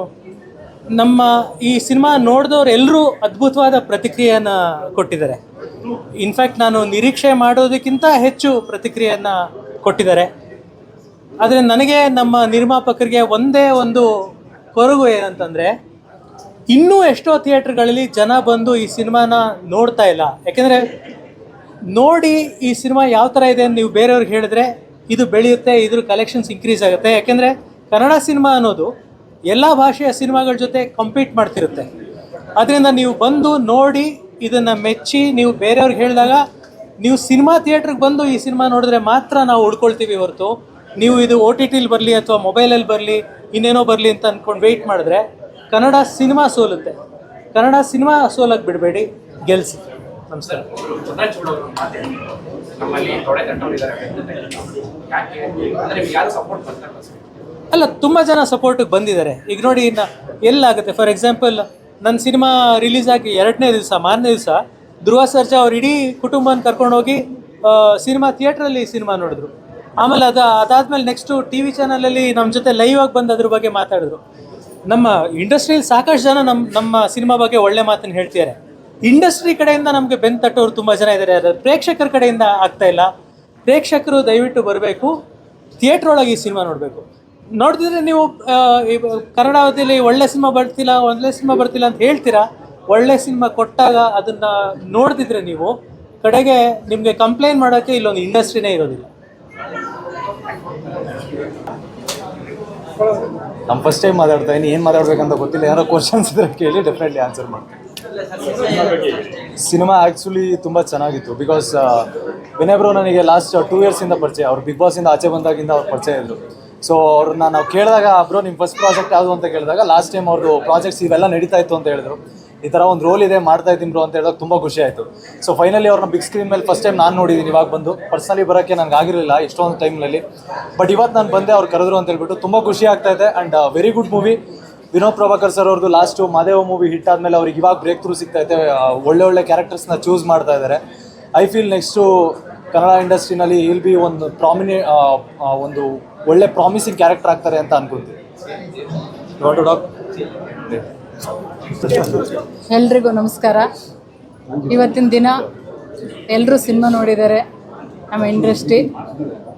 ನಮ್ಮ ಈ ಸಿನಿಮಾ ನೋಡಿದವ್ರು ಎಲ್ಲರೂ ಅದ್ಭುತವಾದ ಪ್ರತಿಕ್ರಿಯೆಯನ್ನು ಕೊಟ್ಟಿದ್ದಾರೆ. ಇನ್ಫ್ಯಾಕ್ಟ್ ನಾನು ನಿರೀಕ್ಷೆ ಮಾಡೋದಕ್ಕಿಂತ ಹೆಚ್ಚು ಪ್ರತಿಕ್ರಿಯೆಯನ್ನು ಕೊಟ್ಟಿದ್ದಾರೆ. ಆದರೆ ನನಗೆ ನಮ್ಮ ನಿರ್ಮಾಪಕರಿಗೆ ಒಂದೇ ಒಂದು ಕೊರಗು ಏನಂತಂದರೆ, ಇನ್ನೂ ಎಷ್ಟೋ ಥಿಯೇಟ್ರ್ಗಳಲ್ಲಿ ಜನ ಬಂದು ಈ ಸಿನಿಮಾನ ನೋಡ್ತಾ ಇಲ್ಲ. ಯಾಕೆಂದರೆ ನೋಡಿ ಈ ಸಿನಿಮಾ ಯಾವ ಥರ ಇದೆ ಅಂತ ನೀವು ಬೇರೆಯವ್ರಿಗೆ ಹೇಳಿದ್ರೆ ಇದು ಬೆಳೆಯುತ್ತೆ, ಇದ್ರ ಕಲೆಕ್ಷನ್ಸ್ ಇನ್ಕ್ರೀಸ್ ಆಗುತ್ತೆ. ಯಾಕೆಂದರೆ ಕನ್ನಡ ಸಿನಿಮಾ ಅನ್ನೋದು ಎಲ್ಲ ಭಾಷೆಯ ಸಿನಿಮಾಗಳ ಜೊತೆ ಕಂಪೀಟ್ ಮಾಡ್ತಿರುತ್ತೆ. ಅದರಿಂದ ನೀವು ಬಂದು ನೋಡಿ ಇದನ್ನು ಮೆಚ್ಚಿ ನೀವು ಬೇರೆಯವ್ರಿಗೆ ಹೇಳಿದಾಗ, ನೀವು ಸಿನಿಮಾ ಥಿಯೇಟ್ರಿಗೆ ಬಂದು ಈ ಸಿನಿಮಾ ನೋಡಿದ್ರೆ ಮಾತ್ರ ನಾವು ಉಳ್ಕೊಳ್ತೀವಿ ಹೊರತು, ನೀವು ಇದು OTTಲಿ ಬರಲಿ ಅಥವಾ ಮೊಬೈಲಲ್ಲಿ ಬರಲಿ ಇನ್ನೇನೋ ಬರಲಿ ಅಂತ ಅಂದ್ಕೊಂಡು ವೆಯ್ಟ್ ಮಾಡಿದ್ರೆ ಕನ್ನಡ ಸಿನಿಮಾ ಸೋಲುತ್ತೆ. ಕನ್ನಡ ಸಿನಿಮಾ ಸೋಲಕ್ಕೆ ಬಿಡಬೇಡಿ, ಗೆಲ್ಲಿಸಿ. ನಮಸ್ಕಾರ. ಅಲ್ಲ, ತುಂಬ ಜನ ಸಪೋರ್ಟಿಗೆ ಬಂದಿದ್ದಾರೆ. ಈಗ ನೋಡಿ, ಎಲ್ಲಾಗುತ್ತೆ. ಫಾರ್ ಎಕ್ಸಾಂಪಲ್, ನನ್ನ ಸಿನಿಮಾ ರಿಲೀಸ್ ಆಗಿ 2ನೇ ದಿವಸ, ಮಾರನೇ ದಿವಸ ಧ್ರುವ ಸರ್ಜಾ ಅವ್ರು ಇಡೀ ಕುಟುಂಬನ ಕರ್ಕೊಂಡೋಗಿ ಸಿನಿಮಾ ಥಿಯೇಟ್ರಲ್ಲಿ ಸಿನಿಮಾ ನೋಡಿದ್ರು. ಆಮೇಲೆ ಅದಾದಮೇಲೆ ನೆಕ್ಸ್ಟು TV ಚಾನಲಲ್ಲಿ ನಮ್ಮ ಜೊತೆ ಲೈವ್ ಆಗಿ ಬಂದು ಅದ್ರ ಬಗ್ಗೆ ಮಾತಾಡಿದ್ರು. ನಮ್ಮ ಇಂಡಸ್ಟ್ರಿಯಲ್ಲಿ ಸಾಕಷ್ಟು ಜನ ನಮ್ಮ ಸಿನಿಮಾ ಬಗ್ಗೆ ಒಳ್ಳೆ ಮಾತನ್ನು ಹೇಳ್ತಿದ್ದಾರೆ. ಇಂಡಸ್ಟ್ರಿ ಕಡೆಯಿಂದ ನಮಗೆ ಬೆನ್ನು ತಟ್ಟೋರು ತುಂಬ ಜನ ಇದ್ದಾರೆ. ಅದು ಪ್ರೇಕ್ಷಕರ ಕಡೆಯಿಂದ ಆಗ್ತಾಯಿಲ್ಲ. ಪ್ರೇಕ್ಷಕರು ದಯವಿಟ್ಟು ಬರಬೇಕು, ಥಿಯೇಟ್ರ್ ಒಳಗೆ ಈ ಸಿನಿಮಾ ನೋಡಬೇಕು. ನೋಡ್ತಿದ್ರೆ ನೀವು ಕನ್ನಡದಲ್ಲಿ ಒಳ್ಳೆ ಸಿನಿಮಾ ಬರ್ತಿಲ್ಲ ಅಂತ ಹೇಳ್ತೀರಾ. ಒಳ್ಳೆ ಸಿನಿಮಾ ಕೊಟ್ಟಾಗ ಅದನ್ನು ನೋಡ್ತಿದ್ರೆ ನೀವು ಕಡೆಗೆ ನಿಮಗೆ ಕಂಪ್ಲೇಂಟ್ ಮಾಡೋಕ್ಕೆ ಇಲ್ಲೊಂದು ಇಂಡಸ್ಟ್ರಿನೇ ಇರೋದಿಲ್ಲ. ನಮ್ಮ ಫಸ್ಟ್ ಟೈಮ್ ಮಾತಾಡ್ತಾ ಇದ್ದೀನಿ, ಏನು ಮಾತಾಡ್ಬೇಕಂತ ಗೊತ್ತಿಲ್ಲ. ಯಾರೋ ಕ್ವಶನ್ಸ್ ಇದ್ರೆ ಕೇಳಿ ಡೆಫಿನೆಟ್ಲಿ ಆನ್ಸರ್ ಮಾಡ್ತೀನಿ. ಸಿನಿಮಾ ಆ್ಯಕ್ಚುಲಿ ತುಂಬ ಚೆನ್ನಾಗಿತ್ತು. ಬಿಕಾಸ್ ವಿನಯ್ ಬ್ರೋ ನನಗೆ ಲಾಸ್ಟ್ 2 ಇಯರ್ಸಿಂದ ಪರಿಚಯ. ಅವ್ರು ಬಿಗ್ ಬಾಸಿಂದ ಆಚೆ ಬಂದಾಗಿಂದ ಅವ್ರು ಪರಿಚಯ ಇದ್ದರು. ಸೊ ಅವ್ರನ್ನ ನಾವು ಕೇಳಿದಾಗ, ಬ್ರೋ ನಿಮ್ಮ ಫಸ್ಟ್ ಪ್ರಾಜೆಕ್ಟ್ ಯಾವುದು ಅಂತ ಕೇಳಿದಾಗ, ಲಾಸ್ಟ್ ಟೈಮ್ ಅವ್ರದ್ದು ಪ್ರಾಜೆಕ್ಟ್ಸ್ ಇವೆಲ್ಲ ನಡೀತಾ ಇತ್ತು ಅಂತ ಹೇಳಿದ್ರು. ಈ ಥರ ಒಂದು ರೋಲ್ ಇದೆ, ಮಾಡ್ತಾ ಇದ್ದೀನಿ ಬ್ರೋ ಅಂತ ಹೇಳಿದಾಗ ತುಂಬ ಖುಷಿ ಆಯಿತು. ಸೊ ಫೈನಲಿ ಅವ್ರನ್ನ ಬಿಗ್ ಸ್ಕ್ರೀನ್ ಮೇಲೆ ಫಸ್ಟ್ ಟೈಮ್ ನಾನು ನೋಡಿದ್ದೀನಿ. ಇವಾಗ ಬಂದು ಪರ್ಸ್ನಲಿ ಬರೋಕ್ಕೆ ನನಗೆ ಆಗಿರಲಿಲ್ಲ ಎಷ್ಟೊಂದು ಟೈಮ್ನಲ್ಲಿ. ಬಟ್ ಇವತ್ತು ನಾನು ಬಂದೆ, ಅವ್ರು ಕರೆದ್ರು ಅಂತ ಹೇಳ್ಬಿಟ್ಟು ತುಂಬ ಖುಷಿ ಆಗ್ತಾ ಇದೆ. And very good movie. Vinod Prabhakar sir ಅವ್ರದ್ದು ಲಾಸ್ಟು ಮಾದೇವ ಮೂವಿ ಹಿಟ್ ಆದಮೇಲೆ ಅವ್ರಿಗೆ ಇವಾಗ ಬ್ರೇಕ್ ಥ್ರೂ ಸಿಗ್ತಾಯಿದೆ. ಒಳ್ಳೆ ಕ್ಯಾರೆಕ್ಟರ್ಸ್ನ ಚೂಸ್ ಮಾಡ್ತಾ ಇದ್ದಾರೆ. ಐ ಫೀಲ್ ನೆಕ್ಸ್ಟು ಕನ್ನಡ ಇಂಡಸ್ಟ್ರಿನಲ್ಲಿ ವಿಲ್ ಬಿ ಒಂದು ಒಳ್ಳೆ ಪ್ರಾಮಿಸಿಂಗ್ ಕ್ಯಾರೆಕ್ಟರ್ ಆಗ್ತಾರೆ ಅಂತ ಅನ್ಕೊಂತೀನಿ. ಎಲ್ರಿಗೂ ನಮಸ್ಕಾರ. ಇವತ್ತಿನ ದಿನ ಎಲ್ಲರೂ ಸಿನಿಮಾ ನೋಡಿದ್ದಾರೆ ನಮ್ಮ ಇಂಡಸ್ಟ್ರಿ.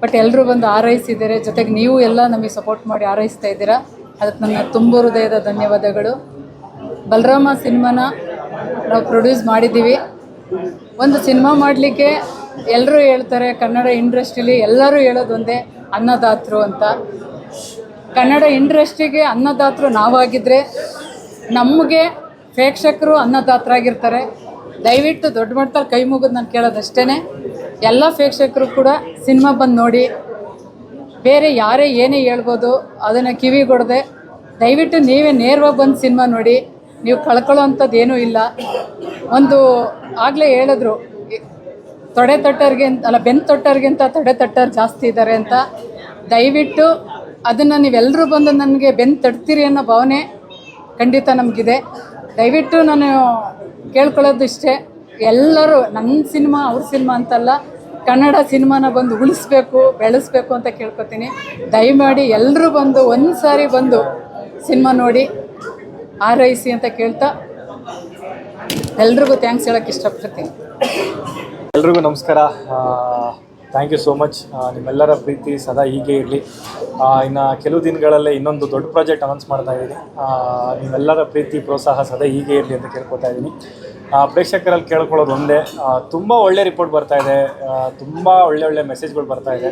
ಬಟ್ ಎಲ್ಲರೂ ಬಂದು ಆರೈಸಿದ್ದಾರೆ. ಜೊತೆಗೆ ನೀವು ಎಲ್ಲ ನಮಗೆ ಸಪೋರ್ಟ್ ಮಾಡಿ ಆರೈಸ್ತಾ ಇದ್ದೀರಾ. ಅದಕ್ಕೆ ನನ್ನ ತುಂಬ ಹೃದಯದ ಧನ್ಯವಾದಗಳು. ಬಲರಾಮ ಸಿನಿಮಾನ ನಾವು ಪ್ರೊಡ್ಯೂಸ್ ಮಾಡಿದ್ದೀವಿ. ಒಂದು ಸಿನಿಮಾ ಮಾಡಲಿಕ್ಕೆ ಎಲ್ಲರೂ ಹೇಳ್ತಾರೆ, ಕನ್ನಡ ಇಂಡಸ್ಟ್ರಿಲಿ ಎಲ್ಲರೂ ಹೇಳೋದು ಒಂದೇ, ಅನ್ನದಾತರು ಅಂತ. ಕನ್ನಡ ಇಂಡಸ್ಟ್ರಿಗೆ ಅನ್ನದಾತರು ನಾವಾಗಿದ್ದರೆ ನಮಗೆ ಪ್ರೇಕ್ಷಕರು ಅನ್ನದಾತರಾಗಿರ್ತಾರೆ. ದಯವಿಟ್ಟು ದೊಡ್ಡ ಮಟ್ಟದಲ್ಲಿ ಕೈ ಮುಗಿದು ನಾನು ಕೇಳೋದಷ್ಟೇ, ಎಲ್ಲ ಪ್ರೇಕ್ಷಕರು ಕೂಡ ಸಿನಿಮಾ ಬಂದು ನೋಡಿ. ಬೇರೆ ಯಾರೇ ಏನೇ ಹೇಳ್ಬೋದು ಅದನ್ನು ಕಿವಿಗೊಡದೆ ದಯವಿಟ್ಟು ನೀವೇ ನೇರವಾಗಿ ಬಂದು ಸಿನಿಮಾ ನೋಡಿ. ನೀವು ಕಳ್ಕೊಳ್ಳೋ ಅಂಥದ್ದು ಏನೂ ಇಲ್ಲ. ಒಂದು ಆಗಲೇ ಹೇಳಿದ್ರು, ತೊಡೆ ತಟ್ಟೋರಿಗೆ ಅಲ್ಲ ಬೆನ್ನು ತೊಟ್ಟೋರಿಗಿಂತ ತೊಡೆ ತಟ್ಟೋರು ಜಾಸ್ತಿ ಇದ್ದಾರೆ ಅಂತ. ದಯವಿಟ್ಟು ಅದನ್ನು ನೀವೆಲ್ಲರೂ ಬಂದು ನನಗೆ ಬೆನ್ನು ತಟ್ತೀರಿ ಅನ್ನೋ ಭಾವನೆ ಖಂಡಿತ ನಮಗಿದೆ. ದಯವಿಟ್ಟು ನಾನು ಕೇಳ್ಕೊಳ್ಳೋದು ಇಷ್ಟೇ, ಎಲ್ಲರೂ ನನ್ನ ಸಿನಿಮಾ ಅವ್ರ ಸಿನಿಮಾ ಅಂತಲ್ಲ, ಕನ್ನಡ ಸಿನಿಮಾನ ಬಂದು ಉಳಿಸ್ಬೇಕು, ಬೆಳೆಸ್ಬೇಕು ಅಂತ ಕೇಳ್ಕೊತೀನಿ. ದಯಮಾಡಿ ಎಲ್ಲರೂ ಬಂದು ಒಂದು ಸಾರಿ ಬಂದು ಸಿನಿಮಾ ನೋಡಿ ಹಾರೈಸಿ ಅಂತ ಕೇಳ್ತಾ ಎಲ್ರಿಗೂ ಥ್ಯಾಂಕ್ಸ್ ಹೇಳೋಕ್ಕೆ ಇಷ್ಟಪಡ್ತೀನಿ. ಎಲ್ರಿಗೂ ನಮಸ್ಕಾರ. Thank you so much. ನಿಮ್ಮೆಲ್ಲರ ಪ್ರೀತಿ ಸದಾ ಹೀಗೆ ಇರಲಿ. ಇನ್ನು ಕೆಲವು ದಿನಗಳಲ್ಲೇ ಇನ್ನೊಂದು ದೊಡ್ಡ ಪ್ರಾಜೆಕ್ಟ್ ಅನೌನ್ಸ್ ಮಾಡ್ತಾ ಇದ್ದೀನಿ. ನೀವೆಲ್ಲರ ಪ್ರೀತಿ ಪ್ರೋತ್ಸಾಹ ಸದಾ ಹೀಗೆ ಇರಲಿ ಅಂತ ಕೇಳ್ಕೊತಾ ಇದ್ದೀನಿ. ಪ್ರೇಕ್ಷಕರಲ್ಲಿ ಕೇಳ್ಕೊಳ್ಳೋದು ಒಂದೇ, ತುಂಬ ಒಳ್ಳೆ ರಿಪೋರ್ಟ್ ಬರ್ತಾ ಇದೆ, ತುಂಬ ಒಳ್ಳೆ ಮೆಸೇಜ್ಗಳು ಬರ್ತಾ ಇದೆ.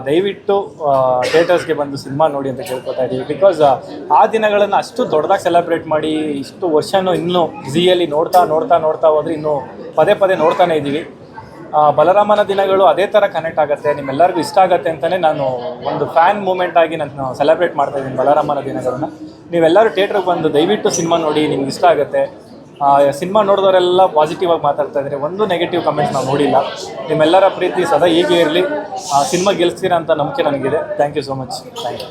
ದಯವಿಟ್ಟು ಥಿಯೇಟರ್ಸ್ಗೆ ಬಂದು ಸಿನಿಮಾ ನೋಡಿ ಅಂತ ಕೇಳ್ಕೊತಾ ಇದ್ದೀವಿ. ಬಿಕಾಸ್ ಆ ದಿನಗಳನ್ನು ಅಷ್ಟು ದೊಡ್ಡದಾಗಿ ಸೆಲೆಬ್ರೇಟ್ ಮಾಡಿ ಇಷ್ಟು ವರ್ಷನೂ ಇನ್ನೂ ಝೀಯಲ್ಲಿ ನೋಡ್ತಾ ಹೋದರೆ ಇನ್ನೂ ಪದೇ ನೋಡ್ತಾನೆ ಇದ್ದೀವಿ. ಬಲರಾಮನ ದಿನಗಳು ಅದೇ ಥರ ಕನೆಕ್ಟ್ ಆಗುತ್ತೆ, ನಿಮ್ಮೆಲ್ಲರಿಗೂ ಇಷ್ಟ ಆಗುತ್ತೆ ಅಂತಲೇ ನಾನು ಒಂದು ಫ್ಯಾನ್ ಮೂಮೆಂಟ್ ಆಗಿ ನಾನು ಸೆಲೆಬ್ರೇಟ್ ಮಾಡ್ತಾ ಇದ್ದೀನಿ ಬಲರಾಮನ ದಿನಗಳನ್ನ. ನೀವೆಲ್ಲರೂ ಥಿಯೇಟ್ರಿಗೆ ಬಂದು ದಯವಿಟ್ಟು ಸಿನಿಮಾ ನೋಡಿ, ನಿಮ್ಗೆ ಇಷ್ಟ ಆಗುತ್ತೆ. ಸಿನಿಮಾ ನೋಡಿದವರೆಲ್ಲ ಪಾಸಿಟಿವ್ ಆಗಿ ಮಾತಾಡ್ತಾ ಇದ್ದಾರೆ, ಒಂದು ನೆಗೆಟಿವ್ ಕಮೆಂಟ್ಸ್ ನಾವು ನೋಡಿಲ್ಲ. ನಿಮ್ಮೆಲ್ಲರ ಪ್ರೀತಿ ಸದಾ ಹೀಗೆ ಇರಲಿ. ಸಿನಿಮಾ ಗೆಲ್ಲಿಸ್ತೀರಾ ಅಂತ ನಂಬಿಕೆ ನನಗಿದೆ. Thank you so much. Thank you.